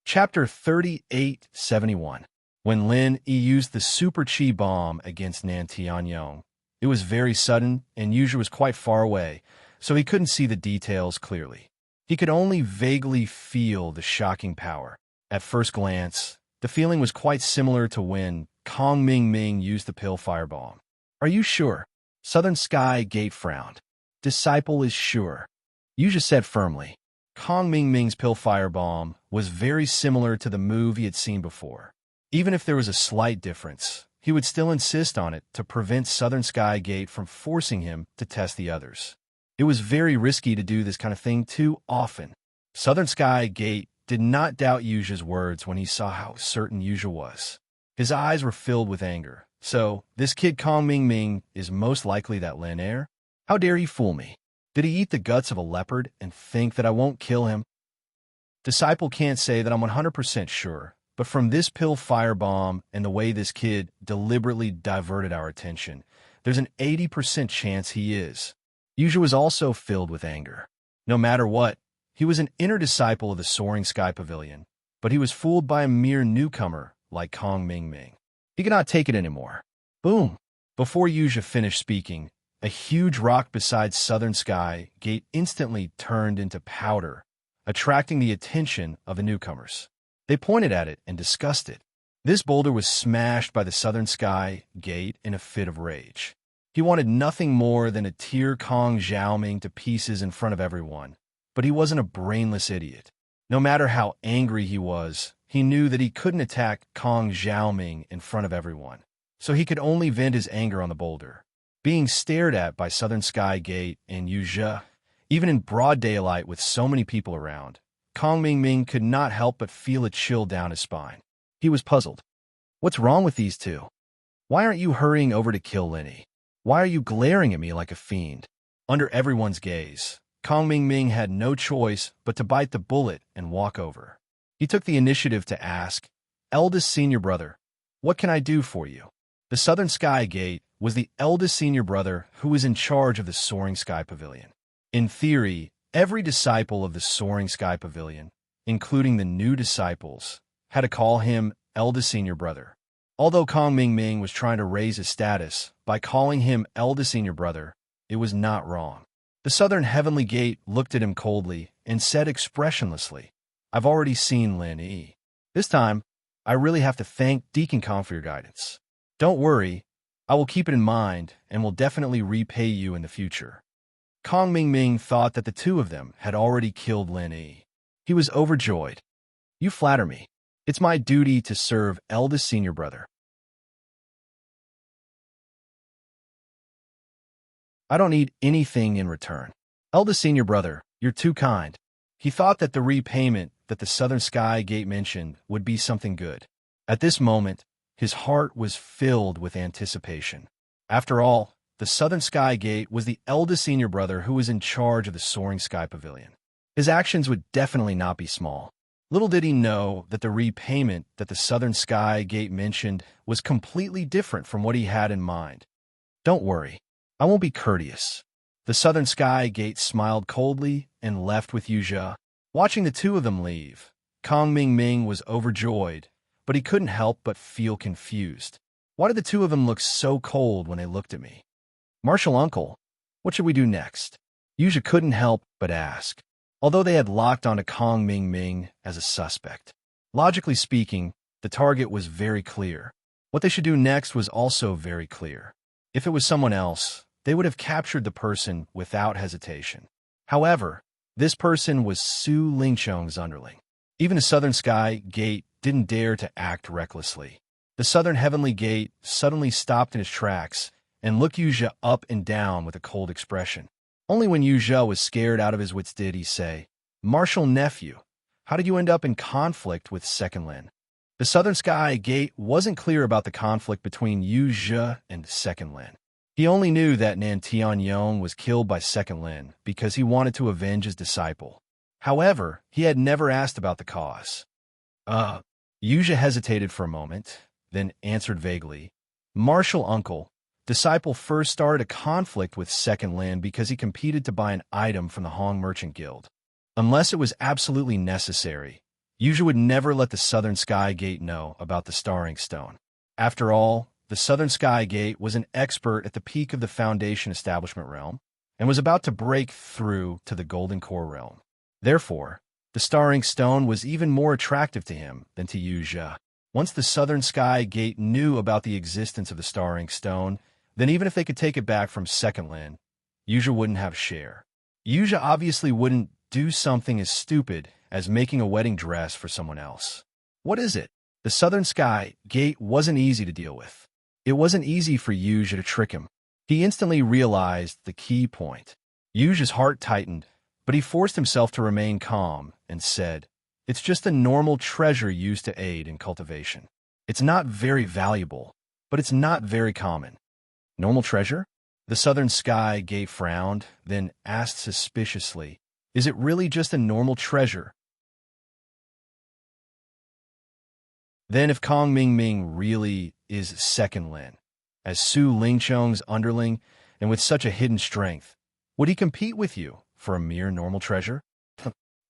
Chapter 3871. When Lin Yi used the Super Chi Bomb against Nan Tianyong, it was very sudden, and Yuzha was quite far away, so he couldn't see the details clearly. He could only vaguely feel the shocking power. At first glance, the feeling was quite similar to when Kong Ming Ming used the pill firebomb. Are you sure? Southern Sky Gate frowned. Disciple is sure. Yuzha said firmly. Kong Ming Ming's pill firebomb was very similar to the move he had seen before. Even if there was a slight difference, he would still insist on it to prevent Southern Sky Gate from forcing him to test the others. It was very risky to do this kind of thing too often. Southern Sky Gate did not doubt Yuzha's words when he saw how certain Yuzha was. His eyes were filled with anger. So, this kid Kong Ming Ming is most likely that Lin Air? How dare he fool me? Did he eat the guts of a leopard and think that I won't kill him? Disciple can't say that I'm 100% sure, but from this pill firebomb and the way this kid deliberately diverted our attention, there's an 80% chance he is. Yuzha was also filled with anger. No matter what, he was an inner disciple of the Soaring Sky Pavilion, but he was fooled by a mere newcomer like Kong Ming Ming. He could not take it anymore. Boom! Before Yuzha finished speaking, a huge rock beside Southern Sky Gate instantly turned into powder, attracting the attention of the newcomers. They pointed at it and discussed it. This boulder was smashed by the Southern Sky Gate in a fit of rage. He wanted nothing more than to tear Kong Xiaoming to pieces in front of everyone, but he wasn't a brainless idiot. No matter how angry he was, he knew that he couldn't attack Kong Xiaoming in front of everyone, so he could only vent his anger on the boulder. Being stared at by Southern Sky Gate and Yuzha, even in broad daylight with so many people around, Kong Ming Ming could not help but feel a chill down his spine. He was puzzled. What's wrong with these two? Why aren't you hurrying over to kill Linny? Why are you glaring at me like a fiend? Under everyone's gaze, Kong Ming Ming had no choice but to bite the bullet and walk over. He took the initiative to ask, Eldest senior brother, what can I do for you? The Southern Sky Gate was the eldest senior brother who was in charge of the Soaring Sky Pavilion. In theory, every disciple of the Soaring Sky Pavilion, including the new disciples, had to call him eldest senior brother. Although Kong Ming Ming was trying to raise his status by calling him eldest senior brother, it was not wrong. The Southern Heavenly Gate looked at him coldly and said expressionlessly, I've already seen Lin Yi. This time, I really have to thank Deacon Kong for your guidance. Don't worry, I will keep it in mind and will definitely repay you in the future. Kong Ming Ming thought that the two of them had already killed Lin Yi. He was overjoyed. You flatter me. It's my duty to serve eldest senior brother. I don't need anything in return. Eldest senior brother, you're too kind. He thought that the repayment that the Southern Sky Gate mentioned would be something good. At this moment, his heart was filled with anticipation. After all, the Southern Sky Gate was the eldest senior brother who was in charge of the Soaring Sky Pavilion. His actions would definitely not be small. Little did he know that the repayment that the Southern Sky Gate mentioned was completely different from what he had in mind. "Don't worry, I won't be courteous." The Southern Sky Gate smiled coldly and left with Yuzha. Watching the two of them leave, Kong Ming was overjoyed, but he couldn't help but feel confused. Why did the two of them look so cold when they looked at me? "Marshal Uncle, what should we do next?" Yuzha couldn't help but ask, although they had locked onto Kong Ming as a suspect. Logically speaking, the target was very clear. What they should do next was also very clear. If it was someone else, they would have captured the person without hesitation. However, this person was Su Lingqiang's underling. Even the Southern Sky Gate didn't dare to act recklessly. The Southern Heavenly Gate suddenly stopped in his tracks and looked Yuzha up and down with a cold expression. Only when Yuzha was scared out of his wits did he say, "Marshal Nephew, how did you end up in conflict with Second Lin?" The Southern Sky Gate wasn't clear about the conflict between Yuzha and Second Lin. He only knew that Nan Tianyong was killed by Second Lin because he wanted to avenge his disciple. However, he had never asked about the cause. Yuzha hesitated for a moment, then answered vaguely, "Marshal Uncle, disciple first started a conflict with Second Lin because he competed to buy an item from the Hong Merchant Guild. Unless it was absolutely necessary, Yuzha would never let the Southern Sky Gate know about the Starring Stone. After all, the Southern Sky Gate was an expert at the peak of the Foundation Establishment realm and was about to break through to the Golden Core realm. Therefore, the Starring Stone was even more attractive to him than to Yuzha. Once the Southern Sky Gate knew about the existence of the Starring Stone, then even if they could take it back from Second Lin, Yuzha wouldn't have a share. Yuzha obviously wouldn't do something as stupid as making a wedding dress for someone else. What is it? The Southern Sky Gate wasn't easy to deal with. It wasn't easy for Yuzha to trick him. He instantly realized the key point. Yuzha's heart tightened, but he forced himself to remain calm and said, "It's just a normal treasure used to aid in cultivation. It's not very valuable, but it's not very common." "Normal treasure?" The Southern Sky Gate frowned, then asked suspiciously, "Is it really just a normal treasure?" Then if Kong Ming really is Second Lin, as Su Lingqiang's underling, and with such a hidden strength, would he compete with you for a mere normal treasure?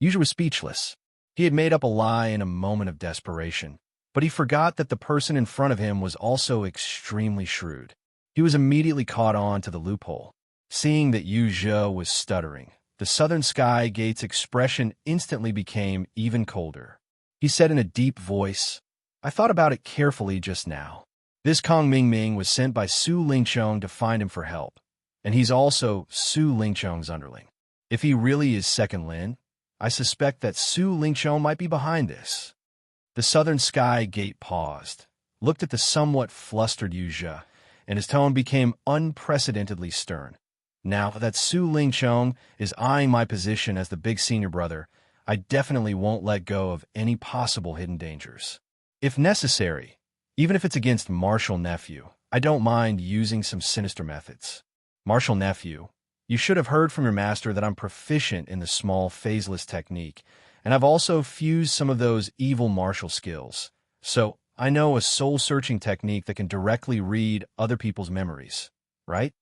Yuzha was speechless. He had made up a lie in a moment of desperation, but he forgot that the person in front of him was also extremely shrewd. He was immediately caught on to the loophole. Seeing that Yuzha was stuttering, the Southern Sky Gate's expression instantly became even colder. He said in a deep voice, "I thought about it carefully just now. This Kong Ming was sent by Su Lingqiang to find him for help, and he's also Su Lingqiang's underling. If he really is Second Lin, I suspect that Su Lingqiang might be behind this." The Southern Sky Gate paused, looked at the somewhat flustered Yuzha, and his tone became unprecedentedly stern. "Now that Su Lingqiang is eyeing my position as the big senior brother, I definitely won't let go of any possible hidden dangers. If necessary, even if it's against Marshal Nephew, I don't mind using some sinister methods. Marshal Nephew, you should have heard from your master that I'm proficient in the small phaseless technique, and I've also fused some of those evil martial skills. So I know a soul-searching technique that can directly read other people's memories, right?"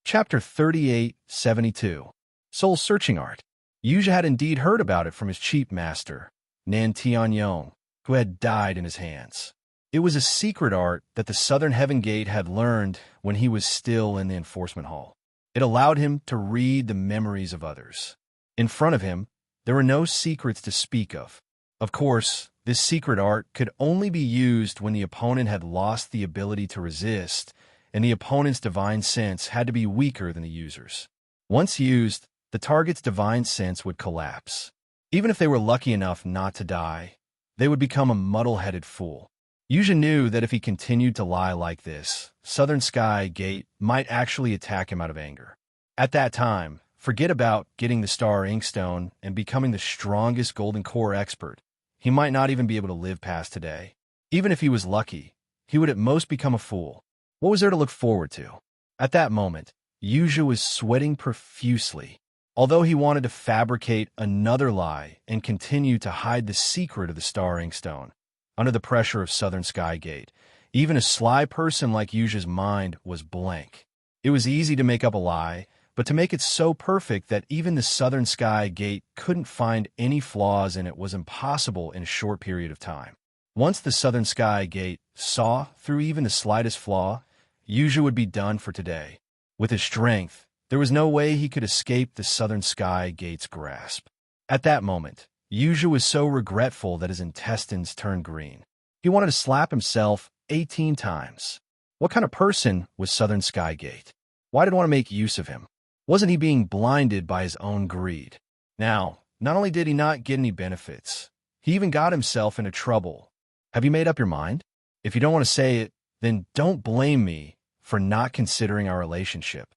Chapter 3872. Soul-Searching Art. Yuzha had indeed heard about it from his chief master, Nan Tianyong, who had died in his hands. It was a secret art that the Southern Heaven Gate had learned when he was still in the enforcement hall. It allowed him to read the memories of others. In front of him, there were no secrets to speak of. Of course, this secret art could only be used when the opponent had lost the ability to resist, and the opponent's divine sense had to be weaker than the user's. Once used, the target's divine sense would collapse. Even if they were lucky enough not to die, they would become a muddle-headed fool. Yuzha knew that if he continued to lie like this, Southern Sky Gate might actually attack him out of anger. At that time, forget about getting the Star Inkstone and becoming the strongest Golden Core expert. He might not even be able to live past today. Even if he was lucky, he would at most become a fool. What was there to look forward to? At that moment, Yuzha was sweating profusely. Although he wanted to fabricate another lie and continue to hide the secret of the Star Inkstone, under the pressure of Southern Sky Gate, even a sly person like Yuzha's mind was blank. It was easy to make up a lie, but to make it so perfect that even the Southern Sky Gate couldn't find any flaws in it was impossible in a short period of time. Once the Southern Sky Gate saw through even the slightest flaw, Yuzha would be done for today. With his strength, there was no way he could escape the Southern Sky Gate's grasp. At that moment, Yuzha was so regretful that his intestines turned green. He wanted to slap himself 18 times. What kind of person was Southern Sky Gate? Why did he want to make use of him? Wasn't he being blinded by his own greed? Now, not only did he not get any benefits, he even got himself into trouble. Have you made up your mind? If you don't want to say it, then don't blame me for not considering our relationship.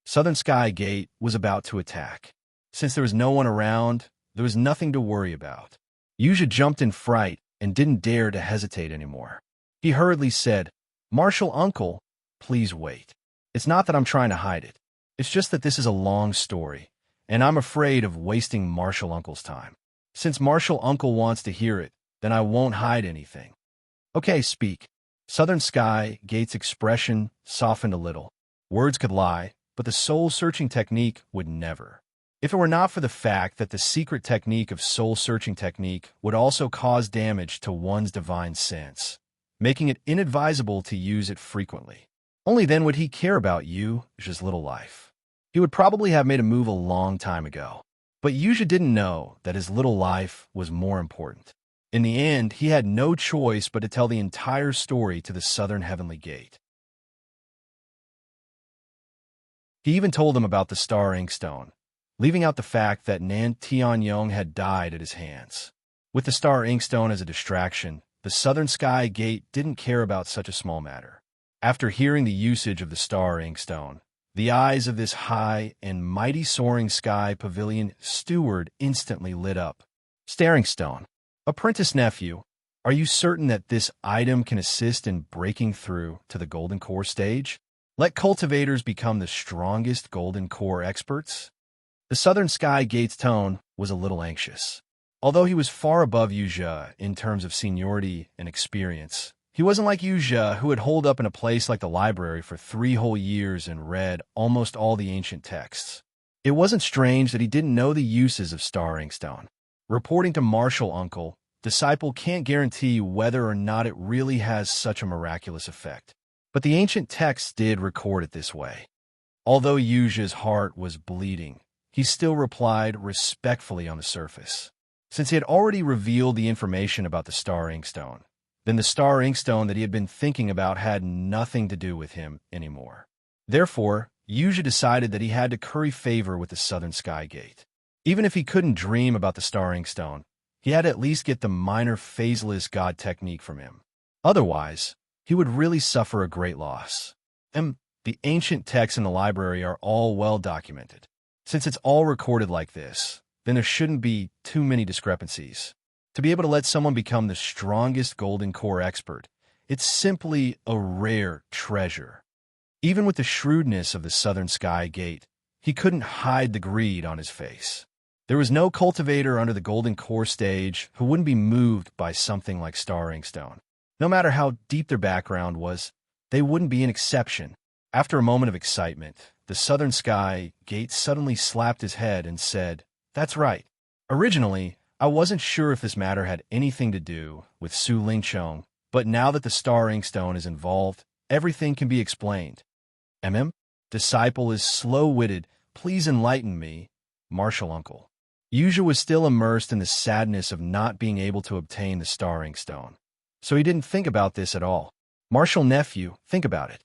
Southern Sky Gate was about to attack. Since there was no one around, there was nothing to worry about. Yuzha jumped in fright and didn't dare to hesitate anymore. He hurriedly said, "Martial Uncle, please wait. It's not that I'm trying to hide it. It's just that this is a long story, and I'm afraid of wasting Martial Uncle's time. Since Martial Uncle wants to hear it, then I won't hide anything." "Okay, speak." Southern Sky Gate's expression softened a little. Words could lie, but the soul-searching technique would never. If it were not for the fact that the secret technique of soul-searching technique would also cause damage to one's divine sense, making it inadvisable to use it frequently. Only then would he care about Yuzha's little life. He would probably have made a move a long time ago. But Yuzha didn't know that his little life was more important. In the end, he had no choice but to tell the entire story to the Southern Heavenly Gate. He even told them about the Star Inkstone, leaving out the fact that Nan Tianyong had died at his hands. With the Star Inkstone as a distraction, the Southern Sky Gate didn't care about such a small matter. After hearing the usage of the Star Inkstone, the eyes of this high and mighty soaring sky pavilion steward instantly lit up. "Staring Stone, apprentice nephew, are you certain that this item can assist in breaking through to the Golden Core stage? Let cultivators become the strongest Golden Core experts?" The Southern Sky Gate's tone was a little anxious. Although he was far above Yuzha in terms of seniority and experience, he wasn't like Yuzha, who had holed up in a place like the library for 3 whole years and read almost all the ancient texts. It wasn't strange that he didn't know the uses of Star Inkstone. Reporting to Martial Uncle, Disciple can't guarantee whether or not it really has such a miraculous effect. But the ancient texts did record it this way. Although Yuzha's heart was bleeding, he still replied respectfully on the surface. Since he had already revealed the information about the Star Inkstone, then the Star Inkstone that he had been thinking about had nothing to do with him anymore. Therefore, Yuzha decided that he had to curry favor with the Southern Sky Gate. Even if he couldn't dream about the Star Inkstone, he had to at least get the minor phaseless god technique from him. Otherwise, he would really suffer a great loss. And the ancient texts in the library are all well documented. Since it's all recorded like this, then there shouldn't be too many discrepancies. To be able to let someone become the strongest Golden Core expert, it's simply a rare treasure. Even with the shrewdness of the Southern Sky Gate, he couldn't hide the greed on his face. There was no cultivator under the Golden Core stage who wouldn't be moved by something like Star Inkstone. No matter how deep their background was, they wouldn't be an exception. After a moment of excitement, the Southern Sky Gate suddenly slapped his head and said, "That's right. Originally, I wasn't sure if this matter had anything to do with Su Lingchong, but now that the Star Inkstone is involved, everything can be explained." Disciple is slow-witted. Please enlighten me, Martial Uncle. Yuzha was still immersed in the sadness of not being able to obtain the Star Inkstone, so he didn't think about this at all. Martial Nephew, think about it.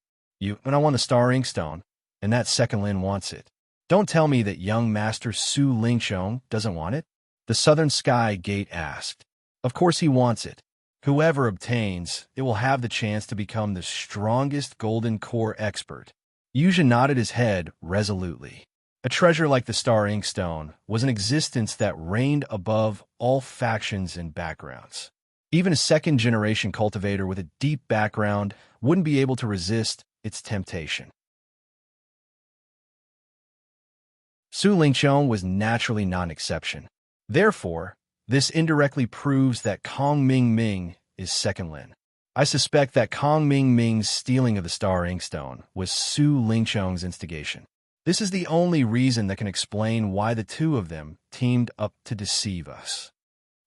When I won the Star Inkstone, and that second Lin wants it. Don't tell me that young Master Su Lingchong doesn't want it? The Southern Sky Gate asked. Of course he wants it. Whoever obtains, it will have the chance to become the strongest golden core expert. Yuzha nodded his head resolutely. A treasure like the Star Inkstone was an existence that reigned above all factions and backgrounds. Even a second-generation cultivator with a deep background wouldn't be able to resist its temptation. Su Lingqiong was naturally not an exception. Therefore, this indirectly proves that Kong Ming Ming is second Lin. I suspect that Kong Ming Ming's stealing of the Star Inkstone was Su Lingqiong's instigation. This is the only reason that can explain why the two of them teamed up to deceive us.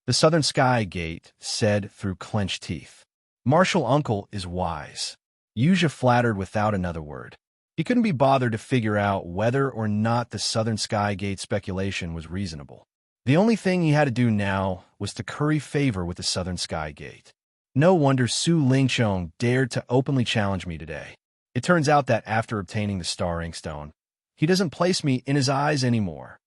The Southern Sky Gate said through clenched teeth. Martial Uncle is wise. Yuzha flattered without another word. He couldn't be bothered to figure out whether or not the Southern Sky Gate speculation was reasonable. The only thing he had to do now was to curry favor with the Southern Sky Gate. No wonder Su Lingqiong dared to openly challenge me today. It turns out that after obtaining the Star Inkstone, he doesn't place me in his eyes anymore.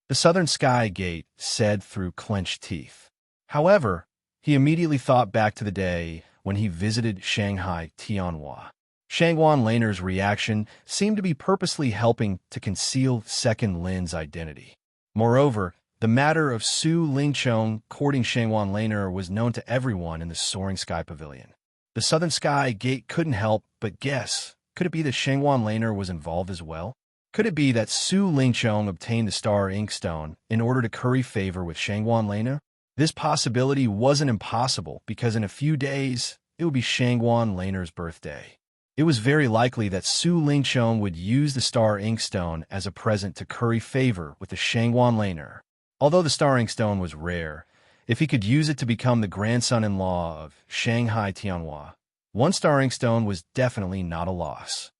The Southern Sky Gate said through clenched teeth. However, he immediately thought back to the day when he visited Shanghai Tianhua. Shangguan Laner's reaction seemed to be purposely helping to conceal Second Lin's identity. Moreover, the matter of Su Lingqiong courting Shangguan Laner was known to everyone in the Soaring Sky Pavilion. The Southern Sky Gate couldn't help but guess. Could it be that Shangguan Laner was involved as well? Could it be that Su Lingqiong obtained the Star Inkstone in order to curry favor with Shangguan Laner? This possibility wasn't impossible because in a few days, it would be Shangguan Laner's birthday. It was very likely that Su Lingqiong would use the Star Inkstone as a present to curry favor with the Shangguan Laner. Although the Star Inkstone was rare, if he could use it to become the grandson-in-law of Shanghai Tianhua, one Star Inkstone was definitely not a loss.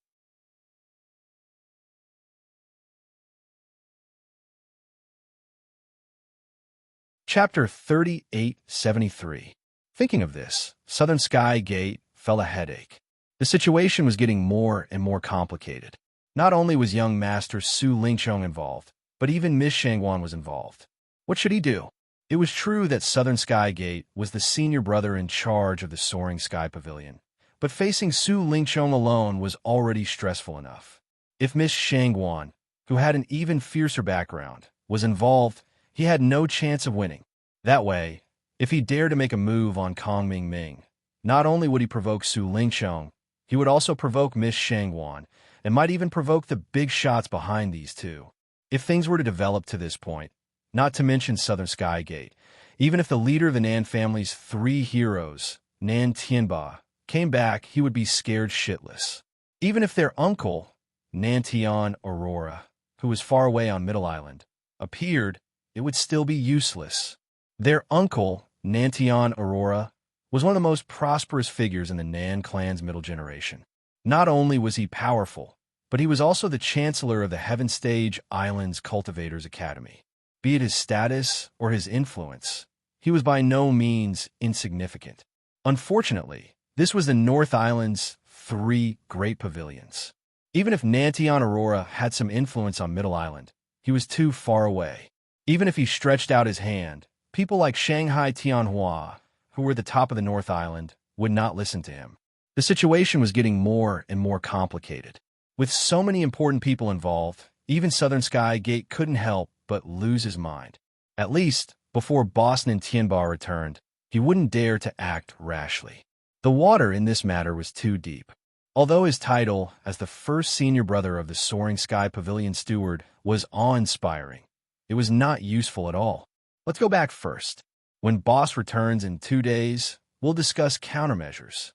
Chapter 3873. Thinking of this, Southern Sky Gate felt a headache. The situation was getting more and more complicated. Not only was young Master Su Lingqiong involved, but even Miss Shangguan was involved. What should he do? It was true that Southern Sky Gate was the senior brother in charge of the Soaring Sky Pavilion, but facing Su Lingqiong alone was already stressful enough. If Miss Shangguan, who had an even fiercer background, was involved, he had no chance of winning. That way, if he dared to make a move on Kong Ming Ming, not only would he provoke Su Lingqiong, he would also provoke Miss Shangguan, and might even provoke the big shots behind these two. If things were to develop to this point, not to mention Southern Sky Gate, even if the leader of the Nan family's three heroes, Nan Tianba, came back, he would be scared shitless. Even if their uncle, Nan Tian Aurora, who was far away on Middle Island, appeared, it would still be useless. Their uncle, Nan Tian Aurora, was one of the most prosperous figures in the Nan clan's middle generation. Not only was he powerful, but he was also the chancellor of the Heaven Stage Islands Cultivators Academy. Be it his status or his influence, he was by no means insignificant. Unfortunately, this was the North Island's three great pavilions. Even if Nan Tian Aurora had some influence on Middle Island, he was too far away. Even if he stretched out his hand, people like Shanghai Tianhua, who were at the top of the North Island, would not listen to him. The situation was getting more and more complicated. With so many important people involved, even Southern Sky Gate couldn't help but lose his mind. At least, before Boston and Tianba returned, he wouldn't dare to act rashly. The water in this matter was too deep. Although his title as the first senior brother of the Soaring Sky Pavilion steward was awe-inspiring, it was not useful at all. Let's go back first. When Boss returns in 2 days, we'll discuss countermeasures.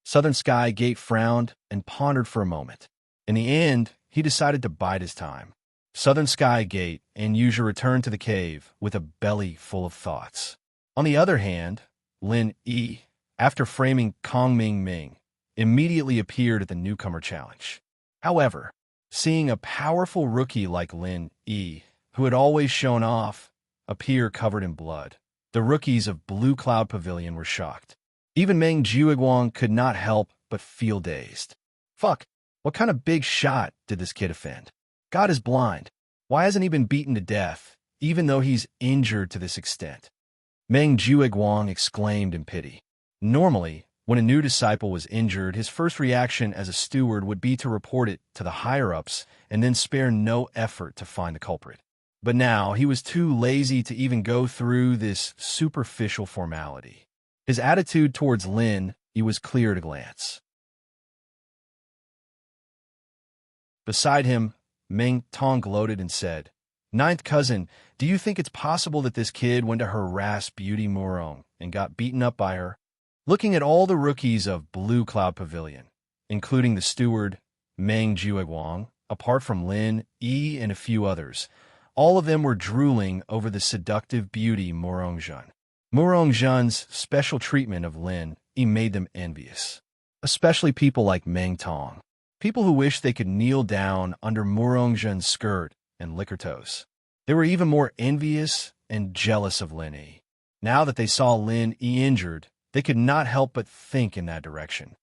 Southern Sky Gate frowned and pondered for a moment. In the end, he decided to bide his time. Southern Sky Gate and Yuzha returned to the cave with a belly full of thoughts. On the other hand, Lin Yi, after framing Kong Ming Ming, immediately appeared at the newcomer challenge. However, seeing a powerful rookie like Lin Yi, who had always shown off, appear covered in blood, the rookies of Blue Cloud Pavilion were shocked. Even Meng Jiuguang could not help but feel dazed. Fuck, what kind of big shot did this kid offend? God is blind. Why hasn't he been beaten to death, even though he's injured to this extent? Meng Jiuguang exclaimed in pity. Normally, when a new disciple was injured, his first reaction as a steward would be to report it to the higher-ups and then spare no effort to find the culprit. But now, he was too lazy to even go through this superficial formality. His attitude towards Lin Yi was clear at a glance. Beside him, Meng Tong gloated and said, "Ninth cousin, do you think it's possible that this kid went to harass Beauty Murong and got beaten up by her?" Looking at all the rookies of Blue Cloud Pavilion, including the steward, Meng Jueguang, apart from Lin Yi and a few others, all of them were drooling over the seductive beauty Murongzhen. Murongzhen's special treatment of Lin Yi made them envious, especially people like Meng Tong, people who wished they could kneel down under Murongzhen's skirt and lick her toes. They were even more envious and jealous of Lin Yi. Now that they saw Lin Yi injured, they could not help but think in that direction.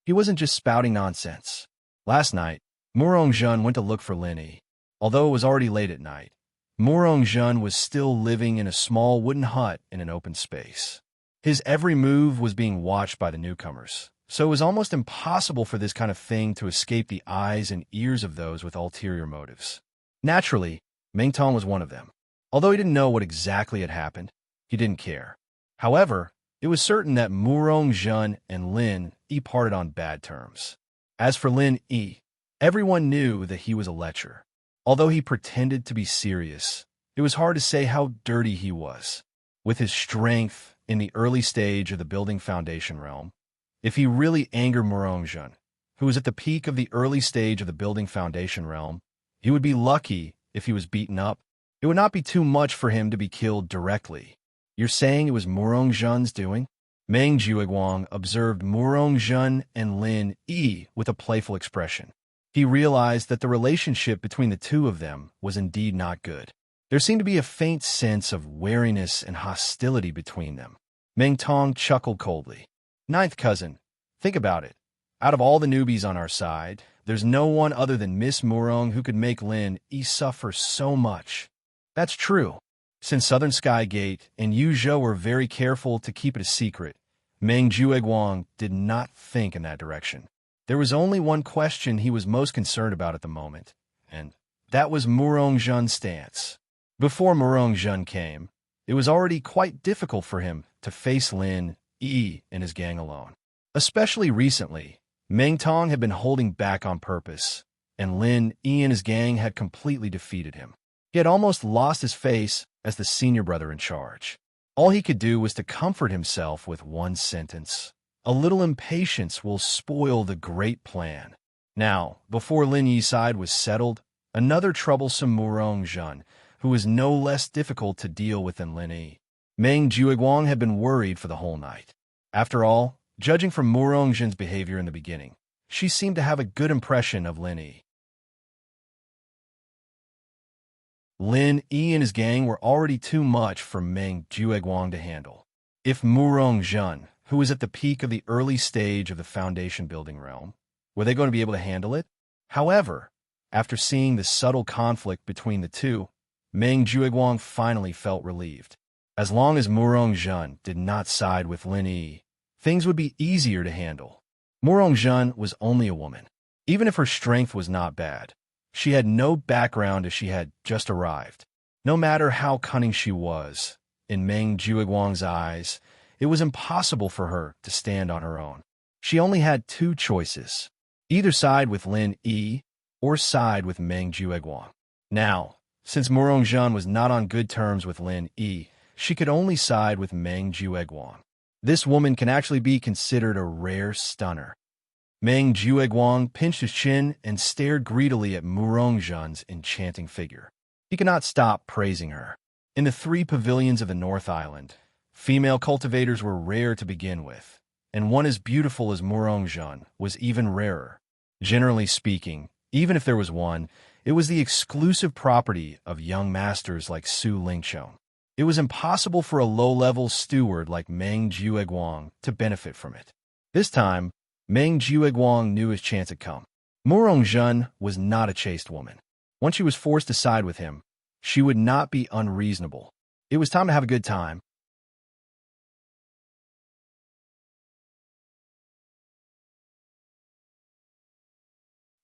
He wasn't just spouting nonsense. Last night, Murongzhen went to look for Lin Yi. Although it was already late at night, Murongzhen was still living in a small wooden hut in an open space. His every move was being watched by the newcomers, so it was almost impossible for this kind of thing to escape the eyes and ears of those with ulterior motives. Naturally, Meng Tong was one of them. Although he didn't know what exactly had happened, he didn't care. However, it was certain that Murongzhen and Lin Yi parted on bad terms. As for Lin Yi, everyone knew that he was a lecher. Although he pretended to be serious, it was hard to say how dirty he was. With his strength in the early stage of the building foundation realm, if he really angered Murongzhen, who was at the peak of the early stage of the building foundation realm, he would be lucky if he was beaten up. It would not be too much for him to be killed directly. "You're saying it was Murongzhen's doing?" Meng Jueguang observed Murongzhen and Lin Yi with a playful expression. He realized that the relationship between the two of them was indeed not good. There seemed to be a faint sense of wariness and hostility between them. Meng Tong chuckled coldly. "Ninth cousin, think about it. Out of all the newbies on our side, there's no one other than Miss Murong who could make Lin Yi suffer so much." That's true. Since Southern Sky Gate and Yu Zhou were very careful to keep it a secret, Meng Jueguang did not think in that direction. There was only one question he was most concerned about at the moment, and that was Murongzhen's stance. Before Murongzhen came, it was already quite difficult for him to face Lin Yi and his gang alone. Especially recently, Meng Tong had been holding back on purpose, and Lin Yi and his gang had completely defeated him. He had almost lost his face as the senior brother in charge. All he could do was to comfort himself with one sentence: "A little impatience will spoil the great plan." Now, before Lin Yi's side was settled, another troublesome Murongzhen, who was no less difficult to deal with than Lin Yi. Meng Jueguang had been worried for the whole night. After all, judging from Murongzhen's behavior in the beginning, she seemed to have a good impression of Lin Yi. Lin Yi and his gang were already too much for Meng Jueguang to handle. If Murongzhen, who was at the peak of the early stage of the foundation building realm, were they going to be able to handle it? However, after seeing the subtle conflict between the two, Meng Jueguang finally felt relieved. As long as Murongzhen did not side with Lin Yi, things would be easier to handle. Murongzhen was only a woman. Even if her strength was not bad, she had no background as she had just arrived. No matter how cunning she was, in Meng Jueguang's eyes, it was impossible for her to stand on her own. She only had two choices: either side with Lin Yi or side with Meng Jueguang. Now, since Murongzhen was not on good terms with Lin Yi, she could only side with Meng Jueguang. This woman can actually be considered a rare stunner. Meng Jueguang pinched his chin and stared greedily at Murongzhen's enchanting figure. He could not stop praising her. In the 3 pavilions of the North Island, female cultivators were rare to begin with, and one as beautiful as Murongzhen was even rarer. Generally speaking, even if there was one, it was the exclusive property of young masters like Su Lingqiong. It was impossible for a low-level steward like Meng Jueguang to benefit from it. This time, Meng Jueguang knew his chance had come. Murongzhen was not a chaste woman. Once she was forced to side with him, she would not be unreasonable. It was time to have a good time.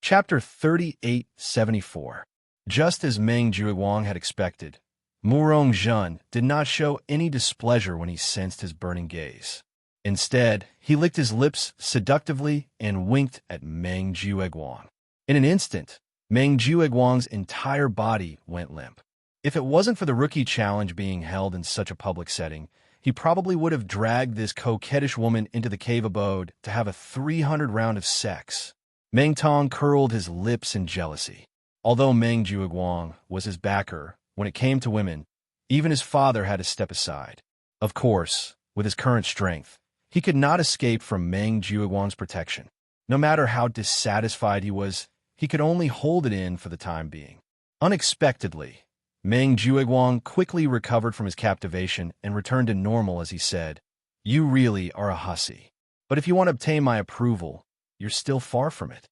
Chapter 3874. Just as Meng Jiuguang had expected, Murong Zhen did not show any displeasure when he sensed his burning gaze. Instead, he licked his lips seductively and winked at Meng Jiuguang. In an instant, Meng Jiuguang's entire body went limp. If it wasn't for the rookie challenge being held in such a public setting, he probably would have dragged this coquettish woman into the cave abode to have a 300 round of sex. Meng Tong curled his lips in jealousy. Although Meng Jiuguang was his backer when it came to women, even his father had to step aside. Of course, with his current strength, he could not escape from Meng Jiuguang's protection. No matter how dissatisfied he was, he could only hold it in for the time being. Unexpectedly, Meng Jiuguang quickly recovered from his captivation and returned to normal as he said, "You really are a hussy. But if you want to obtain my approval, you're still far from it."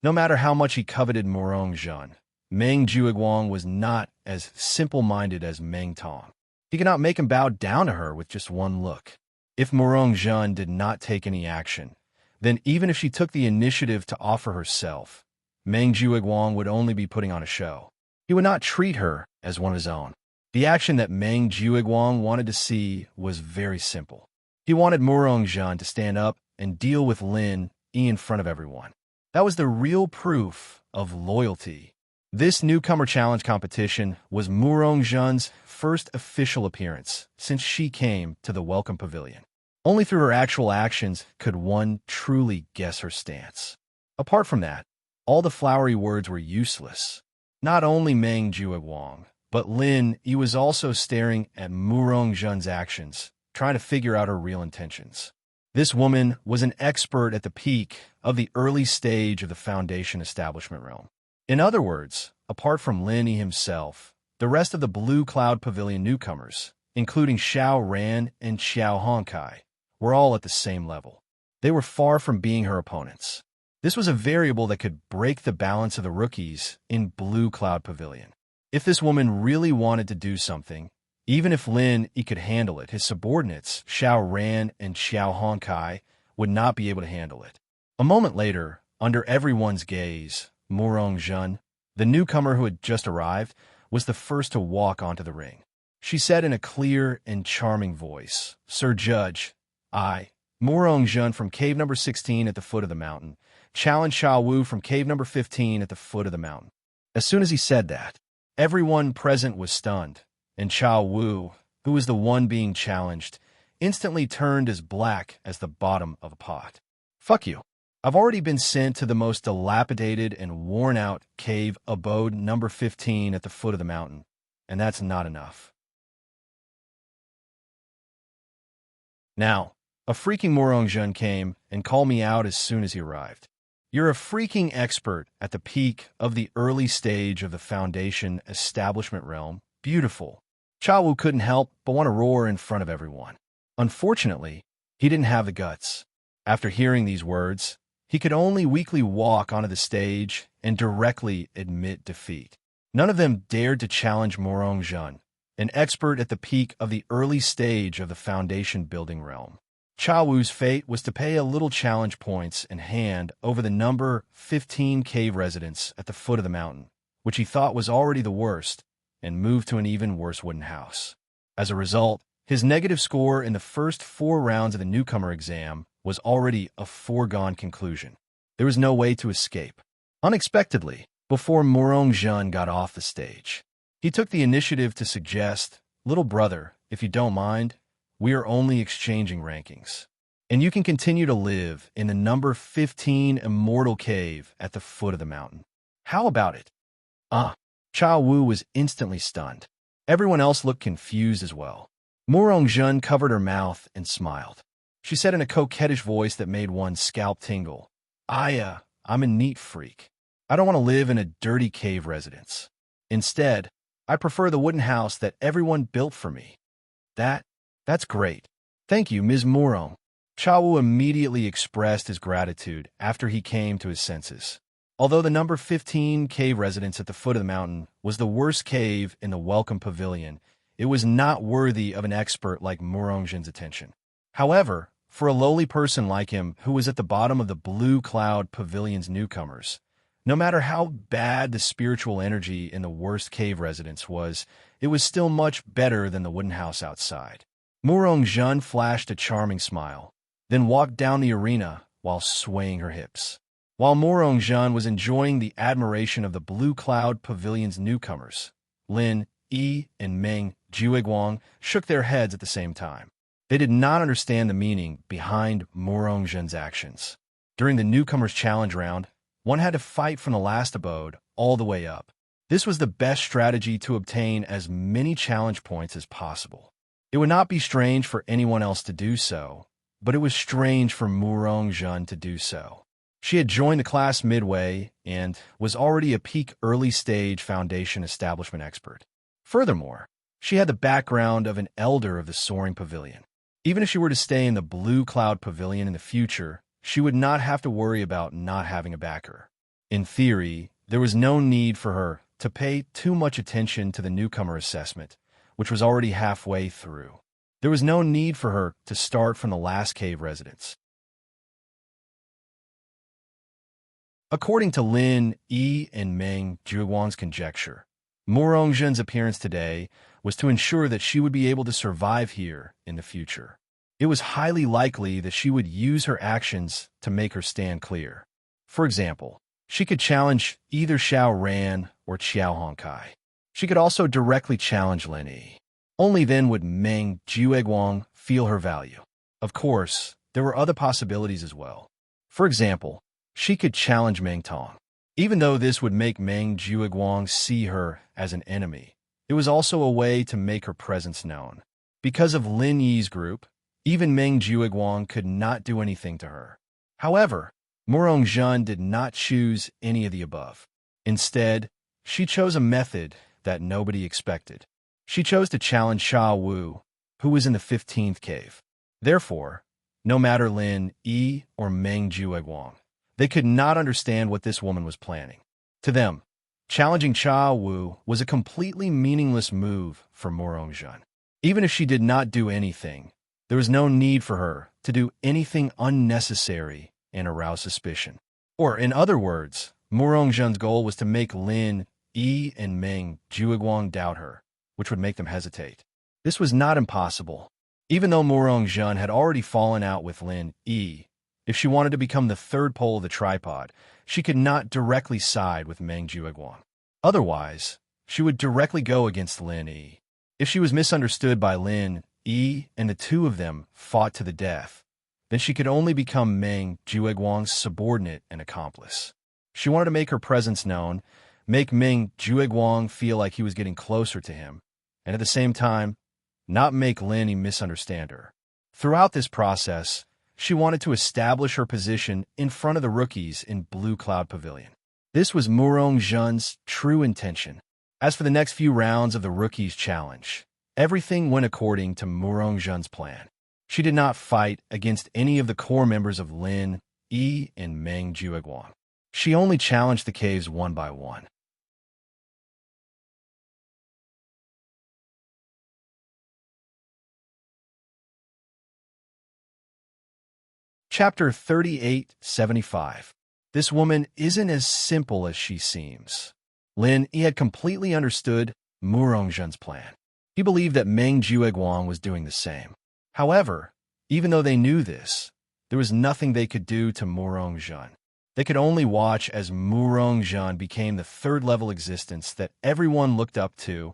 No matter how much he coveted Murong Zhen, Meng Jiuguang was not as simple-minded as Meng Tong. He could not make him bow down to her with just one look. If Murong Zhen did not take any action, then even if she took the initiative to offer herself, Meng Jiuguang would only be putting on a show. He would not treat her as one of his own. The action that Meng Jiuguang wanted to see was very simple. He wanted Murong Zhen to stand up and deal with Lin Yi in front of everyone. That was the real proof of loyalty. This newcomer challenge competition was Murong Zhen's first official appearance since she came to the Welcome Pavilion. Only through her actual actions could one truly guess her stance. Apart from that, all the flowery words were useless. Not only Meng Jiuguang, but Lin Yi was also staring at Murong Zhen's actions, trying to figure out her real intentions. This woman was an expert at the peak of the early stage of the Foundation establishment realm. In other words, apart from Lin Yi himself, the rest of the Blue Cloud Pavilion newcomers, including Xiao Ran and Xiao Honkai, were all at the same level. They were far from being her opponents. This was a variable that could break the balance of the rookies in Blue Cloud Pavilion. If this woman really wanted to do something, even if Lin Yi could handle it, his subordinates, Xiao Ran and Xiao Honkai, would not be able to handle it. A moment later, under everyone's gaze, Murong Zhen, the newcomer who had just arrived, was the first to walk onto the ring. She said in a clear and charming voice, "Sir Judge, I, Murong Zhen from cave number 16 at the foot of the mountain, challenge Xiao Wu from cave number 15 at the foot of the mountain." As soon as he said that, everyone present was stunned, and Xiao Wu, who was the one being challenged, instantly turned as black as the bottom of a pot. "Fuck you. I've already been sent to the most dilapidated and worn-out cave abode number 15 at the foot of the mountain, and that's not enough." Now, a freaking Murong Zhen came and called me out as soon as he arrived. "You're a freaking expert at the peak of the early stage of the Foundation establishment realm. Beautiful." Xiao Wu couldn't help but want to roar in front of everyone. Unfortunately, he didn't have the guts. After hearing these words, he could only weakly walk onto the stage and directly admit defeat. None of them dared to challenge Murong Zhen, an expert at the peak of the early stage of the Foundation building realm. Xiao Wu's fate was to pay a little challenge points and hand over the number 15 cave residence at the foot of the mountain, which he thought was already the worst, and move to an even worse wooden house. As a result, his negative score in the first 4 rounds of the newcomer exam was already a foregone conclusion. There was no way to escape. Unexpectedly, before Murong Zhen got off the stage, he took the initiative to suggest, "Little brother, if you don't mind, we are only exchanging rankings, and you can continue to live in the number 15 immortal cave at the foot of the mountain. How about it?" Xiao Wu was instantly stunned. Everyone else looked confused as well. Murong Zhen covered her mouth and smiled. She said in a coquettish voice that made one's scalp tingle, I'm a neat freak. I don't want to live in a dirty cave residence. Instead, I prefer the wooden house that everyone built for me." That's great. Thank you, Ms. Murong." Xiao Wu immediately expressed his gratitude after he came to his senses. Although the number 15 cave residence at the foot of the mountain was the worst cave in the Welcome Pavilion, it was not worthy of an expert like Murong Zhen's attention. However, for a lowly person like him who was at the bottom of the Blue Cloud Pavilion's newcomers, No matter how bad the spiritual energy in the worst cave residence was, it was still much better than the wooden house outside. Murong-jun flashed a charming smile, then walked down the arena while swaying her hips. While Murong-jun was enjoying the admiration of the Blue Cloud Pavilion's newcomers, Lin, Yi, and Meng Jueguang shook their heads at the same time. They did not understand the meaning behind Murong-jun's actions. During the newcomers' challenge round, one had to fight from the last abode all the way up. This was the best strategy to obtain as many challenge points as possible. It would not be strange for anyone else to do so, but it was strange for Murong-jun to do so. She had joined the class midway and was already a peak early-stage foundation establishment expert. Furthermore, she had the background of an elder of the Soaring Pavilion. Even if she were to stay in the Blue Cloud Pavilion in the future, she would not have to worry about not having a backer. In theory, there was no need for her to pay too much attention to the newcomer assessment, which was already halfway through. There was no need for her to start from the last cave residence. According to Lin, Yi, and Meng Jueguang's conjecture, Murong-jun's appearance today was to ensure that she would be able to survive here in the future. It was highly likely that she would use her actions to make her stand clear. For example, she could challenge either Xiao Ran or Xiao Hongkai. She could also directly challenge Lin Yi. Only then would Meng Jueguang feel her value. Of course, there were other possibilities as well. For example, she could challenge Meng Tong. Even though this would make Meng Jueguang see her as an enemy, it was also a way to make her presence known. Because of Lin Yi's group, even Meng Jueguang could not do anything to her. However, Murong-jun did not choose any of the above. Instead, she chose a method that nobody expected. She chose to challenge Sha Wu, who was in the 15th cave. Therefore, no matter Lin Yi or Meng Jueguang, they could not understand what this woman was planning. To them, challenging Sha Wu was a completely meaningless move for Murong-jun. Even if she did not do anything, there was no need for her to do anything unnecessary and arouse suspicion. Or, in other words, Murong-jun's goal was to make Lin Yi and Meng Jueguang doubt her, which would make them hesitate. This was not impossible. Even though Murong-jun had already fallen out with Lin Yi, if she wanted to become the third pole of the tripod, she could not directly side with Meng Jueguang. Otherwise, she would directly go against Lin Yi. If she was misunderstood by Lin Yi and the two of them fought to the death, then she could only become Meng Jueguang's subordinate and accomplice. She wanted to make her presence known, make Meng Jueguang feel like he was getting closer to him, and at the same time, not make Lin Yi misunderstand her. Throughout this process, she wanted to establish her position in front of the rookies in Blue Cloud Pavilion. This was Murong-jun's true intention. As for the next few rounds of the rookies' challenge, everything went according to Murong-jun's plan. She did not fight against any of the core members of Lin Yi and Meng Jueguang. She only challenged the caves one by one. Chapter 3875. This woman isn't as simple as she seems. Lin Yi had completely understood Murong-jun's plan. He believed that Meng Jueguang was doing the same. However, even though they knew this, there was nothing they could do to Murong-jun. They could only watch as Murong-jun became the third-level existence that everyone looked up to,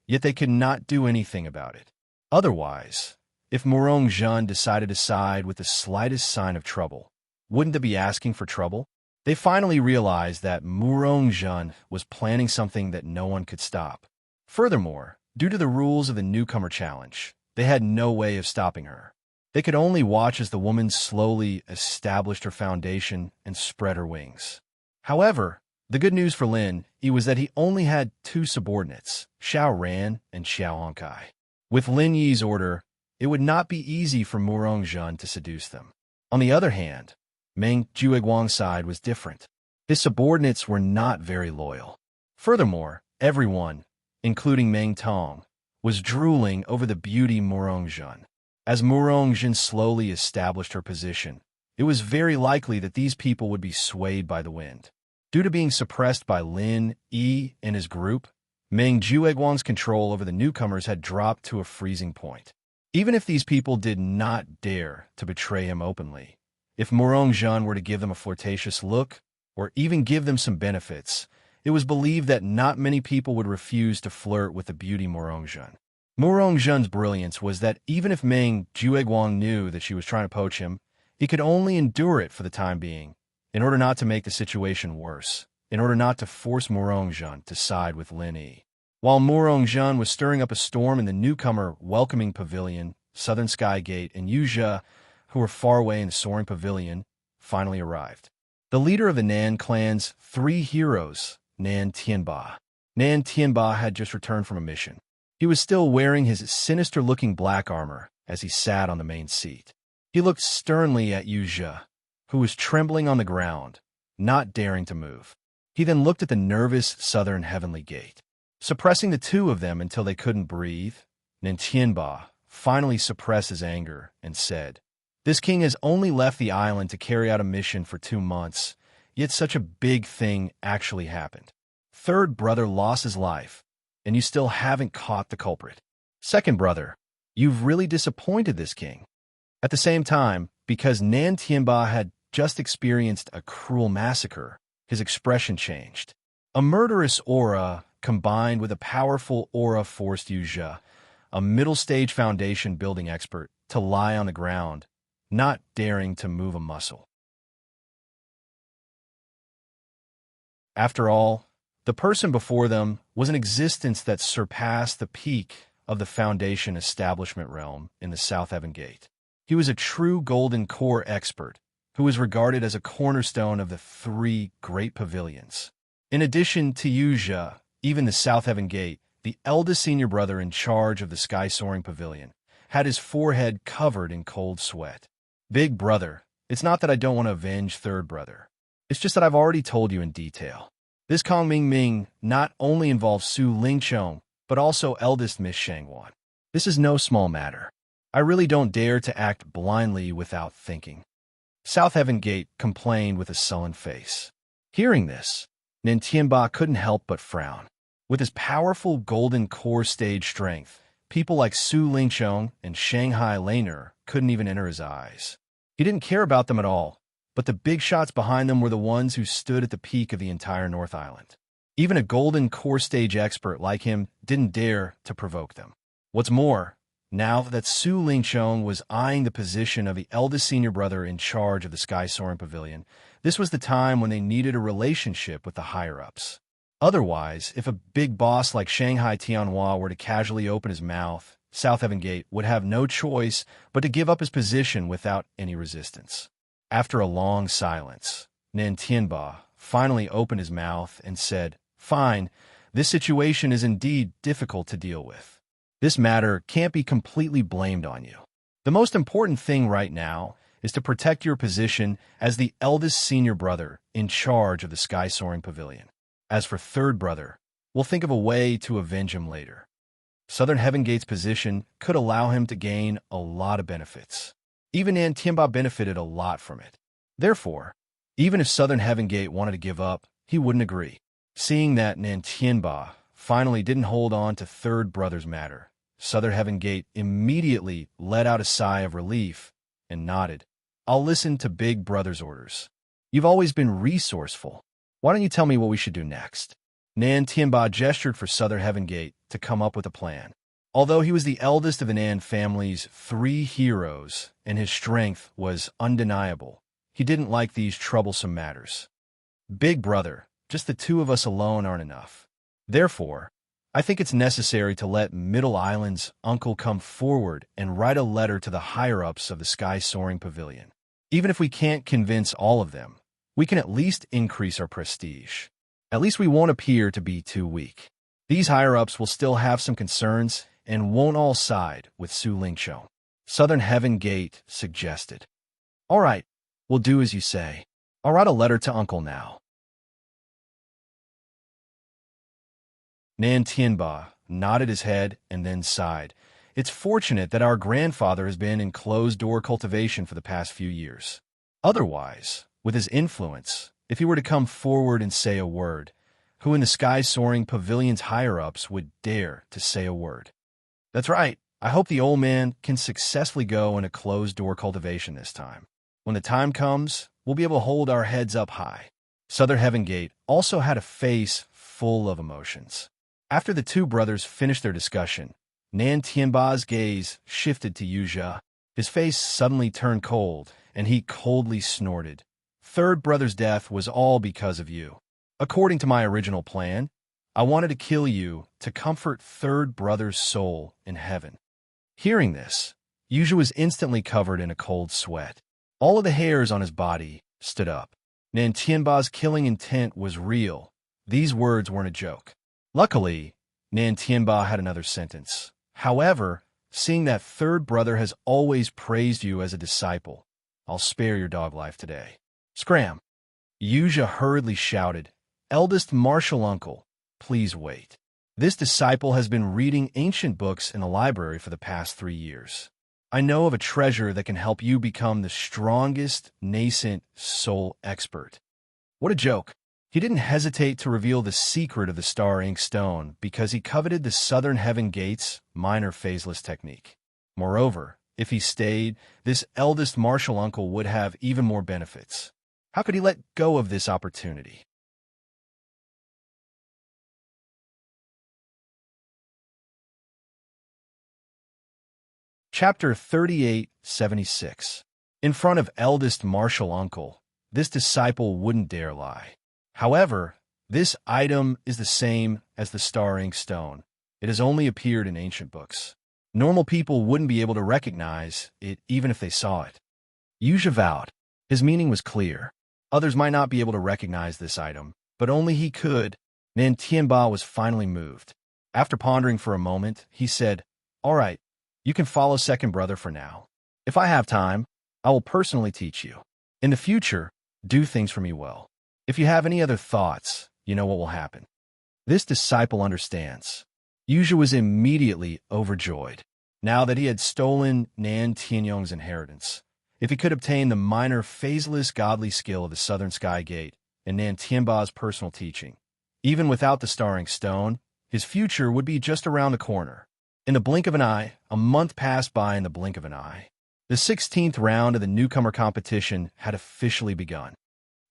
yet they could not do anything about it. Otherwise, if Murong-jun decided to side with the slightest sign of trouble, wouldn't they be asking for trouble? They finally realized that Murong-jun was planning something that no one could stop. Furthermore, due to the rules of the newcomer challenge, they had no way of stopping her. They could only watch as the woman slowly established her foundation and spread her wings. However, the good news for Lin Yi was that he only had two subordinates, Xiao Ran and Xiao Hongkai. With Lin Yi's order, it would not be easy for Murong-jun to seduce them. On the other hand, Meng Jueguang's side was different. His subordinates were not very loyal. Furthermore, everyone, including Meng Tong, was drooling over the beauty Murong-jun. As Murong-jun slowly established her position, it was very likely that these people would be swayed by the wind. Due to being suppressed by Lin Yi and his group, Meng Jueguang's control over the newcomers had dropped to a freezing point. Even if these people did not dare to betray him openly, if Morongjun were to give them a flirtatious look, or even give them some benefits, it was believed that not many people would refuse to flirt with the beauty Morongjun. Morongjun's brilliance was that even if Meng Jueguang knew that she was trying to poach him, he could only endure it for the time being, in order not to make the situation worse, in order not to force Morongjun to side with Lin Yi. While Morongjun was stirring up a storm in the newcomer welcoming pavilion, Southern Sky Gate and Yuzhe, who were far away in the soaring pavilion, finally arrived. The leader of the Nan clan's 3 heroes, Nan Tianba. Nan Tianba had just returned from a mission. He was still wearing his sinister-looking black armor as he sat on the main seat. He looked sternly at Yuzhe, who was trembling on the ground, not daring to move. He then looked at the nervous Southern Heavenly Gate. Suppressing the two of them until they couldn't breathe, Nan Tianba finally suppressed his anger and said, "This king has only left the island to carry out a mission for 2 months, yet such a big thing actually happened. Third brother lost his life, and you still haven't caught the culprit. Second brother, you've really disappointed this king." At the same time, because Nan Tianba had just experienced a cruel massacre, his expression changed. A murderous aura combined with a powerful aura forced Yuzhe, a middle-stage foundation building expert, to lie on the ground, not daring to move a muscle. After all, the person before them was an existence that surpassed the peak of the Foundation establishment realm in the South Heaven Gate. He was a true Golden Core expert who was regarded as a cornerstone of the 3 great pavilions. In addition to Yuzhe, even the South Heaven Gate, the eldest senior brother in charge of the Sky Soaring Pavilion, had his forehead covered in cold sweat. "Big brother, it's not that I don't want to avenge third brother. It's just that I've already told you in detail. This Kong Ming not only involves Su Lingqiong, but also eldest Miss Shangwan. This is no small matter. I really don't dare to act blindly without thinking." South Heaven Gate complained with a sullen face. Hearing this, Nan Tianba couldn't help but frown. With his powerful Golden Core stage strength, people like Su Lingqiong and Shanghai Laner couldn't even enter his eyes. He didn't care about them at all, but the big shots behind them were the ones who stood at the peak of the entire North Island. Even a Golden Core stage expert like him didn't dare to provoke them. What's more, now that Su Lingqiong was eyeing the position of the eldest senior brother in charge of the Sky Soaring Pavilion, this was the time when they needed a relationship with the higher-ups. Otherwise, if a big boss like Shanghai Tianhua were to casually open his mouth, South Heaven Gate would have no choice but to give up his position without any resistance. After a long silence, Nan Tianba finally opened his mouth and said, "Fine, this situation is indeed difficult to deal with. This matter can't be completely blamed on you. The most important thing right now is to protect your position as the eldest senior brother in charge of the Sky Soaring Pavilion. As for third brother, we'll think of a way to avenge him later." Southern Heaven Gate's position could allow him to gain a lot of benefits. Even Nan Tianba benefited a lot from it. Therefore, even if Southern Heaven Gate wanted to give up, he wouldn't agree. Seeing that Nan Tianba finally didn't hold on to third brother's matter, Southern Heaven Gate immediately let out a sigh of relief and nodded. "I'll listen to Big Brother's orders. You've always been resourceful. Why don't you tell me what we should do next?" Nan Tianba gestured for Southern Heaven Gate to come up with a plan. Although he was the eldest of the Nan family's 3 heroes and his strength was undeniable, he didn't like these troublesome matters. "Big brother, just the 2 of us alone aren't enough. Therefore, I think it's necessary to let Middle Island's uncle come forward and write a letter to the higher-ups of the Sky Soaring Pavilion. Even if we can't convince all of them, we can at least increase our prestige. At least we won't appear to be too weak. These higher-ups will still have some concerns and won't all side with Su Lingqiong," Southern Heaven Gate suggested. "All right, we'll do as you say. I'll write a letter to Uncle now." Nan Tianba nodded his head and then sighed. "It's fortunate that our grandfather has been in closed-door cultivation for the past few years. Otherwise, with his influence, if he were to come forward and say a word, who in the sky-soaring pavilion's higher-ups would dare to say a word? That's right. I hope the old man can successfully go in a closed-door cultivation this time. When the time comes, we'll be able to hold our heads up high. Southern Heaven Gate also had a face full of emotions. After the two brothers finished their discussion, Nan Tianba's gaze shifted to Yu Zhe. His face suddenly turned cold, and he coldly snorted. Third brother's death was all because of you. According to my original plan, I wanted to kill you to comfort third brother's soul in heaven. Hearing this, Yu Zhe was instantly covered in a cold sweat. All of the hairs on his body stood up. Nan Tianba's killing intent was real. These words weren't a joke. Luckily, Nan Tianba had another sentence. However, seeing that third brother has always praised you as a disciple, I'll spare your dog life today. Scram! Yu Zhe hurriedly shouted, Eldest martial uncle, please wait. This disciple has been reading ancient books in the library for the past 3 years. I know of a treasure that can help you become the strongest nascent soul expert. What a joke. He didn't hesitate to reveal the secret of the star ink stone because he coveted the Southern Heaven Gate's minor phaseless technique. Moreover, if he stayed, this eldest martial uncle would have even more benefits. How could he let go of this opportunity? Chapter 3876. In front of eldest martial uncle, this disciple wouldn't dare lie. However, this item is the same as the star ink stone. It has only appeared in ancient books. Normal people wouldn't be able to recognize it even if they saw it. Yu Zhe vowed. His meaning was clear. Others might not be able to recognize this item, but only he could. Nan Tianba was finally moved. After pondering for a moment, he said, All right, you can follow second brother for now. If I have time, I will personally teach you. In the future, do things for me well. If you have any other thoughts, you know what will happen. This disciple understands. Yu Zhe was immediately overjoyed. Now that he had stolen Nan Tianyong's inheritance, if he could obtain the minor phaseless godly skill of the Southern Sky Gate and Nan Tianba's personal teaching, even without the star ink stone, his future would be just around the corner. In the blink of an eye, a month passed by in the blink of an eye. The 16th round of the newcomer competition had officially begun.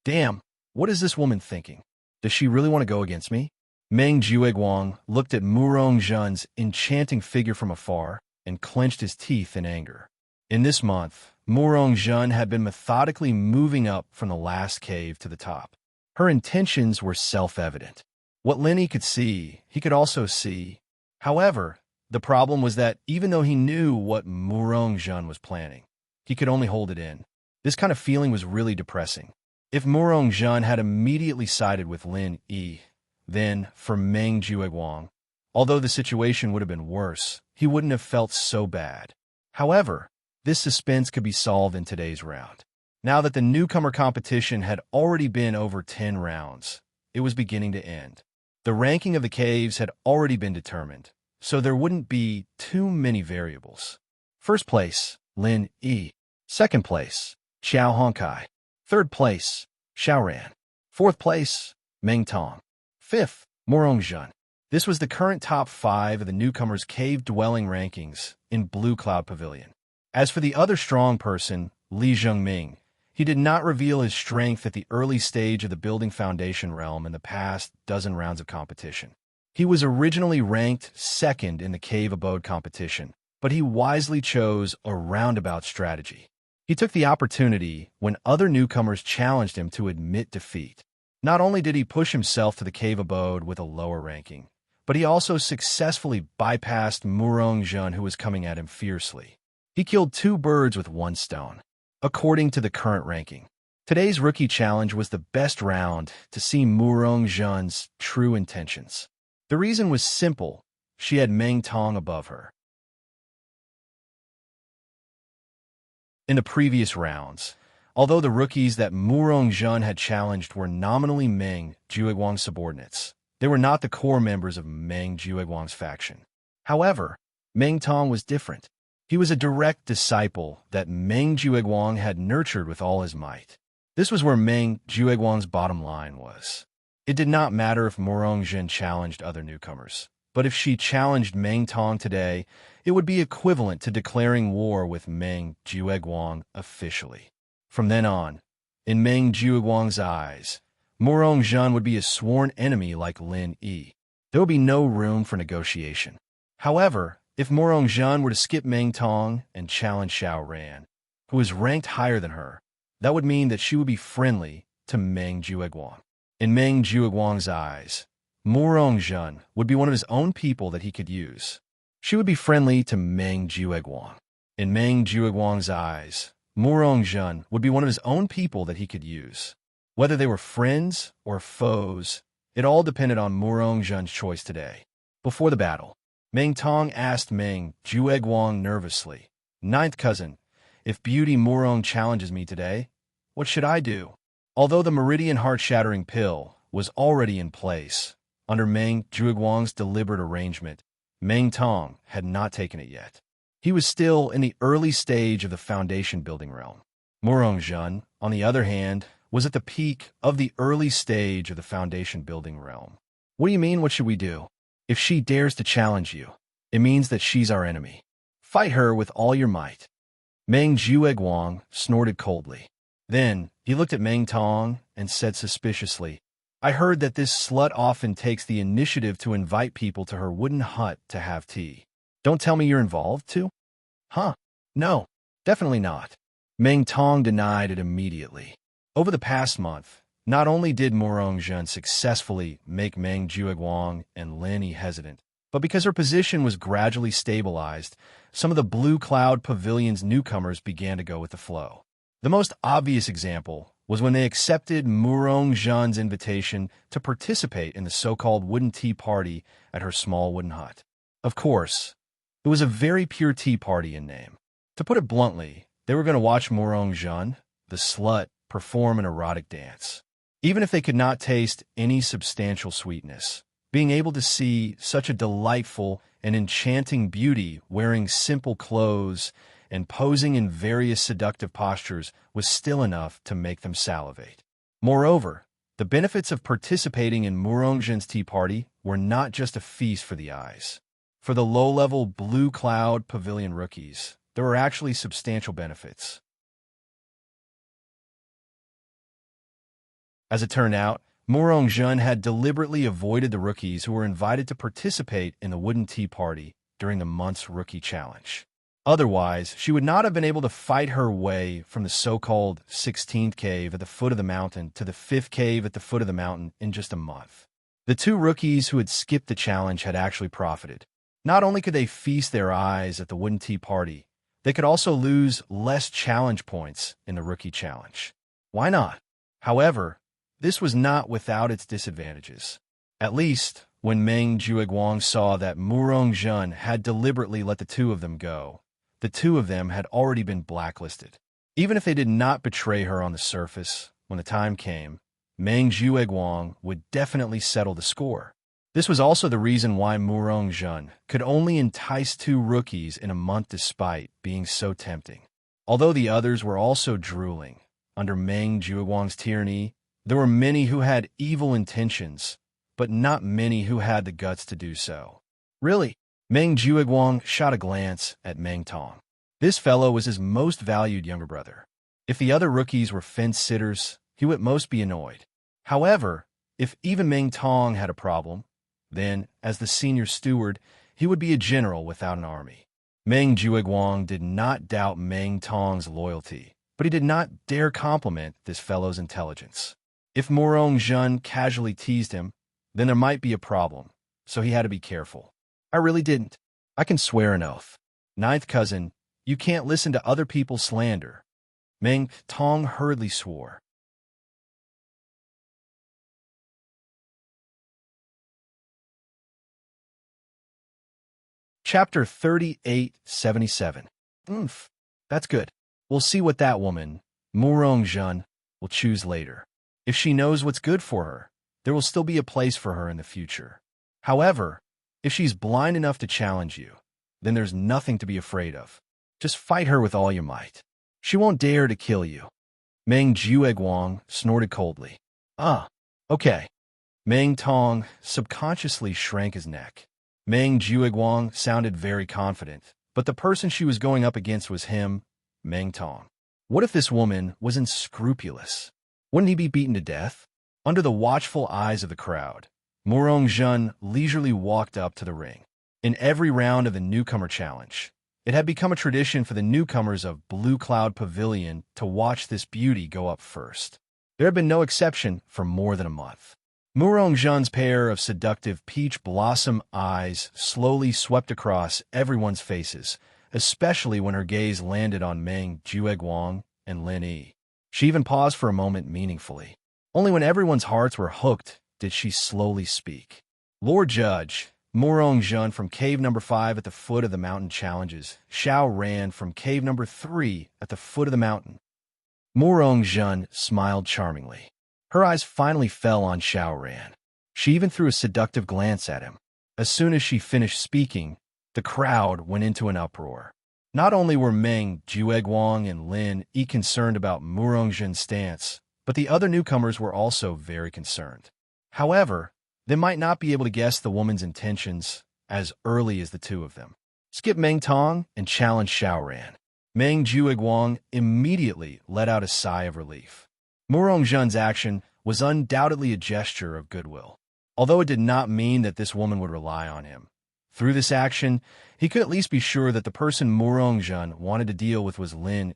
Damn, what is this woman thinking? Does she really want to go against me? Meng Jueguang looked at Murong Zhen's enchanting figure from afar and clenched his teeth in anger. In this month, Murong Zhen had been methodically moving up from the last cave to the top. Her intentions were self-evident. What Linny could see, he could also see. However, the problem was that even though he knew what Murong Zhen was planning, he could only hold it in. This kind of feeling was really depressing. If Murong Zhen had immediately sided with Lin Yi, then, for Meng Jueguang, although the situation would have been worse, he wouldn't have felt so bad. However, this suspense could be solved in today's round. Now that the newcomer competition had already been over 10 rounds, it was beginning to end. The ranking of the caves had already been determined, so there wouldn't be too many variables. First place, Lin Yi. Second place, Xiao Honkai. Third place, Xiaoran. Fourth place, Meng Tong. Fifth, Murong Zhen. This was the current top 5 of the newcomers' cave-dwelling rankings in Blue Cloud Pavilion. As for the other strong person, Li Zhengming, he did not reveal his strength at the early stage of the building foundation realm in the past dozen rounds of competition. He was originally ranked second in the cave abode competition, but he wisely chose a roundabout strategy. He took the opportunity when other newcomers challenged him to admit defeat. Not only did he push himself to the cave abode with a lower ranking, but he also successfully bypassed Murong Zhen, who was coming at him fiercely. He killed 2 birds with 1 stone, according to the current ranking. Today's rookie challenge was the best round to see Murong Zhen's true intentions. The reason was simple. She had Meng Tong above her. In the previous rounds, although the rookies that Murong Zhen had challenged were nominally Meng Jueguang's subordinates, they were not the core members of Meng Jueguang's faction. However, Meng Tong was different. He was a direct disciple that Meng Jueguang had nurtured with all his might. This was where Meng Jueguang's bottom line was. It did not matter if Morongzhen challenged other newcomers, but if she challenged Meng Tong today, it would be equivalent to declaring war with Meng Jueguang officially. From then on, in Meng Jueguang's eyes, Morongzhen would be a sworn enemy like Lin Yi. There would be no room for negotiation. However, if Morongzhen were to skip Meng Tong and challenge Xiao Ran, who was ranked higher than her, that would mean that she would be friendly to Meng Jueguang. In Meng Jueguang's eyes, Morongzhen would be one of his own people that he could use. She would be friendly to Meng Jueguang. In Meng Jueguang's eyes, Morongzhen would be one of his own people that he could use. Whether they were friends or foes, it all depended on Morongzhen's choice today. Before the battle, Meng Tong asked Meng Jueguang nervously, "Ninth cousin, if Beauty Morong challenges me today, what should I do?" Although the Meridian Heart-Shattering Pill was already in place, under Meng Jueguang's deliberate arrangement, Meng Tong had not taken it yet. He was still in the early stage of the foundation-building realm. Morongzhen, on the other hand, was at the peak of the early stage of the foundation-building realm. "What do you mean, what should we do? If she dares to challenge you, it means that she's our enemy. Fight her with all your might." Meng Jueguang snorted coldly. Then he looked at Meng Tong and said suspiciously, "I heard that this slut often takes the initiative to invite people to her wooden hut to have tea. Don't tell me you're involved, too?" "Huh? No, definitely not." Meng Tong denied it immediately. Over the past month, not only did Morongzhen successfully make Meng Jueguang and Lin Yi hesitant, but because her position was gradually stabilized, some of the Blue Cloud Pavilion's newcomers began to go with the flow. The most obvious example was when they accepted Morongzhen's invitation to participate in the so-called wooden tea party at her small wooden hut. Of course, it was a very pure tea party in name. To put it bluntly, they were going to watch Morongzhen, the slut, perform an erotic dance. Even if they could not taste any substantial sweetness, being able to see such a delightful and enchanting beauty wearing simple clothes and posing in various seductive postures was still enough to make them salivate. Moreover, the benefits of participating in Morongzhen's tea party were not just a feast for the eyes. For the low-level Blue Cloud Pavilion rookies, there were actually substantial benefits. As it turned out, Morongzhen had deliberately avoided the rookies who were invited to participate in the wooden tea party during the month's rookie challenge. Otherwise, she would not have been able to fight her way from the so-called 16th cave at the foot of the mountain to the 5th cave at the foot of the mountain in just a month. The two rookies who had skipped the challenge had actually profited. Not only could they feast their eyes at the wooden tea party, they could also lose less challenge points in the rookie challenge. Why not? However, this was not without its disadvantages. At least, when Meng Jueguang saw that Morongzhen had deliberately let the two of them go, the two of them had already been blacklisted. Even if they did not betray her on the surface, when the time came, Meng Jueguang would definitely settle the score. This was also the reason why Morongzhen could only entice two rookies in a month despite being so tempting. Although the others were also drooling, under Meng Jueguang's tyranny, there were many who had evil intentions, but not many who had the guts to do so. Really, Meng Jueguang shot a glance at Meng Tong. This fellow was his most valued younger brother. If the other rookies were fence-sitters, he would at most be annoyed. However, if even Meng Tong had a problem, then, as the senior steward, he would be a general without an army. Meng Jueguang did not doubt Meng Tong's loyalty, but he did not dare compliment this fellow's intelligence. If Morongzhen casually teased him, then there might be a problem, so he had to be careful. "I really didn't. I can swear an oath. Ninth cousin, you can't listen to other people's slander." Meng Tong hurriedly swore. Chapter 3877. That's good. We'll see what that woman, Morongzhen, will choose later. If she knows what's good for her, there will still be a place for her in the future. However, if she's blind enough to challenge you, then there's nothing to be afraid of. Just fight her with all your might. She won't dare to kill you. Meng Jueguang snorted coldly. Ah, okay. Meng Tong subconsciously shrank his neck. Meng Jueguang sounded very confident, but the person she was going up against was him, Meng Tong. What if this woman was unscrupulous? Wouldn't he be beaten to death? Under the watchful eyes of the crowd, Murong Jun leisurely walked up to the ring. In every round of the newcomer challenge, it had become a tradition for the newcomers of Blue Cloud Pavilion to watch this beauty go up first. There had been no exception for more than a month. Murong Jun's pair of seductive peach blossom eyes slowly swept across everyone's faces, especially when her gaze landed on Meng Jueguang and Lin Yi. She even paused for a moment meaningfully. Only when everyone's hearts were hooked did she slowly speak. Lord Judge, Murong Jun from cave number 5 at the foot of the mountain challenges Xiao Ran from cave number 3 at the foot of the mountain. Murong Jun smiled charmingly. Her eyes finally fell on Xiao Ran. She even threw a seductive glance at him. As soon as she finished speaking, the crowd went into an uproar. Not only were Meng Jueguang and Lin Yi concerned about Murong Jun's stance, but the other newcomers were also very concerned. However, they might not be able to guess the woman's intentions as early as the two of them. Skip Meng Tong and challenge Xiao Ran. Meng Jueguang immediately let out a sigh of relief. Murong Jun's action was undoubtedly a gesture of goodwill, although it did not mean that this woman would rely on him. Through this action, he could at least be sure that the person Murong Jun wanted to deal with was Lin,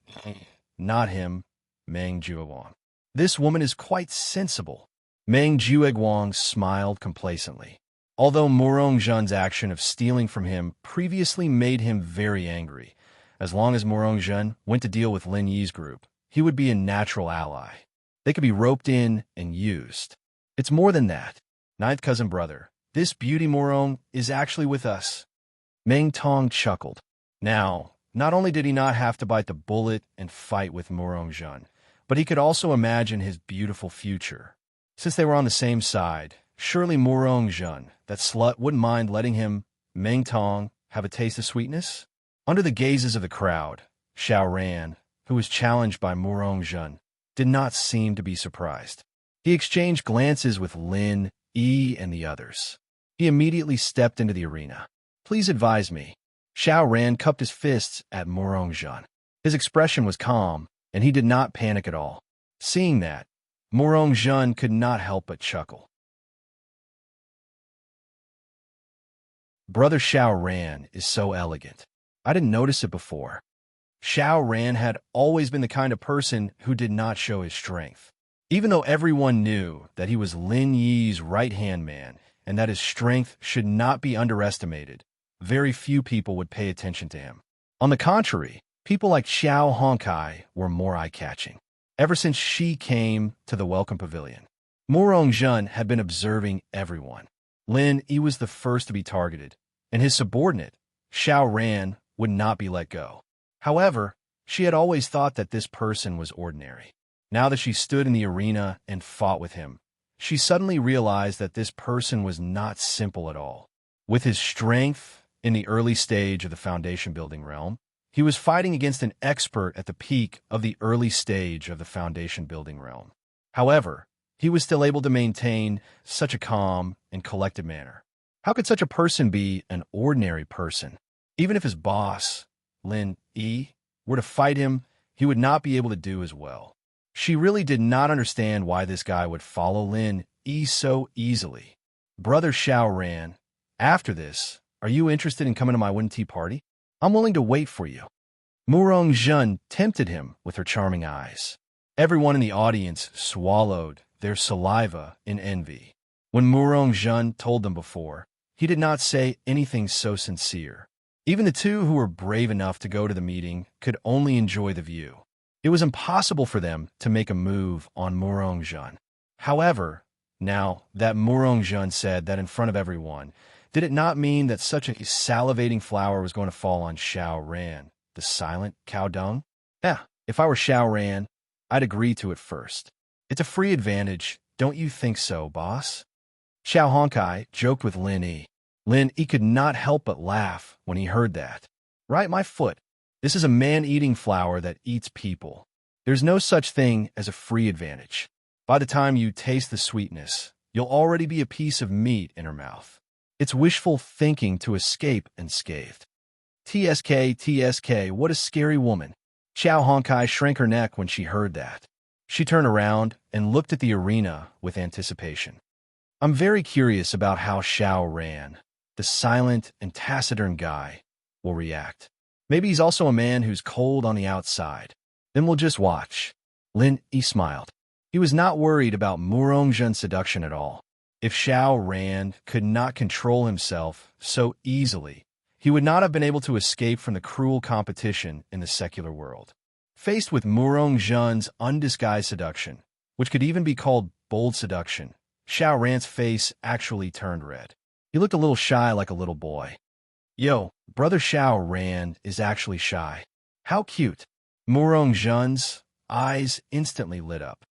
not him, Meng Jueguang. This woman is quite sensible. Meng Jueguang smiled complacently. Although Murong Jun's action of stealing from him previously made him very angry, as long as Murong Jun went to deal with Lin Yi's group, he would be a natural ally. They could be roped in and used. It's more than that. Ninth cousin brother, this beauty Murong is actually with us. Meng Tong chuckled. Now, not only did he not have to bite the bullet and fight with Murong Jun, but he could also imagine his beautiful future. Since they were on the same side, surely Murong Jun, that slut, wouldn't mind letting him, Meng Tong, have a taste of sweetness? Under the gazes of the crowd, Xiao Ran, who was challenged by Murong Jun, did not seem to be surprised. He exchanged glances with Lin Yi and the others. He immediately stepped into the arena. Please advise me. Xiao Ran cupped his fists at Murong Jun. His expression was calm, and he did not panic at all. Seeing that, Murong Jun could not help but chuckle. Brother Xiao Ran is so elegant. I didn't notice it before. Xiao Ran had always been the kind of person who did not show his strength. Even though everyone knew that he was Lin Yi's right-hand man and that his strength should not be underestimated, very few people would pay attention to him. On the contrary, people like Xiao Honkai were more eye-catching. Ever since she came to the Welcome Pavilion, Murong Jun had been observing everyone. Lin Yi was the first to be targeted, and his subordinate, Xiao Ran, would not be let go. However, she had always thought that this person was ordinary. Now that she stood in the arena and fought with him, she suddenly realized that this person was not simple at all. With his strength in the early stage of the foundation building realm, he was fighting against an expert at the peak of the early stage of the foundation building realm. However, he was still able to maintain such a calm and collected manner. How could such a person be an ordinary person? Even if his boss, Lin Yi, were to fight him, he would not be able to do as well. She really did not understand why this guy would follow Lin Yi so easily. Brother Xiao Ran, after this, are you interested in coming to my wooden tea party? I'm willing to wait for you. Murong Jun tempted him with her charming eyes. Everyone in the audience swallowed their saliva in envy. When Murong Jun told them before, he did not say anything so sincere. Even the two who were brave enough to go to the meeting could only enjoy the view. It was impossible for them to make a move on Murong Jun. However, now that Murong Jun said that in front of everyone, did it not mean that such a salivating flower was going to fall on Xiao Ran, the silent cow dung? Yeah, if I were Xiao Ran, I'd agree to it first. It's a free advantage, don't you think so, boss? Xiao Honkai joked with Lin Yi. Lin Yi could not help but laugh when he heard that. Right, my foot. This is a man-eating flower that eats people. There's no such thing as a free advantage. By the time you taste the sweetness, you'll already be a piece of meat in her mouth. It's wishful thinking to escape unscathed. TSK, what a scary woman. Xiao Honkai shrank her neck when she heard that. She turned around and looked at the arena with anticipation. I'm very curious about how Xiao Ran, the silent and taciturn guy, will react. Maybe he's also a man who's cold on the outside. Then we'll just watch. Lin Yi smiled. He was not worried about Murongzhen's seduction at all. If Xiao Ran could not control himself so easily, he would not have been able to escape from the cruel competition in the secular world. Faced with Murongzhen's undisguised seduction, which could even be called bold seduction, Xiao Ran's face actually turned red. He looked a little shy, like a little boy. Yo, brother Xiao Ran is actually shy. How cute. Murongzhen's eyes instantly lit up.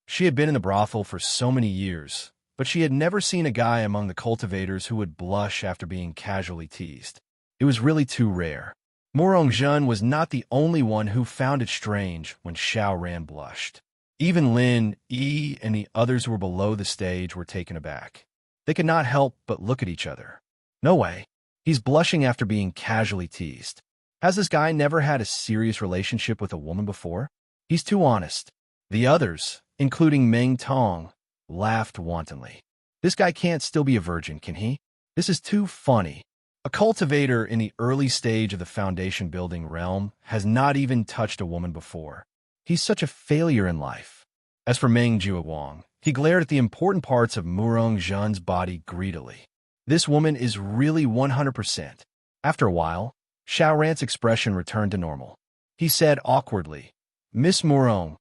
She had been in the brothel for so many years, but she had never seen a guy among the cultivators who would blush after being casually teased. It was really too rare. Murongzhen was not the only one who found it strange when Xiao Ran blushed. Even Lin Yi and the others who were below the stage were taken aback. They could not help but look at each other. No way. He's blushing after being casually teased. Has this guy never had a serious relationship with a woman before? He's too honest. The others, including Meng Tong, laughed wantonly. This guy can't still be a virgin, can he? This is too funny. A cultivator in the early stage of the foundation building realm has not even touched a woman before. He's such a failure in life. As for Meng Jiawang, he glared at the important parts of Murongzhen's body greedily. This woman is really 100%. After a while, Xiao Ran's expression returned to normal. He said awkwardly, Miss Murong,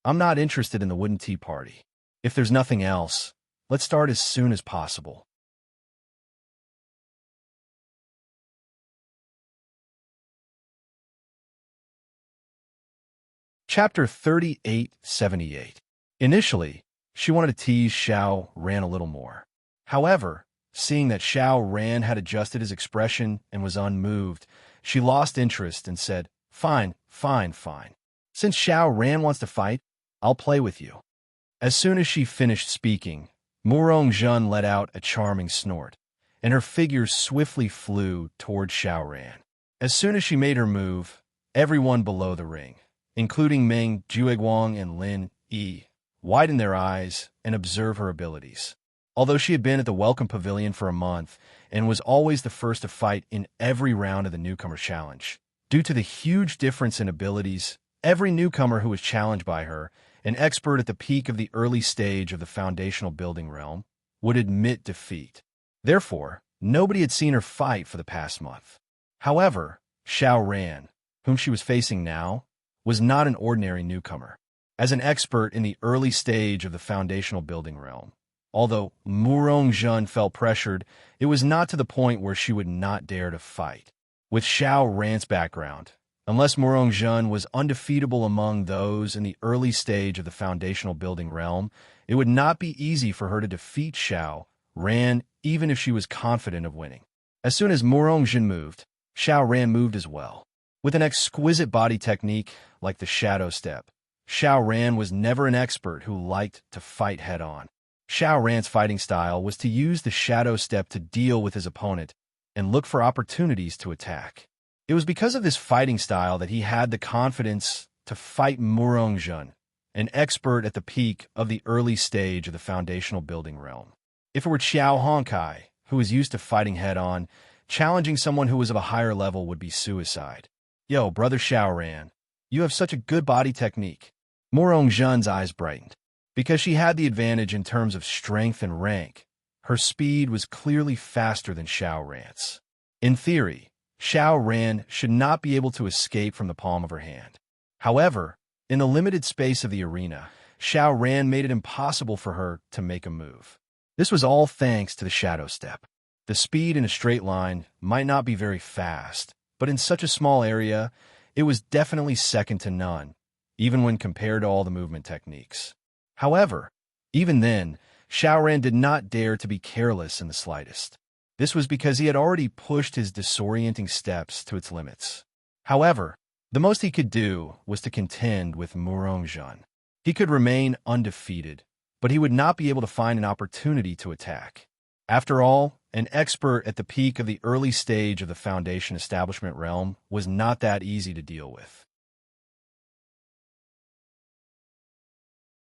I'm not interested in the wooden tea party. If there's nothing else, let's start as soon as possible. Chapter 3878. Initially, she wanted to tease Xiao Ran a little more. However, seeing that Xiao Ran had adjusted his expression and was unmoved, she lost interest and said, Fine. Since Xiao Ran wants to fight, I'll play with you. As soon as she finished speaking, Murongzhen let out a charming snort, and her figure swiftly flew toward Xiao Ran. As soon as she made her move, everyone below the ring, including Meng Jiawang and Lin Yi, widened their eyes and observed her abilities. Although she had been at the Welcome Pavilion for a month and was always the first to fight in every round of the Newcomer Challenge, due to the huge difference in abilities, every newcomer who was challenged by her, an expert at the peak of the early stage of the foundational building realm, would admit defeat. Therefore, nobody had seen her fight for the past month. However, Xiao Ran, whom she was facing now, was not an ordinary newcomer. As an expert in the early stage of the foundational building realm, although Murongzhen felt pressured, it was not to the point where she would not dare to fight. With Xiao Ran's background, unless Murongzhen was undefeatable among those in the early stage of the foundational building realm, it would not be easy for her to defeat Xiao Ran even if she was confident of winning. As soon as Murongzhen moved, Xiao Ran moved as well. With an exquisite body technique like the shadow step, Xiao Ran was never an expert who liked to fight head-on. Xiao Ran's fighting style was to use the shadow step to deal with his opponent and look for opportunities to attack. It was because of this fighting style that he had the confidence to fight Murongzhen, an expert at the peak of the early stage of the foundational building realm. If it were Xiao Honkai, who was used to fighting head-on, challenging someone who was of a higher level would be suicide. Yo, brother Xiao Ran, you have such a good body technique. Murongzhen's eyes brightened. Because she had the advantage in terms of strength and rank, her speed was clearly faster than Xiao Ran's. In theory, Xiao Ran should not be able to escape from the palm of her hand. However, in the limited space of the arena, Xiao Ran made it impossible for her to make a move. This was all thanks to the shadow step. The speed in a straight line might not be very fast, but in such a small area, it was definitely second to none, even when compared to all the movement techniques. However, even then, Xiao Ran did not dare to be careless in the slightest. This was because he had already pushed his disorienting steps to its limits. However, the most he could do was to contend with Murong. He could remain undefeated, but he would not be able to find an opportunity to attack. After all, an expert at the peak of the early stage of the Foundation establishment realm was not that easy to deal with.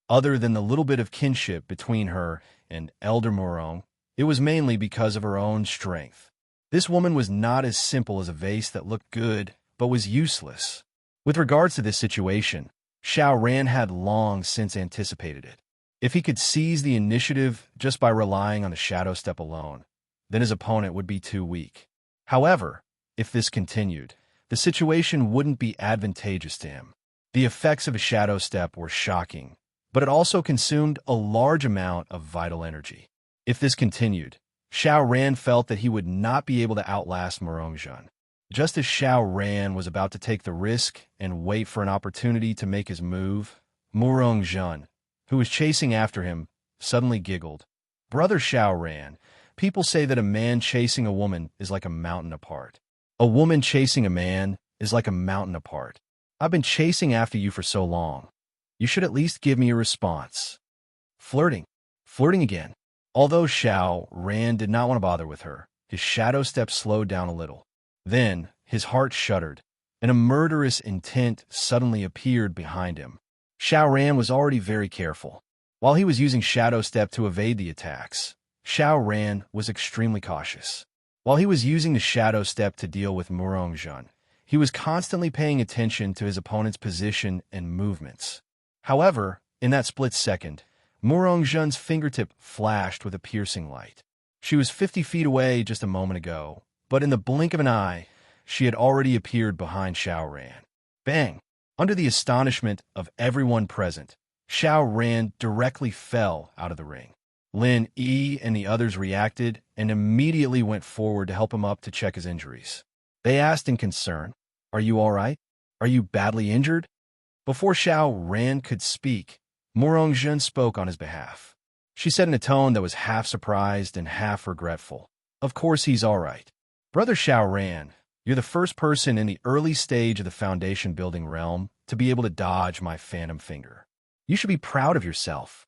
Other than the little bit of kinship between her and Elder Murong, it was mainly because of her own strength. This woman was not as simple as a vase that looked good, but was useless. With regards to this situation, Xiao Ran had long since anticipated it. If he could seize the initiative just by relying on the shadow step alone, then his opponent would be too weak. However, if this continued, the situation wouldn't be advantageous to him. The effects of a shadow step were shocking, but it also consumed a large amount of vital energy. If this continued, Xiao Ran felt that he would not be able to outlast Murong. Just as Xiao Ran was about to take the risk and wait for an opportunity to make his move, Murong, who was chasing after him, suddenly giggled. "Brother Xiao Ran, people say that a man chasing a woman is like a mountain apart. A woman chasing a man is like a mountain apart. I've been chasing after you for so long. You should at least give me a response." Flirting. Flirting again. Although Xiao Ran did not want to bother with her, his shadow step slowed down a little. Then, his heart shuddered, and a murderous intent suddenly appeared behind him. Xiao Ran was already very careful. While he was using shadow step to evade the attacks, Xiao Ran was extremely cautious. While he was using the shadow step to deal with Murong, he was constantly paying attention to his opponent's position and movements. However, in that split second, Murong's fingertip flashed with a piercing light. She was 50 feet away just a moment ago, but in the blink of an eye, she had already appeared behind Xiao Ran. Bang! Under the astonishment of everyone present, Xiao Ran directly fell out of the ring. Lin Yi and the others reacted and immediately went forward to help him up to check his injuries. They asked in concern, "Are you all right? Are you badly injured?" Before Xiao Ran could speak, Murong spoke on his behalf. She said in a tone that was half surprised and half regretful, "Of course he's all right. Brother Xiao Ran, you're the first person in the early stage of the foundation building realm to be able to dodge my phantom finger. You should be proud of yourself."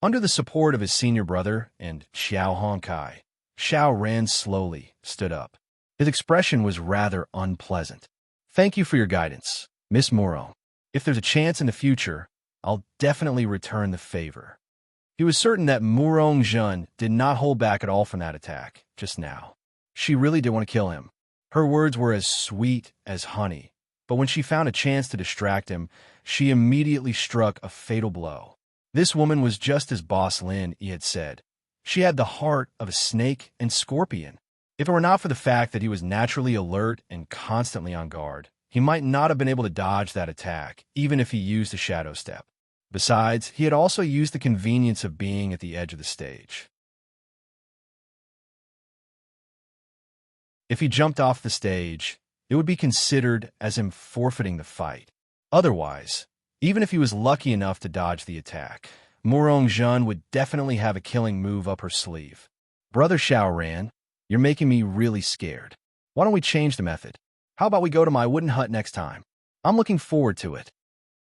Under the support of his senior brother and Xiao Honkai, Xiao Ran slowly stood up. His expression was rather unpleasant. "Thank you for your guidance, Miss Murong. If there's a chance in the future, I'll definitely return the favor." He was certain that Murong did not hold back at all from that attack just now. She really did want to kill him. Her words were as sweet as honey, but when she found a chance to distract him, she immediately struck a fatal blow. This woman was just as Boss Lin Yi had said. She had the heart of a snake and scorpion. If it were not for the fact that he was naturally alert and constantly on guard, he might not have been able to dodge that attack, even if he used a shadow step. Besides, he had also used the convenience of being at the edge of the stage. If he jumped off the stage, it would be considered as him forfeiting the fight. Otherwise, even if he was lucky enough to dodge the attack, Murong would definitely have a killing move up her sleeve. "Brother Xiao Ran, you're making me really scared. Why don't we change the method? How about we go to my wooden hut next time? I'm looking forward to it."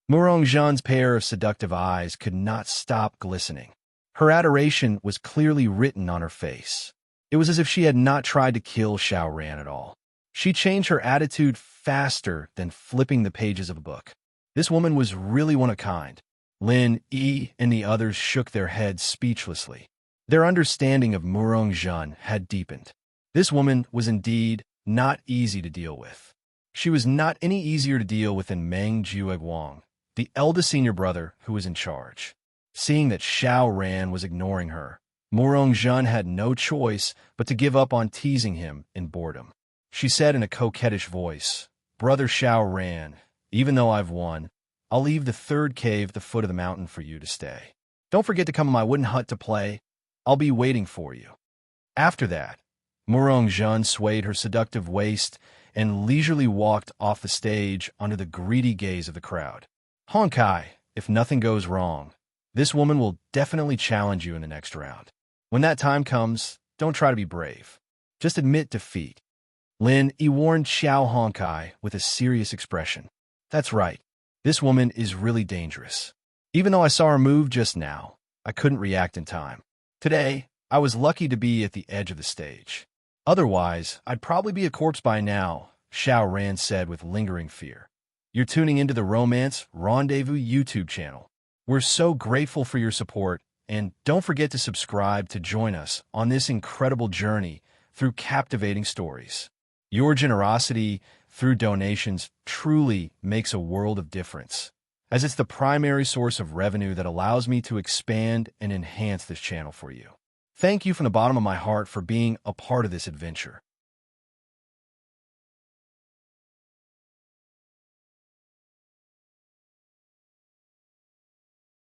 Murong's pair of seductive eyes could not stop glistening. Her adoration was clearly written on her face. It was as if she had not tried to kill Xiao Ran at all. She changed her attitude faster than flipping the pages of a book. This woman was really one of a kind. Lin Yi and the others shook their heads speechlessly. Their understanding of Murong had deepened. This woman was indeed not easy to deal with. She was not any easier to deal with than Meng Jueguang, the eldest senior brother who was in charge. Seeing that Xiao Ran was ignoring her, Murong had no choice but to give up on teasing him in boredom. She said in a coquettish voice, "Brother Xiao Ran, even though I've won, I'll leave the third cave at the foot of the mountain for you to stay. Don't forget to come to my wooden hut to play. I'll be waiting for you." After that, Murong swayed her seductive waist and leisurely walked off the stage under the greedy gaze of the crowd. "Honkai, if nothing goes wrong, this woman will definitely challenge you in the next round. When that time comes, don't try to be brave. Just admit defeat." Lin warned Xiao Honkai with a serious expression. That's right. This woman is really dangerous. Even though I saw her move just now, I couldn't react in time. Today, I was lucky to be at the edge of the stage. Otherwise, I'd probably be a corpse by now, Xiao Ran said with lingering fear. You're tuning into the Romance Rendezvous YouTube channel. We're so grateful for your support, and don't forget to subscribe to join us on this incredible journey through captivating stories. Your generosity through donations truly makes a world of difference, as it's the primary source of revenue that allows me to expand and enhance this channel for you. Thank you from the bottom of my heart for being a part of this adventure.